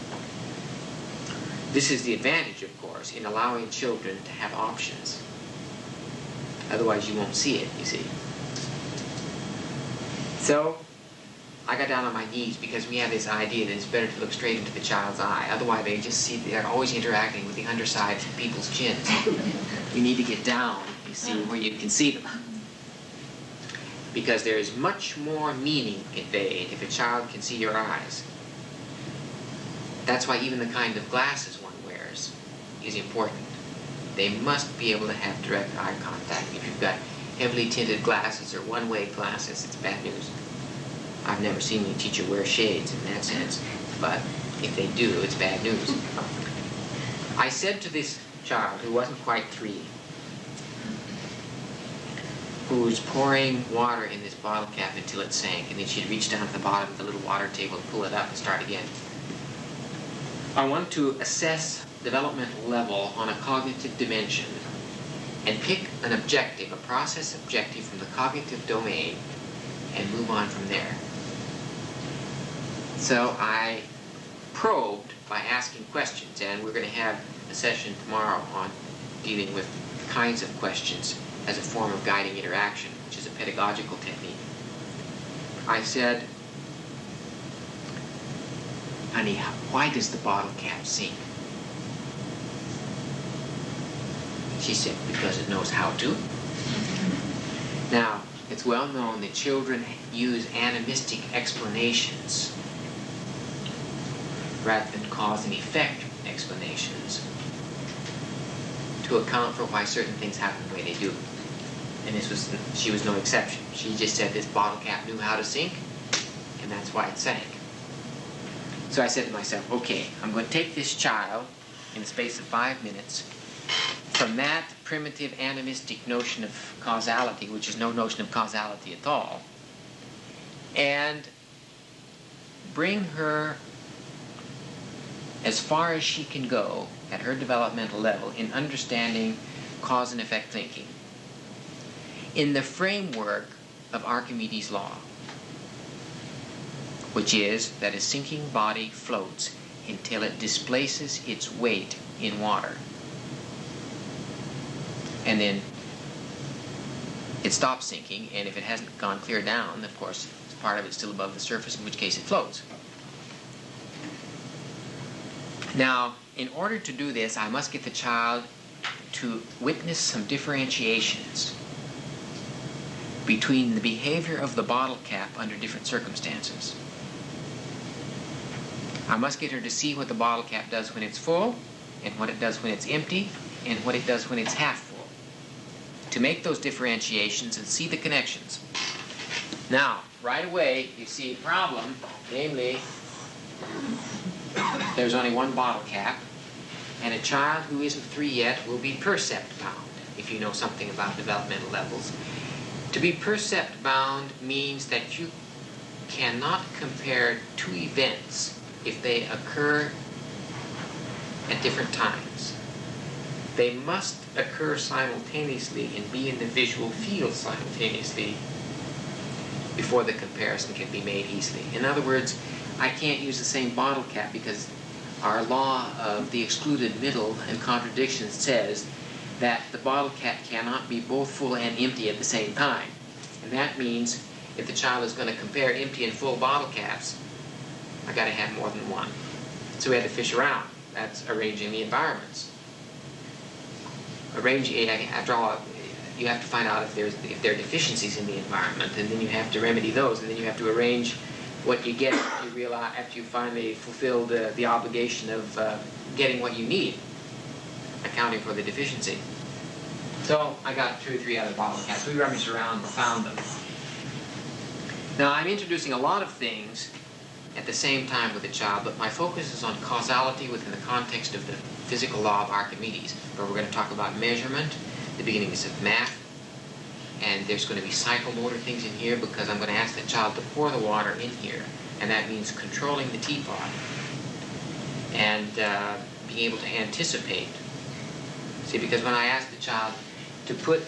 This is the advantage, of course, in allowing children to have options. Otherwise, you won't see it, you see. So, I got down on my knees because we have this idea that it's better to look straight into the child's eye. Otherwise, they just see they're always interacting with the undersides of people's chins. You need to get down, you see, where you can see them. Because there is much more meaning conveyed if a child can see your eyes. That's why even the kind of glasses one wears is important. They must be able to have direct eye contact. If you've got heavily tinted glasses or one-way glasses, it's bad news. I've never seen any teacher wear shades in that sense, but if they do, it's bad news. I said to this child who wasn't quite 3, who was pouring water in this bottle cap until it sank, and then she'd reach down to the bottom of the little water table and pull it up and start again. I want to assess developmental level on a cognitive dimension and pick an objective, a process objective from the cognitive domain, and move on from there. So I probed by asking questions, and we're going to have a session tomorrow on dealing with kinds of questions as a form of guiding interaction, which is a pedagogical technique. I said, "Honey, why does the bottle cap sink?" She said, "Because it knows how to." Now, it's well known that children use animistic explanations rather than cause and effect explanations to account for why certain things happen the way they do. And she was no exception. She just said this bottle cap knew how to sink, and that's why it sank. So I said to myself, okay, I'm going to take this child in the space of 5 minutes from that primitive animistic notion of causality, which is no notion of causality at all, and bring her as far as she can go at her developmental level in understanding cause and effect thinking in the framework of Archimedes' law, which is that a sinking body floats until it displaces its weight in water. And then it stops sinking, and if it hasn't gone clear down, of course, part of it's still above the surface, in which case it floats. Now, in order to do this, I must get the child to witness some differentiations between the behavior of the bottle cap under different circumstances. I must get her to see what the bottle cap does when it's full, and what it does when it's empty, and what it does when it's half full. To make those differentiations and see the connections. Now, right away, you see a problem, namely, there's only one bottle cap, and a child who isn't 3 yet will be percept bound, if you know something about developmental levels. To be percept bound means that you cannot compare 2 events if they occur at different times. They must occur simultaneously and be in the visual field simultaneously before the comparison can be made easily. In other words, I can't use the same bottle cap because our law of the excluded middle and contradiction says that the bottle cap cannot be both full and empty at the same time. And that means if the child is going to compare empty and full bottle caps, I got to have more than one. So we had to fish around. That's arranging the environments. After all, you have to find out if there are deficiencies in the environment, and then you have to remedy those, and then you have to arrange what you get after you finally fulfilled the obligation of getting what you need, accounting for the deficiency. So I got 2 or 3 other bottle caps. We rummaged around and found them. Now I'm introducing a lot of things at the same time with the child, but my focus is on causality within the context of the physical law of Archimedes, where we're going to talk about measurement, the beginnings of math, and there's going to be psychomotor things in here because I'm going to ask the child to pour the water in here, and that means controlling the teapot and being able to anticipate. See, because when I ask the child to put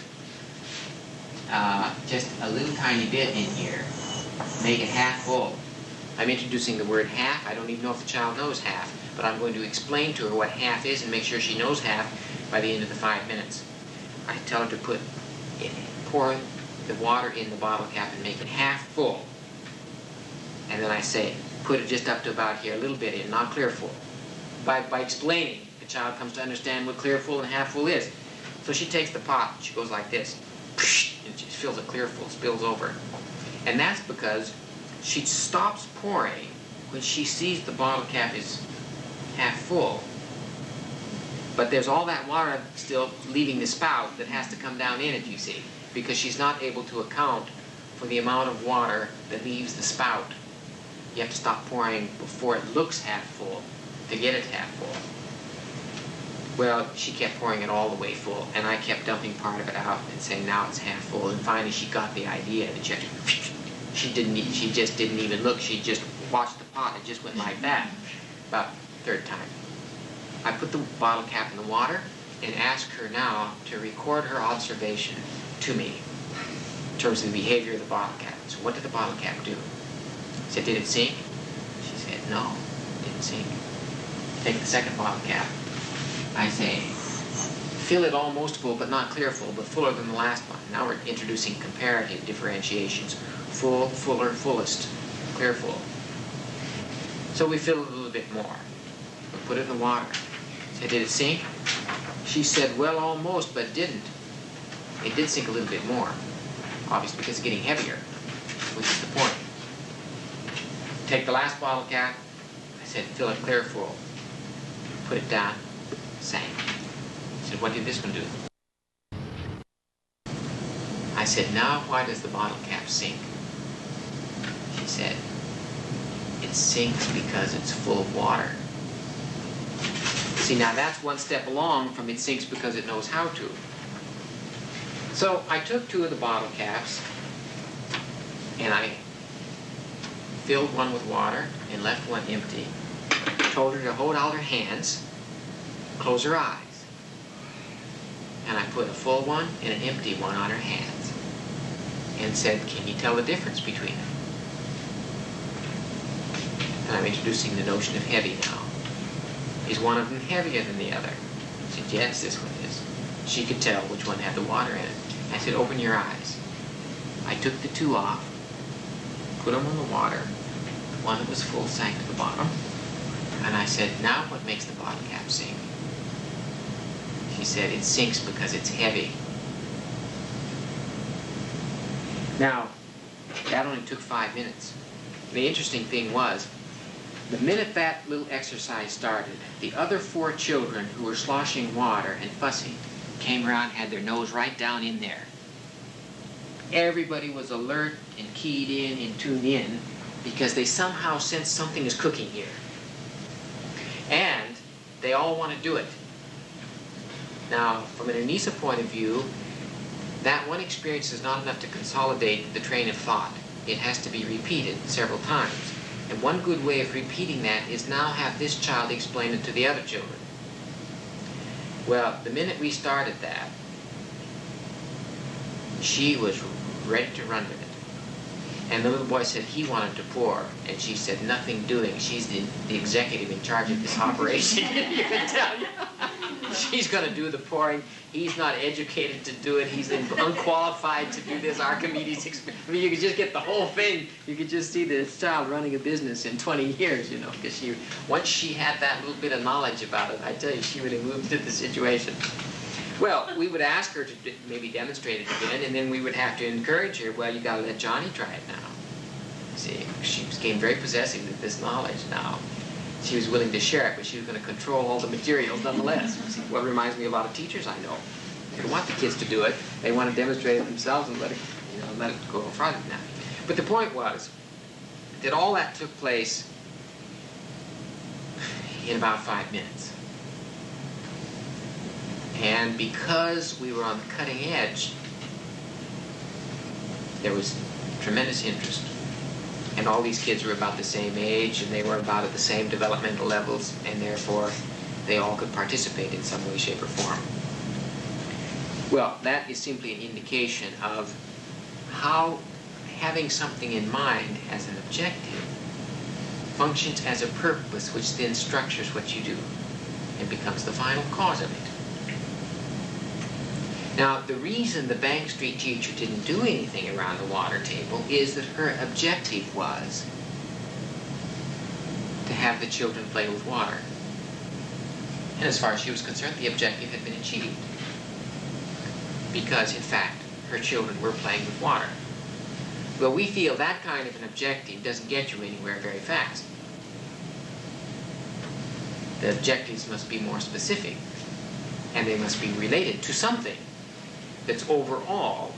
just a little tiny bit in here, make it half full, I'm introducing the word half. I don't even know if the child knows half, but I'm going to explain to her what half is and make sure she knows half by the end of the 5 minutes. I tell her to pour the water in the bottle cap and make it half full. And then I say, put it just up to about here, a little bit in, not clear full. By explaining, the child comes to understand what clear full and half full is. So she takes the pot, she goes like this, and she fills it clear full, spills over. And that's because she stops pouring when she sees the bottle cap is half full. But there's all that water still leaving the spout that has to come down in it, you see, because she's not able to account for the amount of water that leaves the spout. You have to stop pouring before it looks half full to get it half full. Well, she kept pouring it all the way full, and I kept dumping part of it out and saying now it's half full, and finally she got the idea that she just didn't even look. She just watched the pot. It just went like that. About the third time. I put the bottle cap in the water and asked her now to record her observation to me in terms of the behavior of the bottle cap. So what did the bottle cap do? I said, did it sink? She said, no, it didn't sink. Take the second bottle cap. I say, fill it almost full, but not clear full, but fuller than the last one. Now we're introducing comparative differentiations. Full, fuller, fullest, clear full. So we fill it a little bit more. We put it in the water. I said, did it sink? She said, well, almost, but didn't. It did sink a little bit more, obviously because it's getting heavier, which is the point. Take the last bottle cap. I said, fill it clear full. Put it down. Sank. I said, what did this one do? I said, now why does the bottle cap sink? She said, it sinks because it's full of water. See, now that's one step along from it sinks because it knows how to. So I took two of the bottle caps and I filled one with water and left one empty. Told her to hold out her hands, close her eyes. And I put a full one and an empty one on her hands and said, can you tell the difference between them? And I'm introducing the notion of heavy now. Is one of them heavier than the other? She said, yes, this one is. She could tell which one had the water in it. I said, open your eyes. I took the two off, put them on the water. The one that was full sank to the bottom. And I said, now what makes the bottle cap sink? She said, it sinks because it's heavy. Now, that only took 5 minutes. The interesting thing was, the minute that little exercise started, the other 4 children who were sloshing water and fussing came around and had their nose right down in there. Everybody was alert and keyed in and tuned in because they somehow sensed something is cooking here. And they all want to do it. Now, from an Anissa point of view, that one experience is not enough to consolidate the train of thought. It has to be repeated several times. And one good way of repeating that is now have this child explain it to the other children. Well, the minute we started that, she was ready to run with it. And the little boy said he wanted to pour, and she said, nothing doing. She's the executive in charge of this operation. You can tell you. She's going to do the pouring. He's not educated to do it. He's unqualified to do this Archimedes experiment. I mean, you could just get the whole thing. You could just see this child running a business in 20 years, you know, because once she had that little bit of knowledge about it, I tell you, she really moved into the situation. Well, we would ask her to maybe demonstrate it again, and then we would have to encourage her, well, you got to let Johnny try it now. See, she became very possessive of this knowledge now. She was willing to share it, but she was going to control all the materials nonetheless. See, well, it reminds me of a lot of teachers I know. They don't want the kids to do it. They want to demonstrate it themselves and let it go further than that. But the point was that all that took place in about 5 minutes. And because we were on the cutting edge, there was tremendous interest. And all these kids were about the same age, and they were about at the same developmental levels, and therefore they all could participate in some way, shape, or form. Well, that is simply an indication of how having something in mind as an objective functions as a purpose, which then structures what you do and becomes the final cause of it. Now, the reason the Bank Street teacher didn't do anything around the water table is that her objective was to have the children play with water. And as far as she was concerned, the objective had been achieved. Because, in fact, her children were playing with water. Well, we feel that kind of an objective doesn't get you anywhere very fast. The objectives must be more specific, and they must be related to something that's overall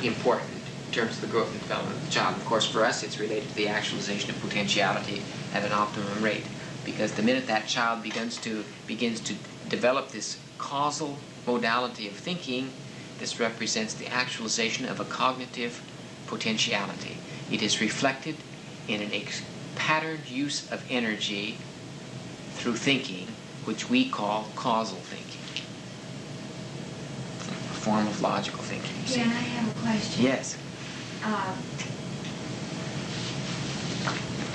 important in terms of the growth and development of the child. Of course, for us, it's related to the actualization of potentiality at an optimum rate. Because the minute that child begins to develop this causal modality of thinking, this represents the actualization of a cognitive potentiality. It is reflected in an patterned use of energy through thinking, which we call causal thinking. A form of logical thinking, you see.
Yeah, I have a question.
Yes.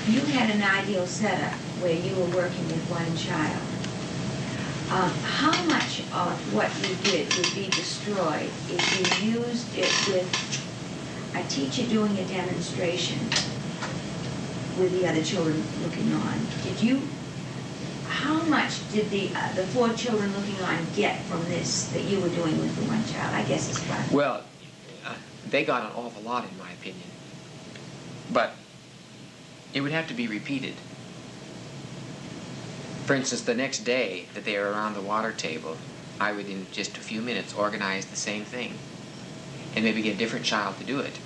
You had an ideal setup where you were working with one child. How much of what you did would be destroyed if you used it with a teacher doing a demonstration with the other children looking on? How much did the 4 children looking on get from this that you were doing with the one child? I guess it's fun.
Well, they got an awful lot, in my opinion. But it would have to be repeated. For instance, the next day that they were around the water table, I would in just a few minutes organize the same thing and maybe get a different child to do it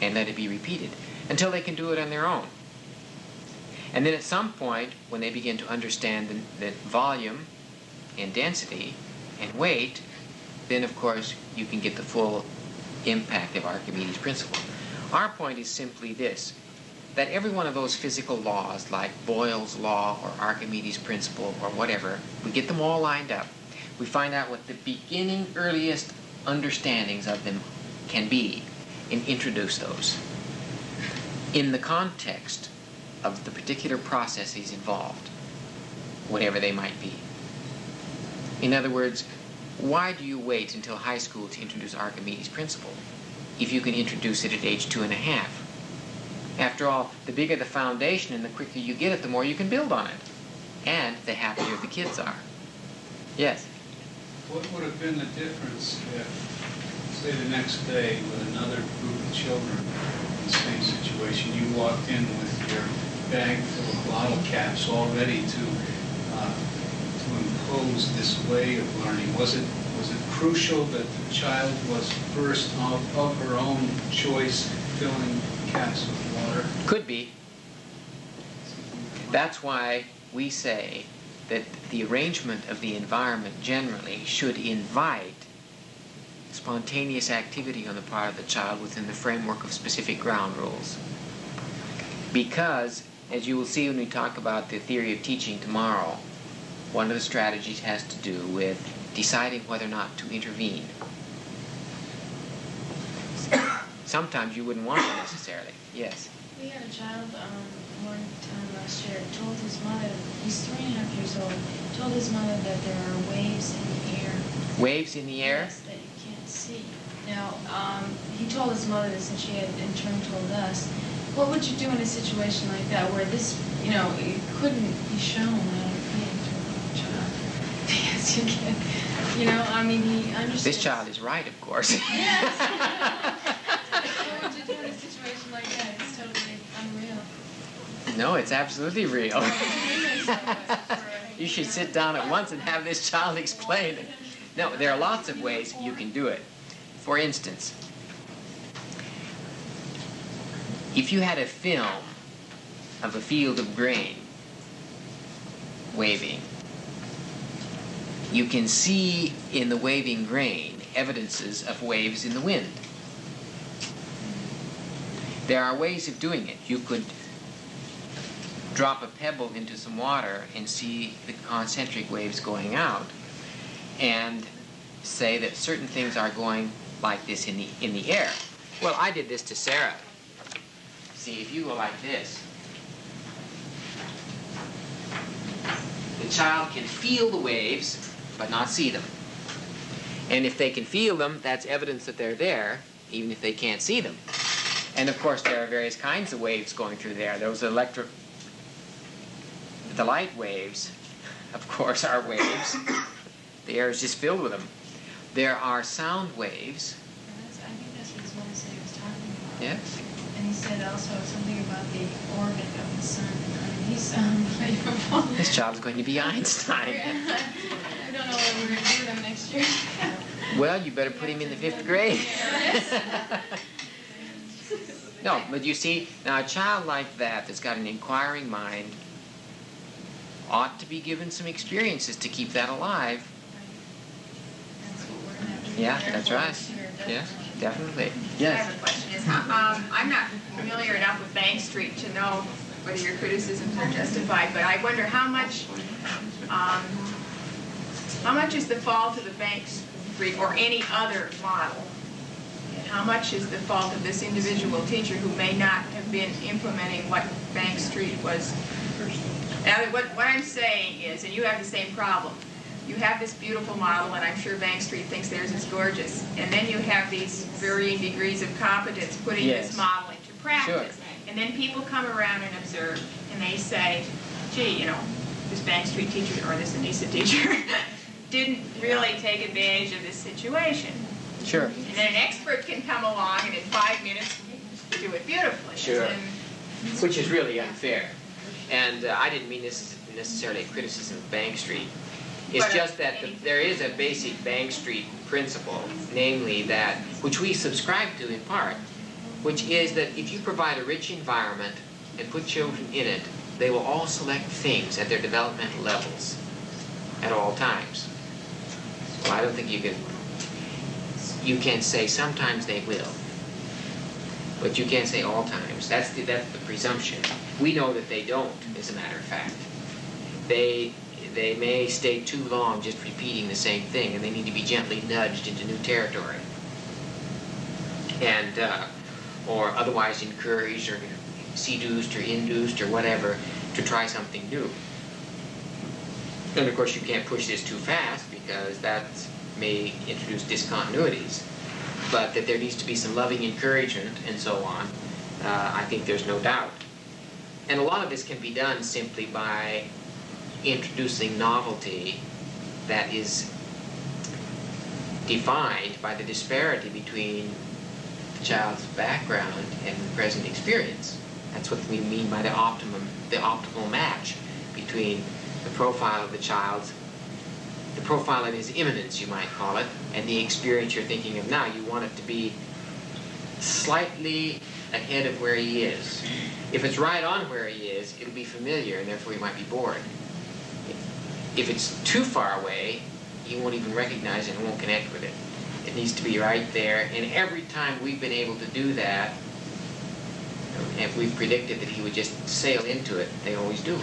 and let it be repeated until they can do it on their own. And then at some point, when they begin to understand the volume and density and weight, then of course you can get the full impact of Archimedes' principle. Our point is simply this, that every one of those physical laws, like Boyle's law or Archimedes' principle or whatever, we get them all lined up. We find out what the beginning, earliest understandings of them can be and introduce those in the context of the particular processes involved, whatever they might be. In other words, why do you wait until high school to introduce Archimedes' principle if you can introduce it at age 2.5? After all, the bigger the foundation and the quicker you get it, the more you can build on it. And the happier the kids are. Yes?
What would have been the difference if, say, the next day with another group of children in the same situation, you walked in with your bag full of bottle caps all ready to impose this way of learning? Was it crucial that the child was first of her own choice filling caps with water?
Could be. That's why we say that the arrangement of the environment generally should invite spontaneous activity on the part of the child within the framework of specific ground rules. Because, as you will see when we talk about the theory of teaching tomorrow, one of the strategies has to do with deciding whether or not to intervene. Sometimes you wouldn't want to necessarily. Yes?
We had a child one time last year told his mother, he's 3.5 years old, told his mother that there are waves in the air.
Waves in the air?
Yes, that you can't see. Now, he told his mother this, and she had in turn told us. What would you do in a situation like that where this, it couldn't be shown on a page to a child? Yes, you can. He understands.
This child is right, of course.
Yes. What would you do in a situation like that? It's totally unreal.
No, it's absolutely real. You should sit down at once and have this child explain it. No, there are lots of ways you can do it. For instance, if you had a film of a field of grain waving, you can see in the waving grain evidences of waves in the wind. There are ways of doing it. You could drop a pebble into some water and see the concentric waves going out and say that certain things are going like this in the air. Well, I did this to Sarah. See, if you go like this, the child can feel the waves but not see them. And if they can feel them, that's evidence that they're there, even if they can't see them. And of course, there are various kinds of waves going through there. Those the light waves, of course, are waves. The air is just filled with them. There are sound waves.
I think that's what his mom said he was talking about.
Yes.
And he said also something about the orbit of the sun. He's
This child's going to be Einstein.
I don't know what we're going to do with him next year.
Well, you better put him in the 5th grade. No, but you see, now a child like that that's got an inquiring mind ought to be given some experiences to keep that alive.
That's what we're gonna have to be
Yeah,
careful
that's right.
this year,
Yes, definitely.
I
Yes.
have a question. I'm not familiar enough with Bank Street to know whether your criticisms are justified, but I wonder how much is the fault of the Bank Street or any other model? And how much is the fault of this individual teacher who may not have been implementing what Bank Street was? Now, what I'm saying is, and you have the same problem, you have this beautiful model, and I'm sure Bank Street thinks theirs is gorgeous, and then you have these varying degrees of competence putting
Yes.
this model into practice.
Sure.
And then people come around and observe, and they say, gee, you know, this Bank Street teacher or this Anissa teacher didn't really take advantage of this situation.
Sure.
And then an expert can come along and in 5 minutes do it beautifully.
Sure.
And
Which is really unfair. And I didn't mean this is necessarily a criticism of Bank Street. It's
But,
just that there is a basic Bank Street principle, namely that, which we subscribe to in part, which is that if you provide a rich environment and put children in it, they will all select things at their developmental levels at all times. Well, I don't think you can say sometimes they will, but you can't say all times. That's the presumption. We know that they don't, as a matter of fact. They may stay too long just repeating the same thing, and they need to be gently nudged into new territory, and or otherwise encouraged or seduced or induced or whatever to try something new. And of course you can't push this too fast because that may introduce discontinuities. But that there needs to be some loving encouragement and so on, I think there's no doubt. And a lot of this can be done simply by introducing novelty that is defined by the disparity between the child's background and the present experience. That's what we mean by the optimal match between the profile of the child's, the profile of his imminence, you might call it, and the experience you're thinking of now. You want it to be slightly ahead of where he is. If it's right on where he is, it'll be familiar, and therefore he might be bored. If it's too far away, he won't even recognize it and won't connect with it. It needs to be right there, and every time we've been able to do that, and we've predicted that he would just sail into it, they always do.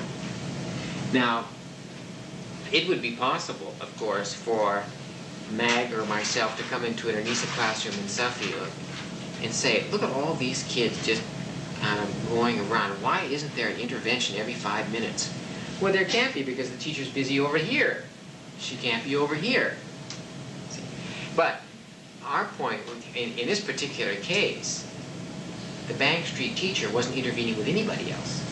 Now, it would be possible, of course, for Mag or myself to come into an Anissa classroom in Suffield and say, look at all these kids just kind of going around. Why isn't there an intervention every 5 minutes? Well, there can't be because the teacher's busy over here. She can't be over here. See? But our point, in this particular case, the Bank Street teacher wasn't intervening with anybody else.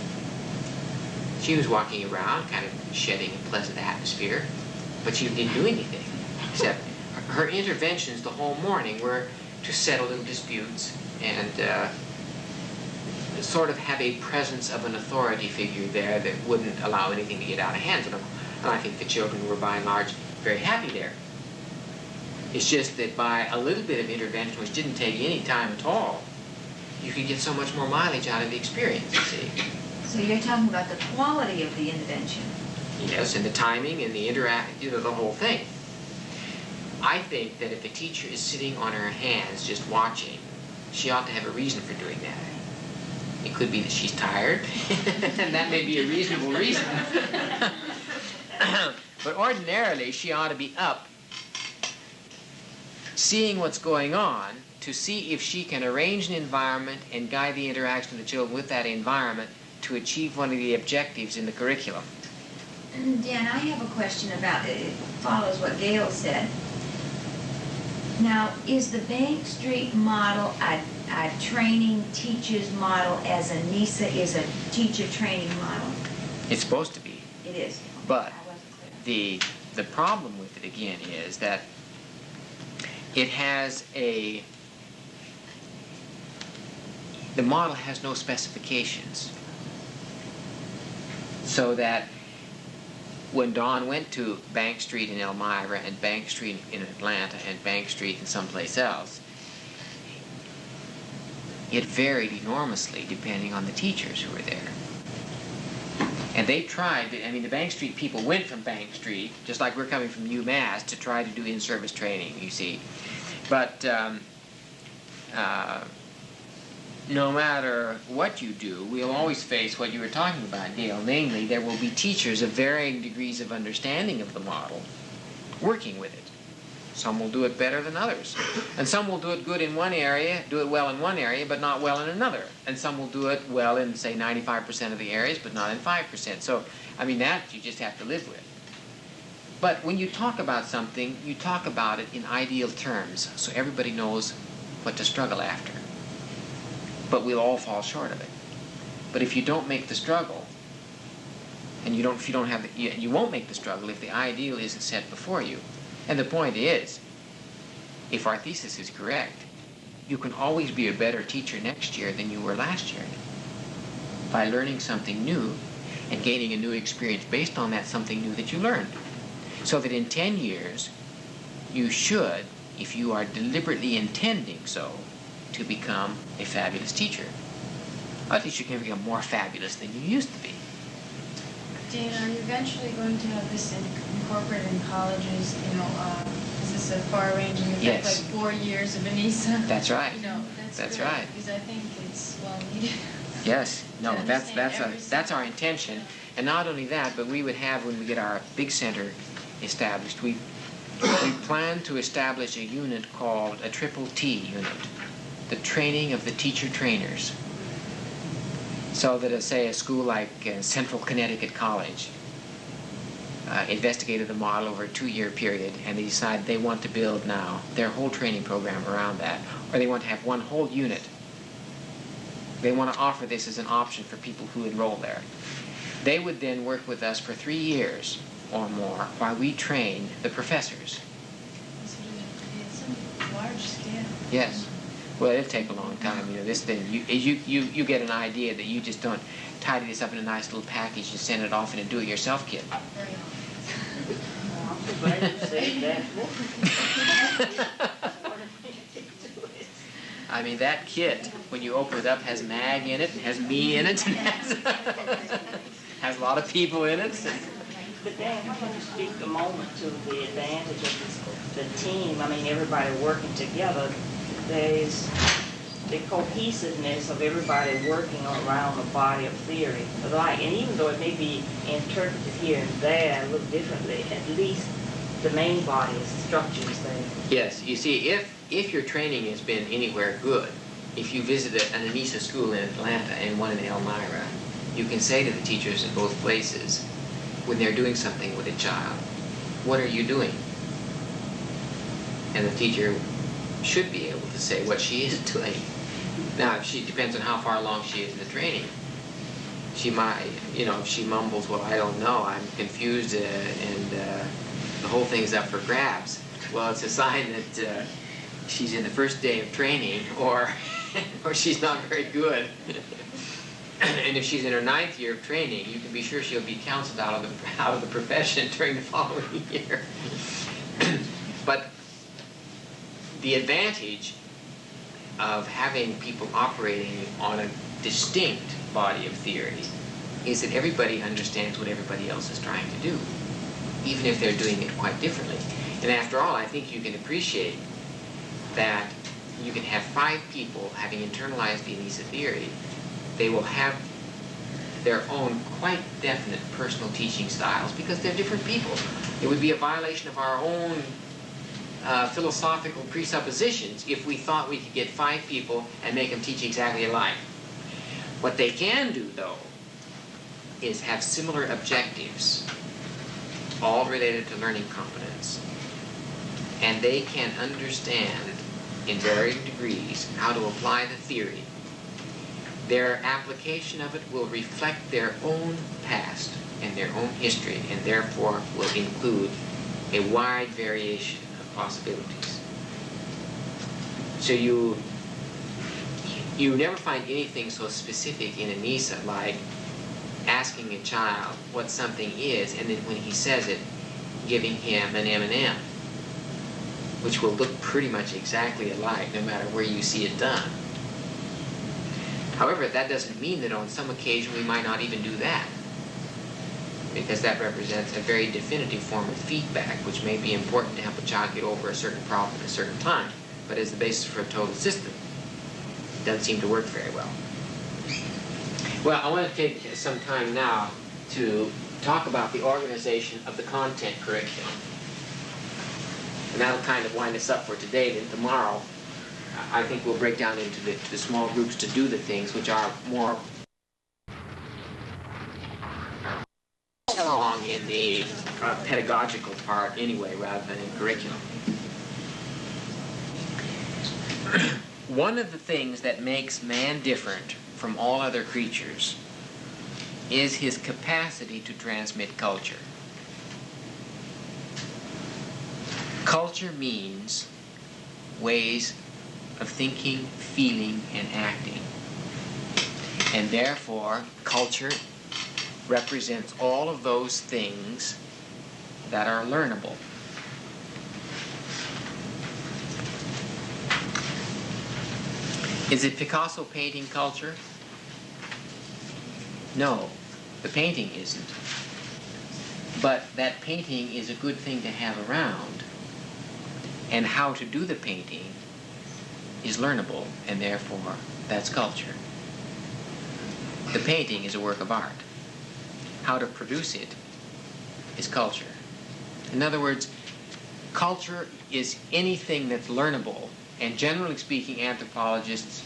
She was walking around, kind of shedding a pleasant atmosphere, but she didn't do anything. Except her interventions the whole morning were to settle little disputes and sort of have a presence of an authority figure there that wouldn't allow anything to get out of hand. And I think the children were by and large very happy there. It's just that by a little bit of intervention, which didn't take any time at all, you could get so much more mileage out of the experience, you see.
So you're talking about the quality of the intervention.
Yes, and the timing and the the whole thing. I think that if a teacher is sitting on her hands just watching, she ought to have a reason for doing that. It could be that she's tired, and that may be a reasonable reason. But ordinarily, she ought to be up, seeing what's going on, to see if she can arrange an environment and guide the interaction of the children with that environment to achieve one of the objectives in the curriculum.
Dan, I have a question about it. It follows what Gail said. Now, is the Bank Street model a training teacher's model as Anissa is a teacher training model?
It's supposed to be.
It is.
But
I wasn't clear.
the problem with it, again, is that it has the model has no specifications. So that when Dawn went to Bank Street in Elmira and Bank Street in Atlanta and Bank Street in someplace else, it varied enormously depending on the teachers who were there. And they tried, I mean, the Bank Street people went from Bank Street, just like we're coming from UMass, to try to do in-service training, you see. But no matter what you do, we'll always face what you were talking about, Dale. Namely, there will be teachers of varying degrees of understanding of the model working with it. Some will do it better than others. And some will do it good in one area, do it well in one area, but not well in another. And some will do it well in, say, 95% of the areas, but not in 5%. So, I mean, that you just have to live with. But when you talk about something, you talk about it in ideal terms, so everybody knows what to struggle after. But we'll all fall short of it. But if you don't make the struggle, and you won't make the struggle if the ideal isn't set before you. And the point is, if our thesis is correct, you can always be a better teacher next year than you were last year by learning something new and gaining a new experience based on that something new that you learned. So that in 10 years, you should, if you are deliberately intending so, to become a fabulous teacher. At least you can become more fabulous than you used to be.
Dana, are you eventually going to have this incorporated in colleges? You know, is this a far-ranging effect,
Yes.
like 4 years of ANISA?
That's right.
You know, that's
right.
Because I think it's well needed.
Yes, no,
To understand every
that's our intention. And not only that, but we would have, when we get our big center established, we plan to establish a unit called a Triple T unit, the training of the teacher trainers. So that, say, a school like Central Connecticut College investigated the model over a 2-year period, and they decide they want to build now their whole training program around that, or they want to have one whole unit. They want to offer this as an option for people who enroll there. They would then work with us for 3 years or more while we train the professors.
So it's a large scale.
Yes. Well, it'll take a long time. You know, this thing, you get an idea that you just don't tidy this up in a nice little package and send it off in a do-it-yourself kit.
Very
I'm so glad you said that.
I mean, that kit, when you open it up, has Mag in it, and has me in it, and has a lot of people in it.
But Dan, how can you speak a moment to the advantage of the team? I mean, everybody working together. There's the cohesiveness of everybody working around the body of theory. And even though it may be interpreted here and there a little differently, at least the main body is structures there.
Yes, you see, if your training has been anywhere good, if you visited an ANISA school in Atlanta and one in Elmira, you can say to the teachers in both places, when they're doing something with a child, what are you doing? And the teacher should be able to say what she is doing. Now, she depends on how far along she is in the training. She might, you know, if she mumbles, well, I don't know, I'm confused, and the whole thing's up for grabs. Well, it's a sign that she's in the first day of training, or she's not very good. And if she's in her 9th year of training, you can be sure she'll be counseled out of the profession during the following year. But the advantage of having people operating on a distinct body of theory is that everybody understands what everybody else is trying to do, even if they're doing it quite differently. And after all, I think you can appreciate that you can have 5 people having internalized the ANISA theory. They will have their own quite definite personal teaching styles because they're different people. It would be a violation of our own philosophical presuppositions if we thought we could get 5 people and make them teach exactly alike. What they can do, though, is have similar objectives, all related to learning competence. And they can understand, in varying degrees, how to apply the theory. Their application of it will reflect their own past and their own history, and therefore will include a wide variation of possibilities. So you never find anything so specific in ANISA like asking a child what something is, and then when he says it, giving him an M&M, which will look pretty much exactly alike no matter where you see it done. However, that doesn't mean that on some occasion we might not even do that. because that represents a very definitive form of feedback, which may be important to help a child get over a certain problem at a certain time, but as the basis for a total system, it doesn't seem to work very well. Well, I want to take some time now to talk about the organization of the content curriculum. And that'll kind of wind us up for today. Then tomorrow, I think we'll break down into the small groups to do the things which are more along in the pedagogical part anyway, rather than in curriculum. One of the things that makes man different from all other creatures is his capacity to transmit culture. Culture means ways of thinking, feeling, and acting. And therefore, culture represents all of those things that are learnable. Is it Picasso painting culture? No, the painting isn't. But that painting is a good thing to have around. And how to do the painting is learnable, and therefore that's culture. The painting is a work of art. How to produce it is culture. In other words, culture is anything that's learnable, and generally speaking, anthropologists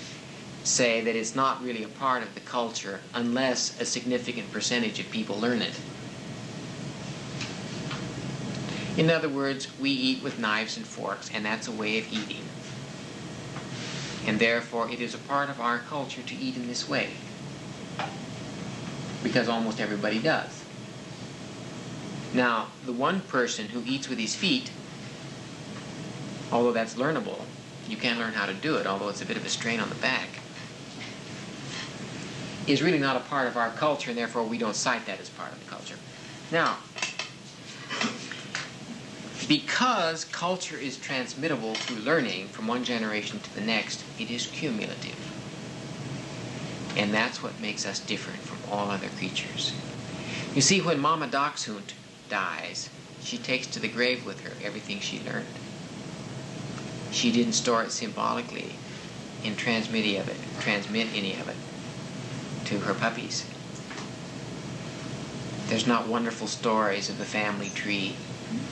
say that it's not really a part of the culture unless a significant percentage of people learn it. In other words, we eat with knives and forks, and that's a way of eating. And therefore, it is a part of our culture to eat in this way, because almost everybody does. Now, the one person who eats with his feet, although that's learnable, you can learn how to do it, although it's a bit of a strain on the back, is really not a part of our culture, and therefore we don't cite that as part of the culture. Now, because culture is transmittable through learning from one generation to the next, it is cumulative. And that's what makes us different from all other creatures. You see, when Mama Dachshund dies, she takes to the grave with her everything she learned. She didn't store it symbolically and transmit any of it to her puppies. There's not wonderful stories of the family tree.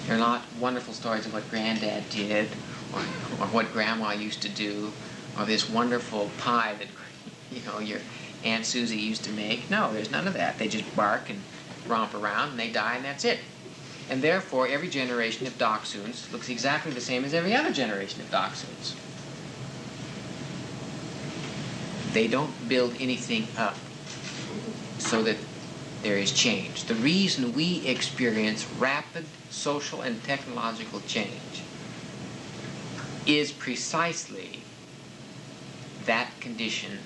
There are not wonderful stories of what Granddad did, or what Grandma used to do, or this wonderful pie that, you know, your Aunt Susie used to make. No, there's none of that. They just bark and romp around, and they die, and that's it. And therefore, every generation of dachshunds looks exactly the same as every other generation of dachshunds. They don't build anything up so that there is change. The reason we experience rapid social and technological change is precisely that condition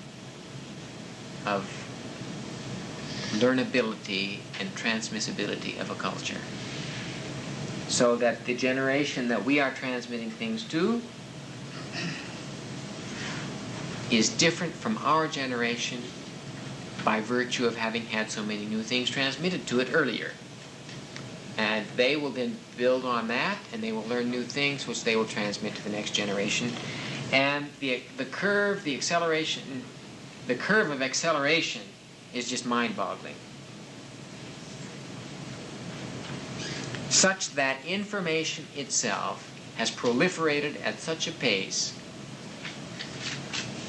of learnability and transmissibility of a culture. So that the generation that we are transmitting things to is different from our generation by virtue of having had so many new things transmitted to it earlier. And they will then build on that, and they will learn new things which they will transmit to the next generation. And the curve of acceleration is just mind-boggling. Such that information itself has proliferated at such a pace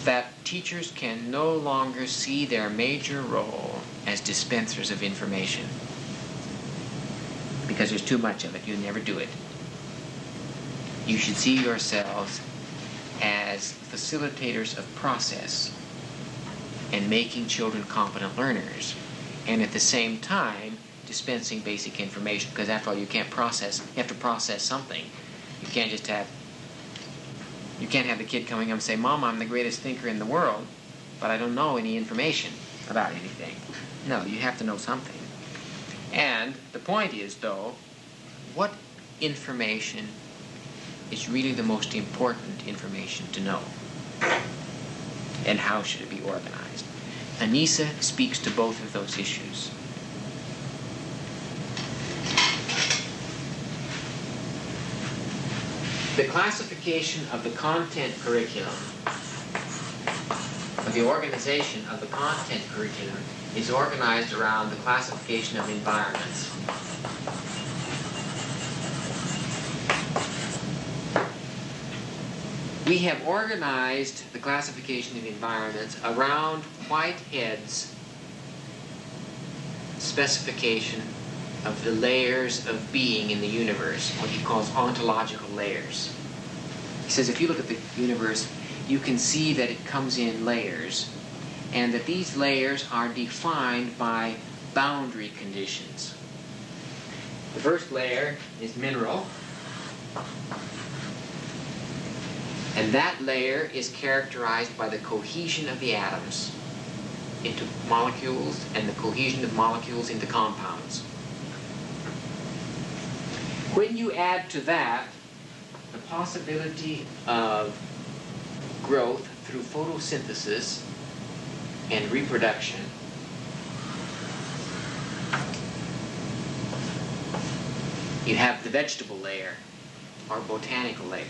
that teachers can no longer see their major role as dispensers of information. Because there's too much of it. You never do it. You should see yourselves as facilitators of process and making children competent learners, and at the same time dispensing basic information, because after all, you have to process something. You can't have the kid coming up and say, Mom, I'm the greatest thinker in the world, but I don't know any information about anything. No, you have to know something. And the point is, though, what information is really the most important information to know? And how should it be organized? Anissa speaks to both of those issues. The classification of the content curriculum, or the organization of the content curriculum, is organized around the classification of environments. We have organized the classification of environments around Whitehead's specification of the layers of being in the universe, what he calls ontological layers. He says if you look at the universe, you can see that it comes in layers, and that these layers are defined by boundary conditions. The first layer is mineral, and that layer is characterized by the cohesion of the atoms into molecules and the cohesion of molecules into compounds. When you add to that the possibility of growth through photosynthesis and reproduction, you have the vegetable layer or botanical layer.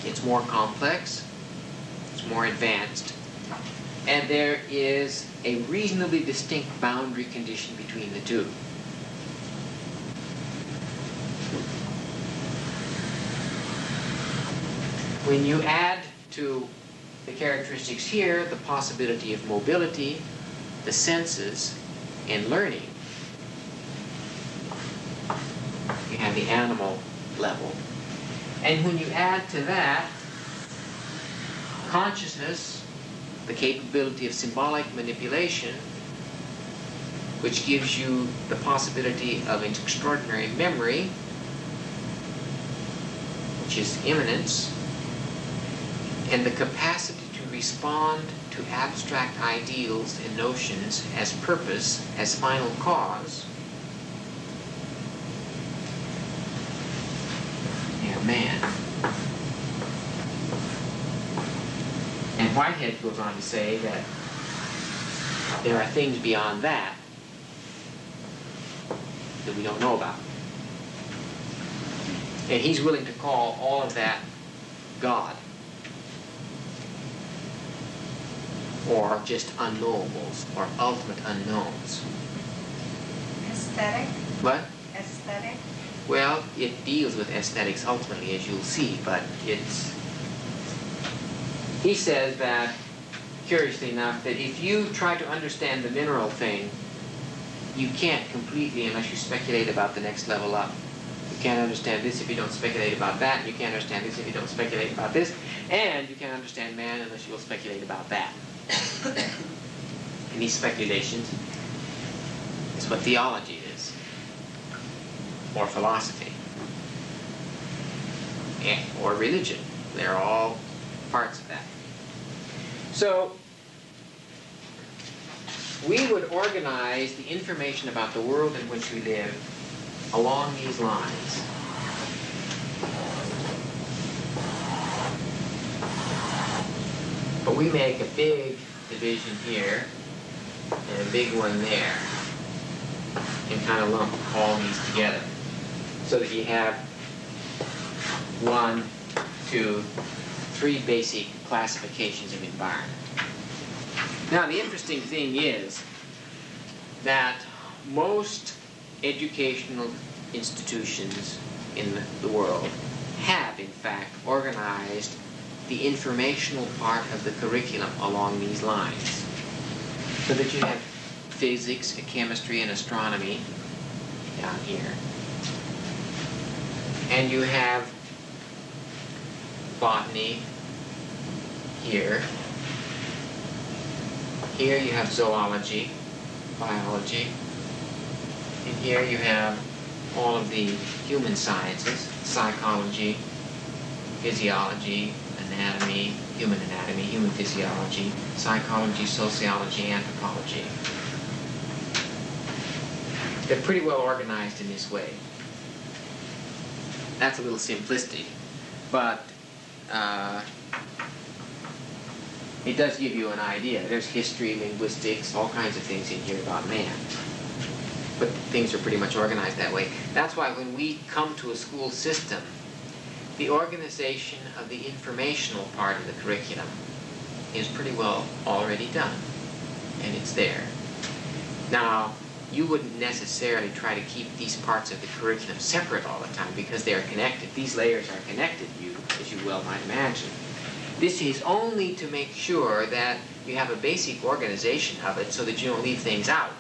It's more complex, it's more advanced, and there is a reasonably distinct boundary condition between the two. When you add to the characteristics here the possibility of mobility, the senses, and learning, you have the animal level. And when you add to that consciousness, the capability of symbolic manipulation, which gives you the possibility of an extraordinary memory, which is immanence, and the capacity to respond to abstract ideals and notions as purpose, as final cause, you have man. And Whitehead goes on to say that there are things beyond that that we don't know about. And he's willing to call all of that God, or just unknowables, or ultimate unknowns.
Aesthetic?
What?
Aesthetic?
Well, it deals with aesthetics ultimately, as you'll see, but it's... He says that, curiously enough, that if you try to understand the mineral thing, you can't completely unless you speculate about the next level up. You can't understand this if you don't speculate about that, and you can't understand this if you don't speculate about this, and you can't understand man unless you will speculate about that. And these speculations is what theology is, or philosophy, or religion. They're all parts of that. So, we would organize the information about the world in which we live along these lines. But we make a big division here and a big one there, and kind of lump all these together so that you have 1, 2, 3 basic classifications of environment. Now, the interesting thing is that most educational institutions in the world have, in fact, organized the informational part of the curriculum along these lines. So that you have physics, chemistry, and astronomy down here. And you have botany here. Here you have zoology, biology. And here you have all of the human sciences, psychology, physiology, anatomy, human physiology, psychology, sociology, anthropology. They're pretty well organized in this way. That's a little simplistic, but it does give you an idea. There's history, linguistics, all kinds of things in here about man. But things are pretty much organized that way. That's why when we come to a school system the organization of the informational part of the curriculum is pretty well already done, and it's there. Now, you wouldn't necessarily try to keep these parts of the curriculum separate all the time because they are connected. These layers are connected, as you well might imagine. This is only to make sure that you have a basic organization of it so that you don't leave things out.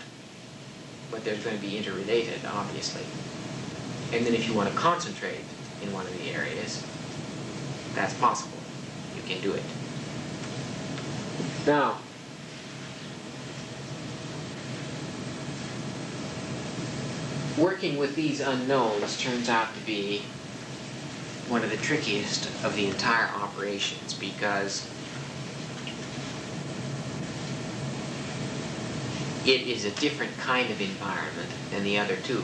But they're going to be interrelated, obviously. And then if you want to concentrate in one of the areas, that's possible. You can do it. Now, working with these unknowns turns out to be one of the trickiest of the entire operations because it is a different kind of environment than the other two.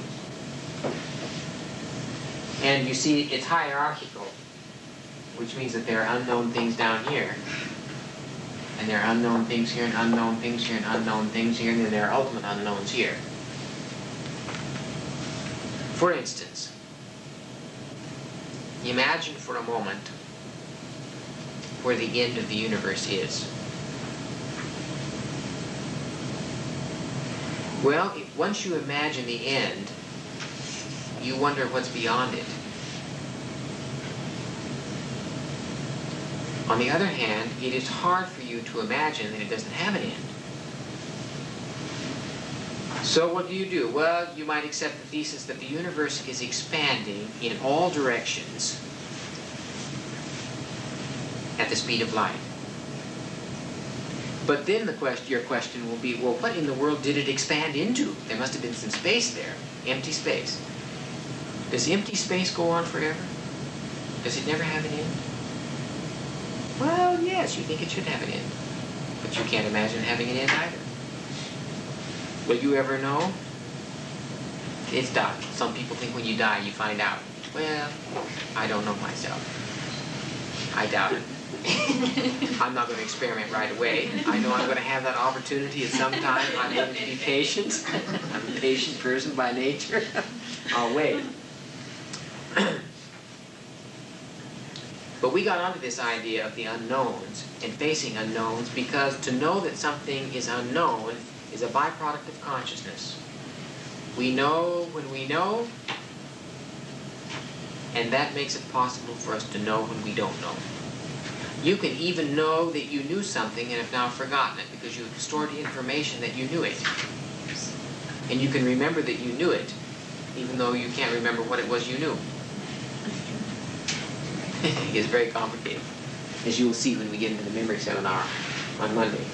And you see, it's hierarchical, which means that there are unknown things down here, and there are unknown things here, and unknown things here, and unknown things here, and then there are ultimate unknowns here. For instance, imagine for a moment where the end of the universe is. Well, once you imagine the end, you wonder what's beyond it. On the other hand, it is hard for you to imagine that it doesn't have an end. So what do? Well, you might accept the thesis that the universe is expanding in all directions at the speed of light. But then your question will be, well, what in the world did it expand into? There must have been some space there, empty space. Does empty space go on forever? Does it never have an end? Well, yes, you think it should have an end. But you can't imagine having an end either. Will you ever know? It's doubtful. Some people think when you die you find out. Well, I don't know myself. I doubt it. I'm not going to experiment right away. I know I'm going to have that opportunity at some time. I'm going to be patient. I'm a patient person by nature. I'll wait. But we got onto this idea of the unknowns and facing unknowns because to know that something is unknown is a byproduct of consciousness. We know when we know, and that makes it possible for us to know when we don't know. You can even know that you knew something and have now forgotten it because you have stored information that you knew it. And you can remember that you knew it, even though you can't remember what it was you knew. It's very complicated, as you will see when we get into the memory seminar on Monday.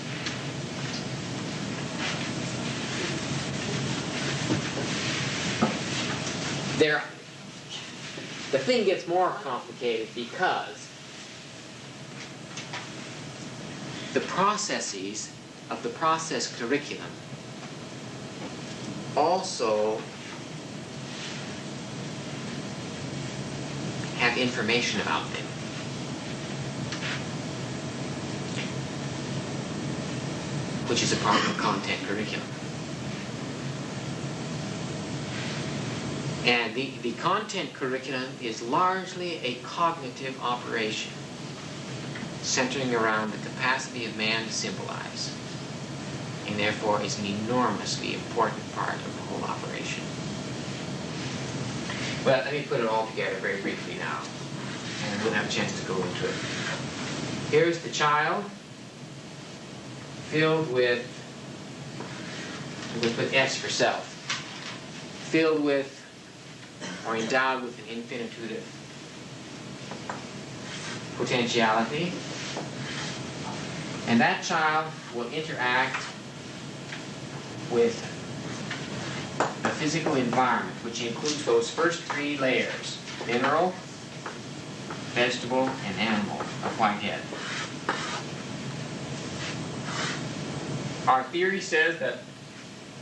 The thing gets more complicated because the processes of the process curriculum also have information about them. Which is a part of the content curriculum. And the content curriculum is largely a cognitive operation centering around the capacity of man to symbolize, and therefore is an enormously important part of the whole operation. Well, let me put it all together very briefly now, and we'll have a chance to go into it. Here's the child filled with, we'll put S for self, filled with or endowed with an infinitude of potentiality. And that child will interact with the physical environment, which includes those first three layers: mineral, vegetable, and animal of Whitehead. Our theory says that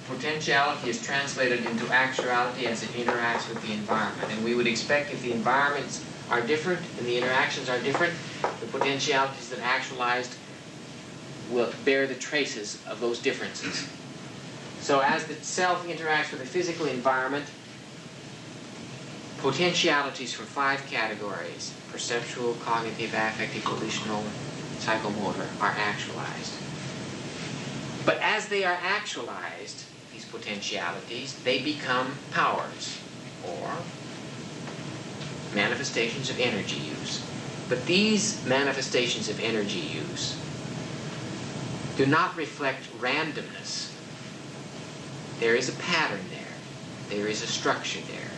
potentiality is translated into actuality as it interacts with the environment. And we would expect if the environments are different and the interactions are different, the potentialities that actualized will bear the traces of those differences. So as the self interacts with the physical environment, potentialities from 5 categories: perceptual, cognitive, affective, volitional, psychomotor, are actualized. But as they are actualized, these potentialities, they become powers, or manifestations of energy use. But these manifestations of energy use do not reflect randomness. There is a pattern there. There is a structure there.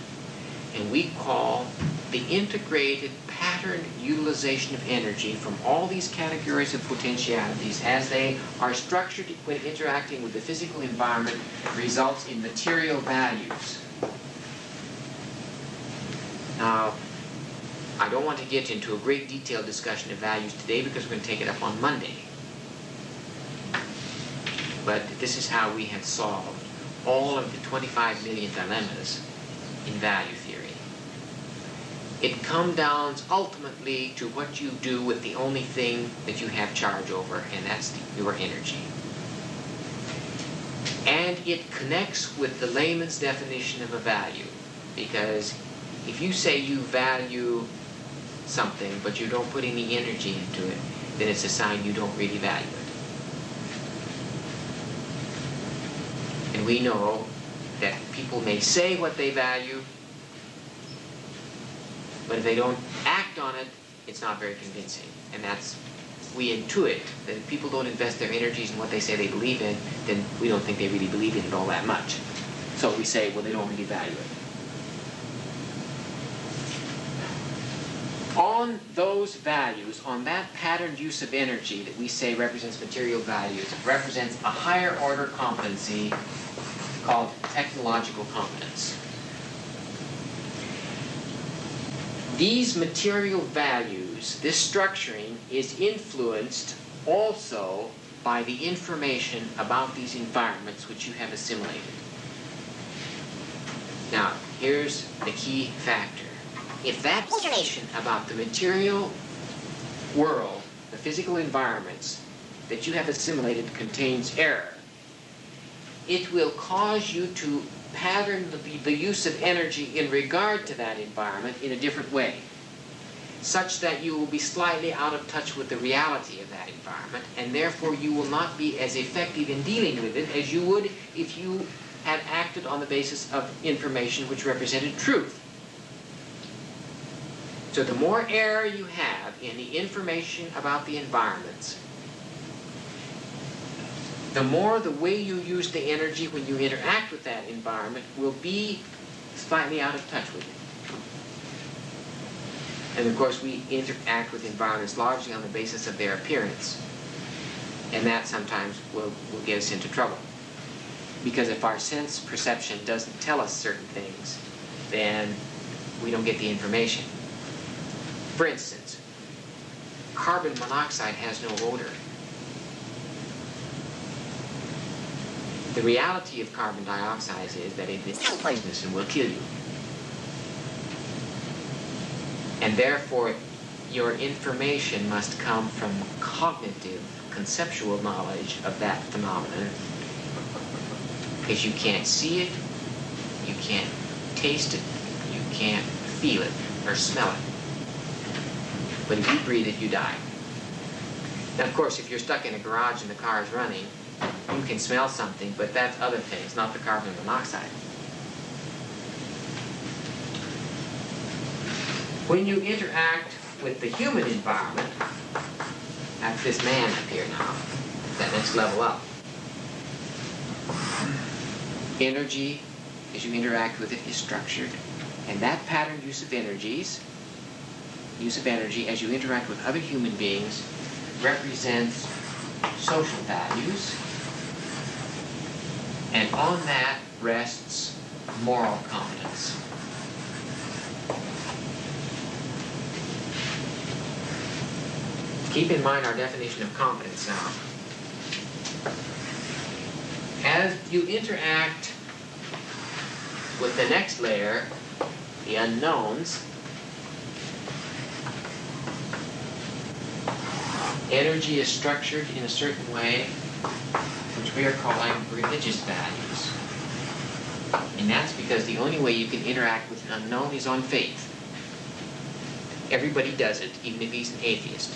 And we call the integrated pattern utilization of energy from all these categories of potentialities, as they are structured when interacting with the physical environment, results in material values. Now, I don't want to get into a great detailed discussion of values today because we're going to take it up on Monday. But this is how we have solved all of the 25 million dilemmas in value theory. It comes down ultimately to what you do with the only thing that you have charge over, and that's your energy. And it connects with the layman's definition of a value, because if you say you value something but you don't put any energy into it, then it's a sign you don't really value it. And we know that people may say what they value, but if they don't act on it, it's not very convincing. And that's, we intuit that if people don't invest their energies in what they say they believe in, then we don't think they really believe in it all that much. So we say, well, they don't really value it. On those values, on that patterned use of energy that we say represents material values, represents a higher order competency called technological competence. These material values, this structuring, is influenced also by the information about these environments which you have assimilated. Now, here's the key factor. If that information about the material world, the physical environments that you have assimilated contains error, it will cause you to pattern the use of energy in regard to that environment in a different way, such that you will be slightly out of touch with the reality of that environment, and therefore you will not be as effective in dealing with it as you would if you had acted on the basis of information which represented truth. So the more error you have in the information about the environments, the more the way you use the energy when you interact with that environment will be slightly out of touch with it. And of course, we interact with environments largely on the basis of their appearance. And that sometimes will get us into trouble. Because if our sense perception doesn't tell us certain things, then we don't get the information. For instance, carbon monoxide has no odor. The reality of carbon dioxide is that it is poisonous and will kill you. And therefore, your information must come from cognitive, conceptual knowledge of that phenomenon, because you can't see it, you can't taste it, you can't feel it or smell it. But if you breathe it, you die. Now, of course, if you're stuck in a garage and the car is running, you can smell something, but that's other things, not the carbon monoxide. When you interact with the human environment, that's this man up here now, that next level up. Energy, as you interact with it, is structured, and that patterned use of energy as you interact with other human beings represents social values, and on that rests moral competence. Keep in mind our definition of competence now. As you interact with the next layer, the unknowns, energy is structured in a certain way, which we are calling religious values. And that's because the only way you can interact with an unknown is on faith. Everybody does it, even if he's an atheist.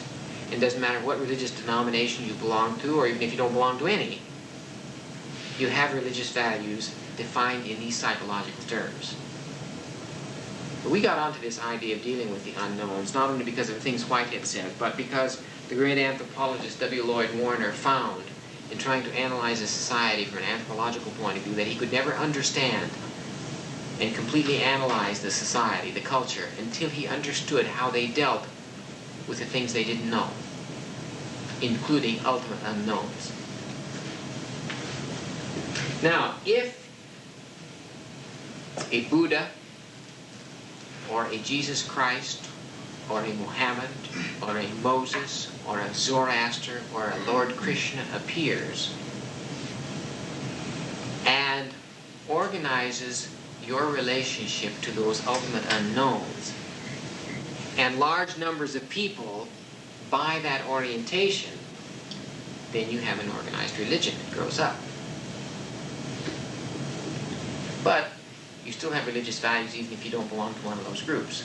It doesn't matter what religious denomination you belong to, or even if you don't belong to any. You have religious values defined in these psychological terms. But we got onto this idea of dealing with the unknowns, not only because of the things Whitehead said, but because the great anthropologist W. Lloyd Warner found in trying to analyze a society from an anthropological point of view that he could never understand and completely analyze the society, the culture, until he understood how they dealt with the things they didn't know, including ultimate unknowns. Now, if a Buddha or a Jesus Christ or a Muhammad or a Moses or a Zoroaster or a Lord Krishna appears and organizes your relationship to those ultimate unknowns, and large numbers of people buy that orientation, then you have an organized religion that grows up. But you still have religious values even if you don't belong to one of those groups.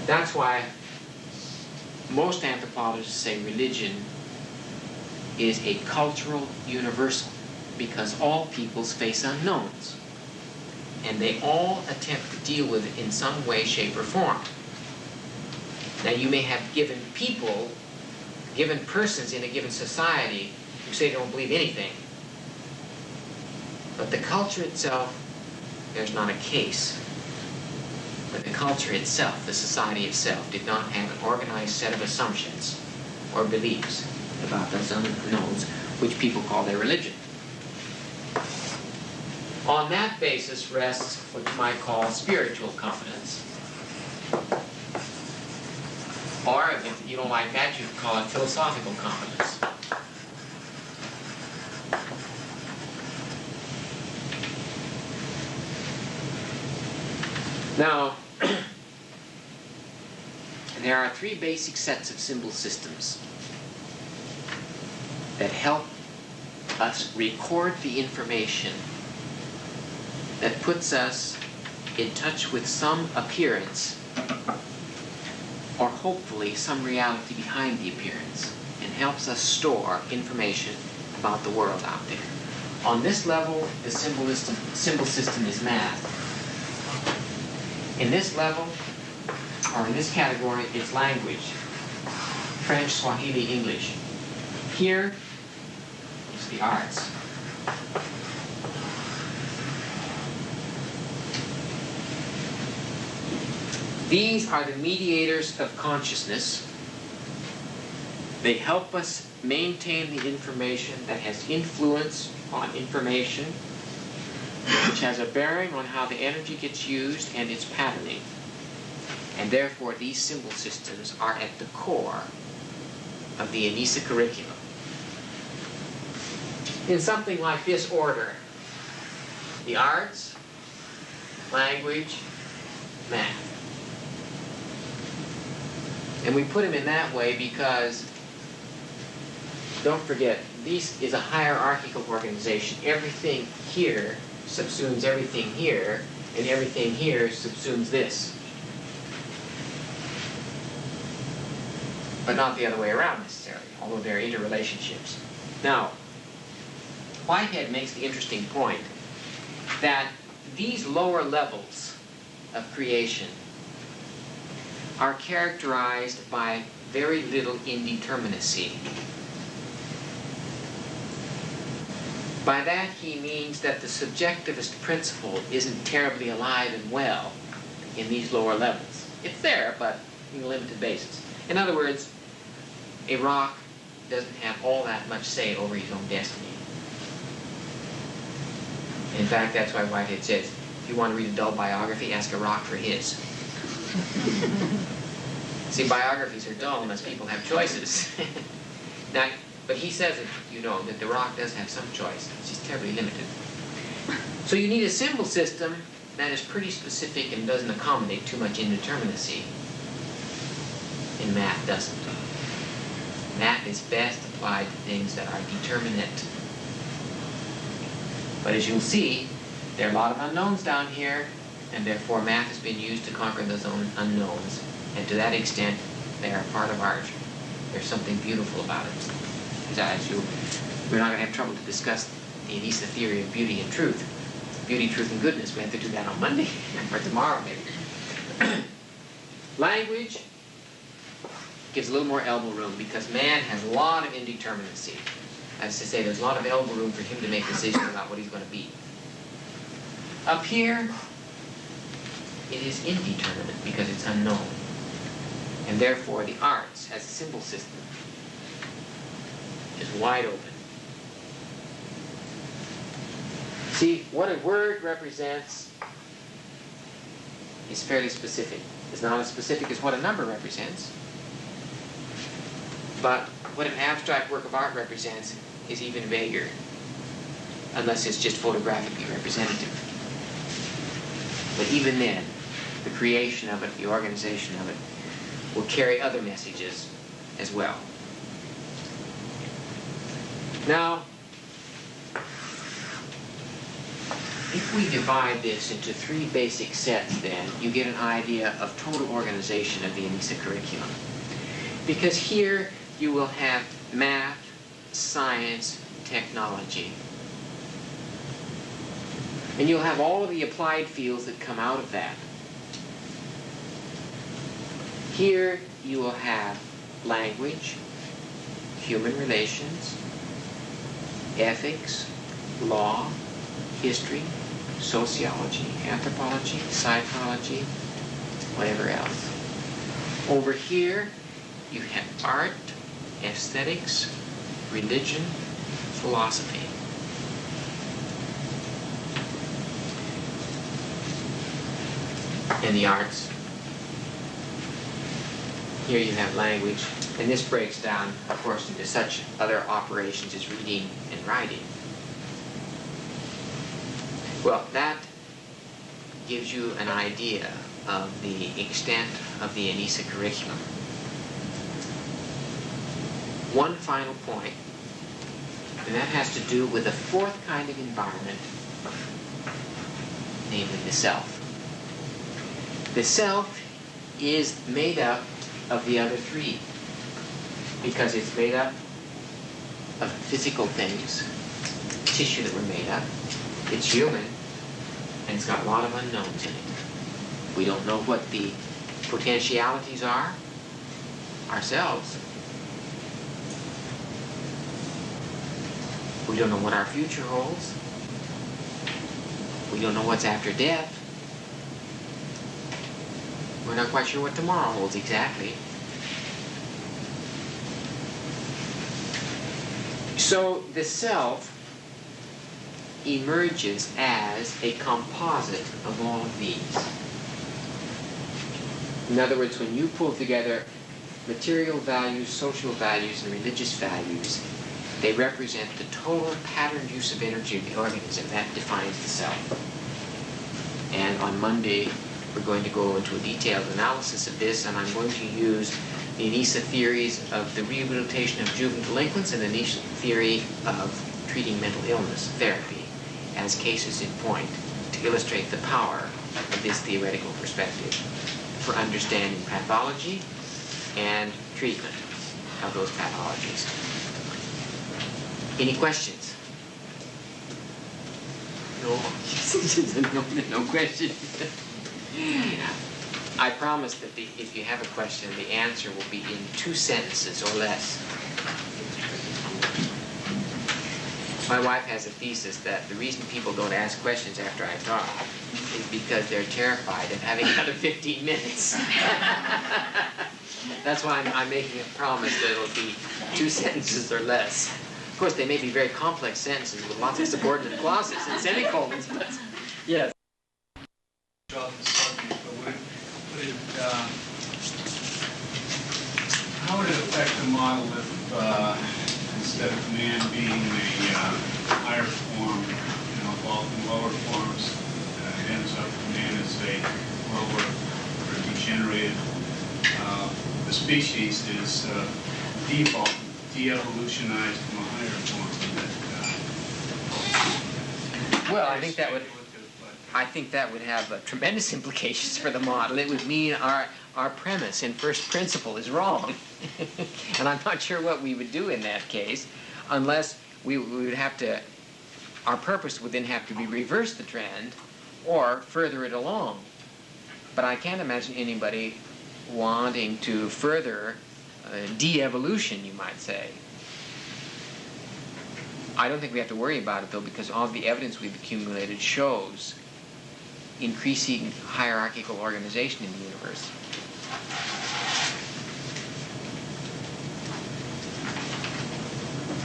That's why most anthropologists say religion is a cultural universal, because all peoples face unknowns, and they all attempt to deal with it in some way, shape, or form. Now, you may have given people, given persons in a given society who say they don't believe anything, but the culture itself, there's not a case. But the culture itself, the society itself, did not have an organized set of assumptions or beliefs about those unknowns, which people call their religion. On that basis rests what you might call spiritual confidence. Or, if you don't like that, you could call it philosophical confidence. Now, there are three basic sets of symbol systems that help us record the information that puts us in touch with some appearance, or hopefully some reality behind the appearance, and helps us store information about the world out there. On this level, the symbol system is math. In this level, or in this category, it's language. French, Swahili, English. Here, it's the arts. These are the mediators of consciousness. They help us maintain the information that has influence on information, which has a bearing on how the energy gets used and its patterning. And therefore, these symbol systems are at the core of the ANISA curriculum. In something like this order: the arts, language, math. And we put them in that way because, don't forget, this is a hierarchical organization. Everything here subsumes everything here, and everything here subsumes this. But not the other way around necessarily, although there are interrelationships. Now, Whitehead makes the interesting point that these lower levels of creation are characterized by very little indeterminacy. By that he means that the subjectivist principle isn't terribly alive and well in these lower levels. It's there, but on a limited basis. In other words, a rock doesn't have all that much say over his own destiny. In fact, that's why Whitehead says, if you want to read a dull biography, ask a rock for his. See, biographies are dull unless people have choices. Now, but he says it, you know, that the rock does have some choice. It's just terribly limited. So you need a symbol system that is pretty specific and doesn't accommodate too much indeterminacy. And math doesn't. Math is best applied to things that are determinate. But as you'll see, there are a lot of unknowns down here, and therefore math has been used to conquer those unknowns. And to that extent, they are part of art. There's something beautiful about it. We're not going to have trouble to discuss the Anissa theory of beauty and truth. Beauty, truth, and goodness. We have to do that on Monday, or tomorrow maybe. Language gives a little more elbow room because man has a lot of indeterminacy. As to say, there's a lot of elbow room for him to make decisions about what he's going to be. Up here, it is indeterminate because it's unknown. And therefore, the arts, as a symbol system, is wide open. See, what a word represents is fairly specific. It's not as specific as what a number represents. But what an abstract work of art represents is even vaguer, unless it's just photographically representative. But even then, the creation of it, the organization of it, will carry other messages as well. Now, if we divide this into 3 basic sets, then you get an idea of total organization of the Anissa curriculum. Because here you will have math, science, technology. And you'll have all of the applied fields that come out of that. Here you will have language, human relations, ethics, law, history, sociology, anthropology, psychology, whatever else. Over here you have art, aesthetics, religion, philosophy. And the arts. Here you have language, and this breaks down, of course, into such other operations as reading and writing. Well, that gives you an idea of the extent of the Anissa curriculum. One final point, and that has to do with the 4th kind of environment, namely the self. The self is made up of the other 3 because it's made up of physical things, tissue that we're made up. It's human, and it's got a lot of unknowns in it. We don't know what the potentialities are ourselves. We don't know what our future holds. We don't know what's after death. We're not quite sure what tomorrow holds exactly. So the self emerges as a composite of all of these. In other words, when you pull together material values, social values, and religious values, they represent the total patterned use of energy of the organism. That defines the self. And on Monday, we're going to go into a detailed analysis of this, and I'm going to use the Anissa theories of the rehabilitation of juvenile delinquents and the Anissa theory of treating mental illness therapy as cases in point to illustrate the power of this theoretical perspective for understanding pathology and treatment of those pathologies. Any questions? No? No questions? I promise that if you have a question, the answer will be in 2 sentences or less. My wife has a thesis that the reason people don't ask questions after I talk is because they're terrified of having another 15 minutes. That's why I'm making a promise that it'll be 2 sentences or less. Of course, they may be very complex sentences with lots of subordinate clauses and semicolons, but yes.
Off the subject, but how would it affect the model if instead of man being a higher form, evolved in lower forms, it ends up man as a lower or degenerated, the species is default, de-evolutionized from a higher form.
Well, I think that would have tremendous implications for the model. It would mean our premise in first principle is wrong. And I'm not sure what we would do in that case, unless we would have to, our purpose would then have to be reverse the trend or further it along. But I can't imagine anybody wanting to further de-evolution, you might say. I don't think we have to worry about it, though, because all the evidence we've accumulated shows increasing hierarchical organization in the universe.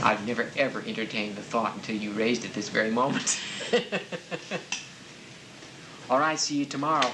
I've never, ever entertained the thought until you raised it this very moment. All right, see you tomorrow.